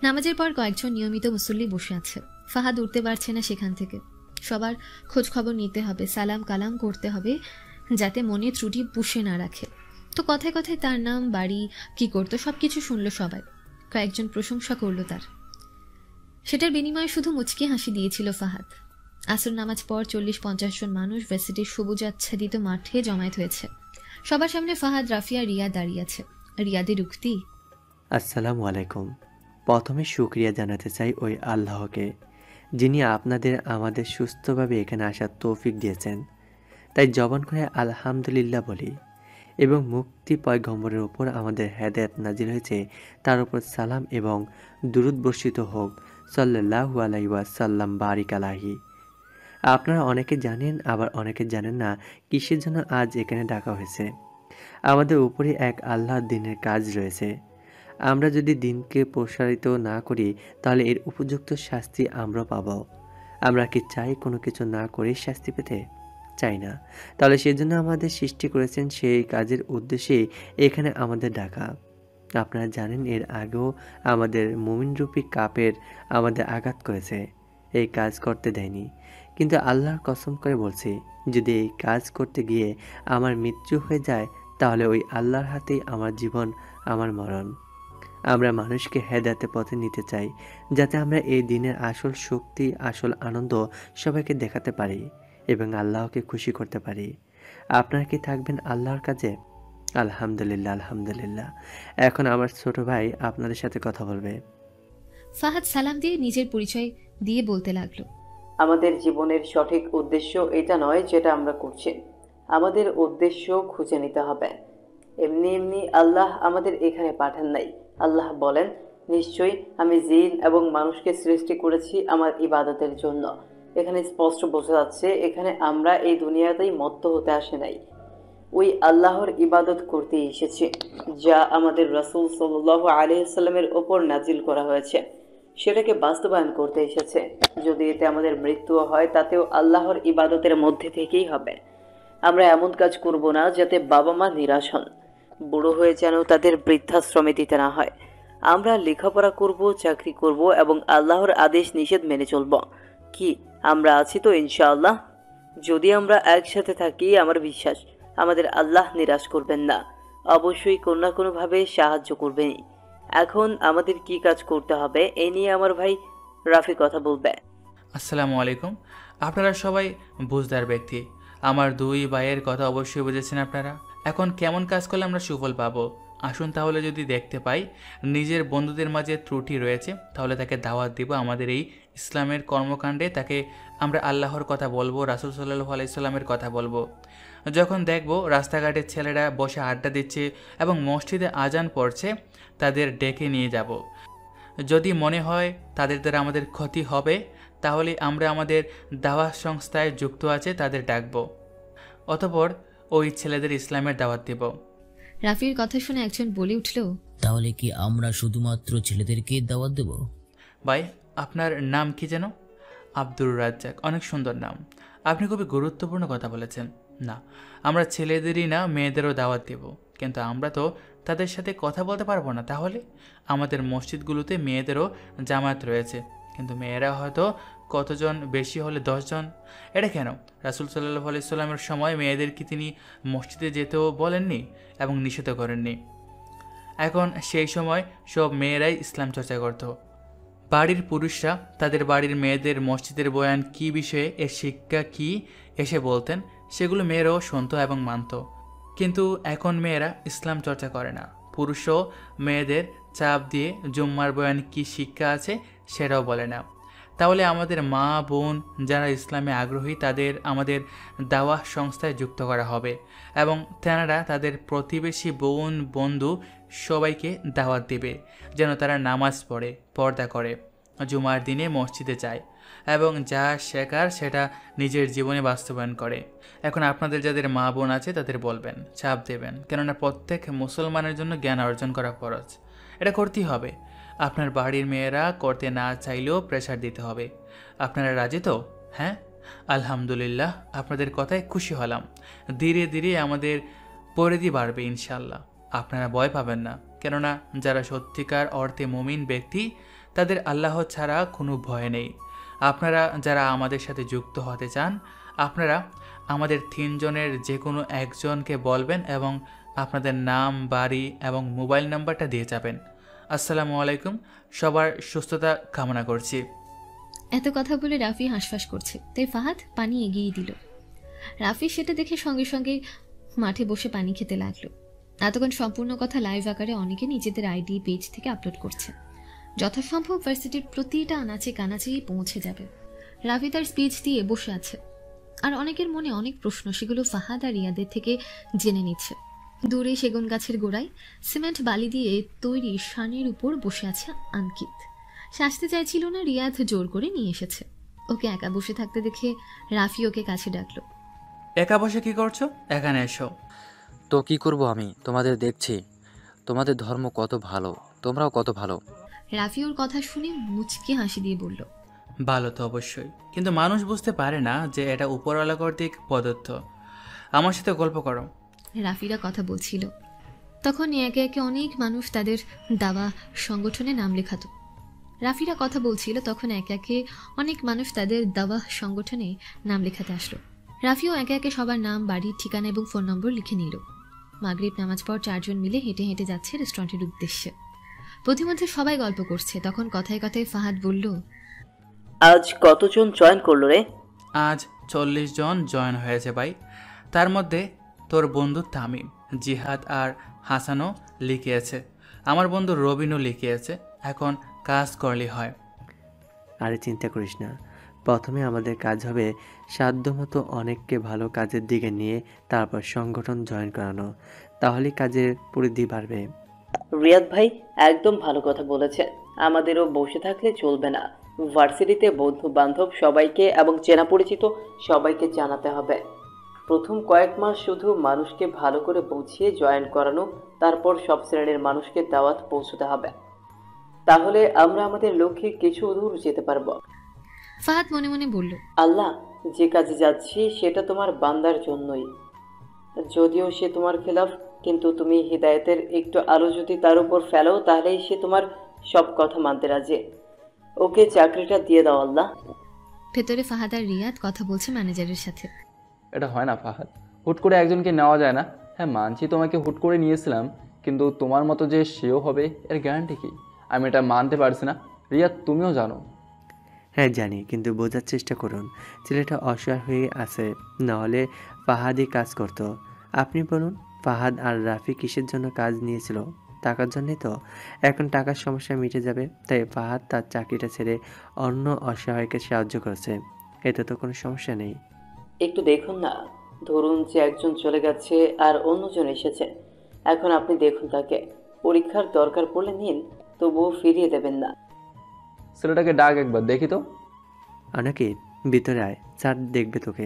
নামাজের পর কয়েকজন নিয়মিত মুসল্লি বসে আছে। ফাহাদ উঠতে পারছে না সেখান থেকে। সবার খোঁজ খবর নিতে হবে, সালাম কালাম করতে হবে, যাতে মনে ত্রুটি পুষে না রাখে। তো কথায় কথায় তার নাম, বাড়ি, কি করতো সবকিছু শুনলো সবাই। কয়েকজন প্রশংসা করলো তার। সেটার বিনিময়ে শুধু মুচকি হাসি দিয়েছিল ফাহাদ। আসর নামাজ পর 40-50 জন মানুষ ভার্সিটির সবুজ আচ্ছাদিত মাঠে জমায়েত হয়েছে। সবার সামনে ফাহাদ, রাফিয়া, রিয়া দাঁড়িয়ে আছে। রিয়াদের উক্তি, আসসালামু আলাইকুম। প্রথমে শুকরিয়া জানাতে চাই ওই আল্লাহকে, যিনি আপনাদের আমাদের সুস্থভাবে এখানে আসার তৌফিক দিয়েছেন। তাই জবান করে আলহামদুলিল্লাহ বলি। এবং মুক্তি পয়গম্বরের উপর আমাদের হেদায়েত নাজিল হয়েছে, তার উপর সালাম এবং দুরুদ বর্ষিত হোক। সাল্লাল্লাহু আলাইহি ওয়াসাল্লাম বারিক আলাইহি। আপনারা অনেকে জানেন, আবার অনেকে জানেন না কিসের জন্য আজ এখানে ডাকা হয়েছে। আমাদের উপরে এক আল্লাহর দিনের কাজ রয়েছে। আমরা যদি দিনকে প্রসারিত না করি তাহলে এর উপযুক্ত শাস্তি আমরা পাব। আমরা কি চাই কোনো কিছু না করে শাস্তি পেতে? চাই না। তাহলে সেজন্য আমাদের সৃষ্টি করেছেন, সেই কাজের উদ্দেশ্যে এখানে আমাদের ডাকা। আপনারা জানেন এর আগেও আমাদের মুমিনরূপী কাপের আমাদের আঘাত করেছে, এই কাজ করতে দেয়নি। কিন্তু আল্লাহর কসম করে বলছি, যদি এই কাজ করতে গিয়ে আমার মৃত্যু হয়ে যায় তাহলে ওই আল্লাহর হাতেই আমার জীবন, আমার মরণ। আমরা মানুষকে হেদায়েতের পথে নিতে চাই, যাতে আমরা এই দিনের আসল শক্তি, আসল আনন্দ সবাইকে দেখাতে পারি এবং আল্লাহকে খুশি করতে পারি। আপনারা কি থাকবেন আল্লাহর কাজে? আলহামদুলিল্লাহ, আলহামদুলিল্লাহ। এখন আমার ছোট ভাই আপনাদের সাথে কথা বলবে। ফাহাদ সালাম দিয়ে নিজের পরিচয় দিয়ে বলতে লাগলো, আমাদের জীবনের সঠিক উদ্দেশ্য এটা নয় যেটা আমরা করছি। আমাদের উদ্দেশ্য খুঁজে নিতে হবে। এমনি এমনি আল্লাহ আমাদের এখানে পাঠান নাই। আল্লাহ বলেন, নিশ্চয়ই আমি জিন এবং মানুষকে সৃষ্টি করেছি আমার ইবাদতের জন্য। এখানে স্পষ্ট বোঝা যাচ্ছে এখানে আমরা এই দুনিয়াতেই মত্ত হতে আসে নাই, ওই আল্লাহর ইবাদত করতে এসেছি, যা আমাদের রাসূল সাল্লাল্লাহু আলাইহি ওয়াসাল্লামের ওপর নাজিল করা হয়েছে সেটাকে বাস্তবায়ন করতে এসেছে। যদি এতে আমাদের মৃত্যুও হয় তাতেও আল্লাহর ইবাদতের মধ্যে থেকেই হবে। আমরা এমন কাজ করব না যাতে বাবা মা নিরাশ হন, বুড়ো হয়ে যেন তাদের বৃদ্ধাশ্রমে দিতে না হয়। আমরা লেখাপড়া করব, চাকরি করব এবং আল্লাহর আদেশ নিষেধ মেনে চলব। কি আমরা আছি তো ইনশাআল্লাহ? যদি আমরা একসাথে থাকি, আমার বিশ্বাস আমাদের আল্লাহ নিরাশ করবেন না, অবশ্যই কোনো না কোনোভাবে সাহায্য করবেনই। এখন আমাদের কি কাজ করতে হবে এ নিয়ে আমার ভাই রাফি কথা বলবে। আসসালামু আলাইকুম। আপনারা সবাই বুঝদার ব্যক্তি। আমার দুই ভাইয়ের কথা অবশ্যই বুঝেছেন আপনারা। এখন কেমন কাজ করলে আমরা সুফল পাবো? আসুন তাহলে যদি দেখতে পাই নিজের বন্ধুদের মাঝে ত্রুটি রয়েছে তাহলে তাকে দাওয়াত দিব আমাদের এই ইসলামের কর্মকাণ্ডে। তাকে আমরা আল্লাহর কথা বলবো, রাসূল সাল্লাল্লাহু আলাইহি সাল্লামের কথা বলবো। যখন দেখব রাস্তাঘাটের ছেলেরা বসে আড্ডা দিচ্ছে এবং মসজিদে আজান পড়ছে, তাদের ডেকে নিয়ে যাব। যদি মনে হয় তাদের দ্বারা আমাদের ক্ষতি হবে তাহলে আমরা আমাদের দাওয়াত সংস্থায় যুক্ত আছে তাদের ডাকব, অতঃপর ওই ছেলেদের ইসলামের দাওয়াত দেব। রাফির কথা শুনে একজন বলে উঠল, তাহলে কি আমরা শুধুমাত্র ছেলেদেরকে দাওয়াত দেব? ভাই আপনার নাম কি যেন? আব্দুর রাজ্জাক, অনেক সুন্দর নাম। আপনি খুবই গুরুত্বপূর্ণ কথা বলেছেন। না, আমরা ছেলেদেরই না মেয়েদেরও দাওয়াত দেব, কিন্তু আমরা তো তাদের সাথে কথা বলতে পারবো না। তাহলে আমাদের মসজিদগুলোতে মেয়েদেরও জামায়াত রয়েছে, কিন্তু মেয়েরা হয়তো কতজন, বেশি হলে 10 জন। এটা কেন? রাসূল সাল্লাল্লাহু আলাইহি সাল্লামের সময় মেয়েদেরকে তিনি মসজিদে যেতেও বলেননি এবং নিষেধ করেননি। এখন সেই সময় সব মেয়েরাই ইসলাম চর্চা করত। বাড়ির পুরুষরা তাদের বাড়ির মেয়েদের মসজিদের বয়ান কী বিষয়ে, এর শিক্ষা কী এসে বলতেন, সেগুলো মেয়েরাও শুনত এবং মানত। কিন্তু এখন মেয়েরা ইসলাম চর্চা করে না। পুরুষও মেয়েদের চাপ দিয়ে জুম্মার বয়ান কি শিক্ষা আছে সেটাও বলে না। তাহলে আমাদের মা বোন যারা ইসলামে আগ্রহী তাদের আমাদের দাওয়া সংস্থায় যুক্ত করা হবে এবং তেনারা তাদের প্রতিবেশী বোন বন্ধু সবাইকে দাওয়াত দেবে যেন তারা নামাজ পড়ে, পর্দা করে, জুমার দিনে মসজিদে যায় এবং যা শেখার সেটা নিজের জীবনে বাস্তবায়ন করে। এখন আপনাদের যাদের মা বোন আছে তাদের বলবেন, চাপ দেবেন, কেননা প্রত্যেক মুসলমানের জন্য জ্ঞান অর্জন করা ফরজ। এটা করতেই হবে। আপনার বাড়ির মেয়েরা করতে না চাইলেও প্রেশার দিতে হবে। আপনারা রাজি তো? হ্যাঁ, আলহামদুলিল্লাহ, আপনাদের কথায় খুশি হলাম। ধীরে ধীরে আমাদের পরিধি বাড়বে ইনশাল্লাহ। আপনারা ভয় পাবেন না, কেননা যারা সত্যিকার অর্থে মুমিন ব্যক্তি তাদের আল্লাহ ছাড়া কোনো ভয় নেই। আপনারা যারা আমাদের সাথে যুক্ত হতে চান আপনারা আমাদের 3 জনের যে কোনো একজনকে বলবেন এবং আপনাদের নাম, বাড়ি এবং মোবাইল নাম্বারটা দিয়ে যাবেন। আসসালামু আলাইকুম, সবার সুস্থতা কামনা করছি। এত কথা বলে রাফি হাঁসফাঁস করছে, তাই ফাহাদ পানি এগিয়ে দিল। রাফি সেটা দেখে সঙ্গে সঙ্গে মাঠে বসে পানি খেতে লাগলো। এতক্ষণ সম্পূর্ণ কথা লাইভ আকারে অনেকে নিজেদের আইডি পেজ থেকে আপলোড করছে। যথাসম্ভব ভার্সিটির প্রতিটা আনাচে কানাচেই পৌঁছে যাবে। রাফি তার স্পিচ দিয়ে বসে আছে, আর অনেকের মনে অনেক প্রশ্ন, সেগুলো ফাহাদ আর রিয়াদের থেকে জেনে নিচ্ছে। দূরে সেগুন গাছের গোড়ায় সিমেন্ট বালি দিয়ে তৈরি শানের উপর বসে আছে আনকিত। সে আসতে চাইছিল না, রিয়াদ জোর করে নিয়ে এসেছে। ওকে একা বসে থাকতে দেখে রাফি ওকে কাছে ডাকলো। একা বসে কি করছো? এখানে এসো। তো কি করব আমি? তোমাদের দেখছি, তোমাদের ধর্ম কত ভালো, তোমরাও কত ভালো। রাফি ওর কথা শুনে মুচকি হাসি দিয়ে বলল, ভালো তো অবশ্যই, কিন্তু মানুষ বুঝতে পারে না যে এটা উপরওয়ালা কর্তৃক প্রদত্ত। আমার সাথে গল্প করো। রাফিরা কথা বলছিল, তখন একে একে অনেক মানুষ তাদের দাওয়া সংগঠনে নাম লেখাতো। রাফিরা কথা বলছিল তখন একে একে অনেক মানুষ তাদের দাওয়া সংগঠনে নাম লেখাতে আসলো। রাফিও একে একে সবার নাম, বাড়ির ঠিকানা এবং ফোন নম্বর লিখে নিল। মাগরিব নামাজ পর 4 জন মিলে হেঁটে হেঁটে যাচ্ছে রেস্টুরেন্টের উদ্দেশ্যে। প্রতিমধ্যে সবাই গল্প করছে, তখন কথায় কথায় ফাহাদ বলল, আজ কতজন জয়েন করলো রে? আজ 40 জন জয়েন হয়েছে ভাই। তার মধ্যে তোর বন্ধু তামিম, জিহাদ আর হাসানও লিখিয়েছে। আমার বন্ধু রবিনও লিখিয়েছে। এখন কাজ করলে হয়। আরে চিন্তা করিস না, প্রথমে আমাদের কাজ হবে সাধ্যমতো অনেককে ভালো কাজের দিকে নিয়ে তারপর সংগঠন জয়েন করানো, তাহলে কাজের পরিধি বাড়বে। রিয়াদ ভাই একদম ভালো কথা বলেছে। আমাদেরও বসে থাকলে চলবে না। ভার্সিটিতে বন্ধু বান্ধব সবাইকে এবং চেনা পরিচিত সবাইকে জানাতে হবে। প্রথম কয়েক মাস শুধু মানুষকে ভালো করে বুঝিয়ে জয়েন করানো, তারপর সব শ্রেণীর মানুষকে দাওয়াত পৌঁছতে হবে। তাহলে আমরা আমাদের লক্ষ্যে কিছু দূর যেতে পারবো। ফাহাদ মনে মনে বলল, আল্লাহ, যে কাজে যাচ্ছি সেটা তোমার বান্দার জন্যই, যদিও সে তোমার খেলাফ, কিন্তু তুমি হিদায়েতের একটু আলো যদি তার উপর ফেলো তাহলেই সে তোমার সব কথা মানতে রাজি। ওকে চাকরিটা দিয়ে দাও আল্লাহ। ভেতরে ফাহাদ আর রিয়াদ কথা বলছে ম্যানেজারের সাথে। এটা হয় না ফাহাদ, হুট করে একজনকে নেওয়া যায় না। হ্যাঁ মানছি তোমাকে হুট করে নিয়েছিলাম, কিন্তু তোমার মতো যে সেও হবে এর গ্যারান্টি কি? আমি এটা মানতে পারছি না। রিয়াদ তুমিও জানো। হ্যাঁ জানি, কিন্তু বোঝার চেষ্টা করুন, ছেলেটা অসহায় হয়ে আছে, নাহলে ফাহাদই কাজ করতো। আপনি বলুন, ফাহাদ আর রাফি কিসের জন্য কাজ নিয়েছিল? টাকার জন্যই তো। এখন টাকার সমস্যা মিটে যাবে, তাই ফাহাদ তার চাকরিটা ছেড়ে অন্য অসহায়কে সাহায্য করছে। এতে তো কোনো সমস্যা নেই। একটু দেখুন না, ধরুন যে একজন চলে গেছে আর অন্যজন এসেছে। এখন আপনি দেখুন তাকে, পরীক্ষার দরকার পড়লে নিন, তবুও ফিরিয়ে দেবেন না। ছেলেটাকে ডাক একবার দেখি তো। অনেকে ভিতরে আয়, স্যার দেখবে তোকে।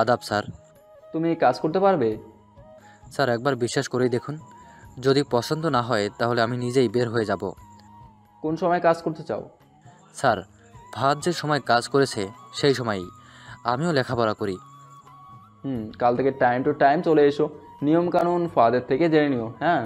আদাব স্যার। তুমি কাজ করতে পারবে? স্যার একবার বিশ্বাস করেই দেখুন, যদি পছন্দ না হয় তাহলে আমি নিজেই বের হয়ে যাব। কোন সময় কাজ করতে চাও? স্যার ফাহাদ যে সময় কাজ করেছে সেই সময়ই। আমিও লেখাপড়া করি। কাল থেকে টাইম টু টাইম চলে এসো, নিয়ম কানুন ফাহাদের থেকে জেনে নিও। হ্যাঁ।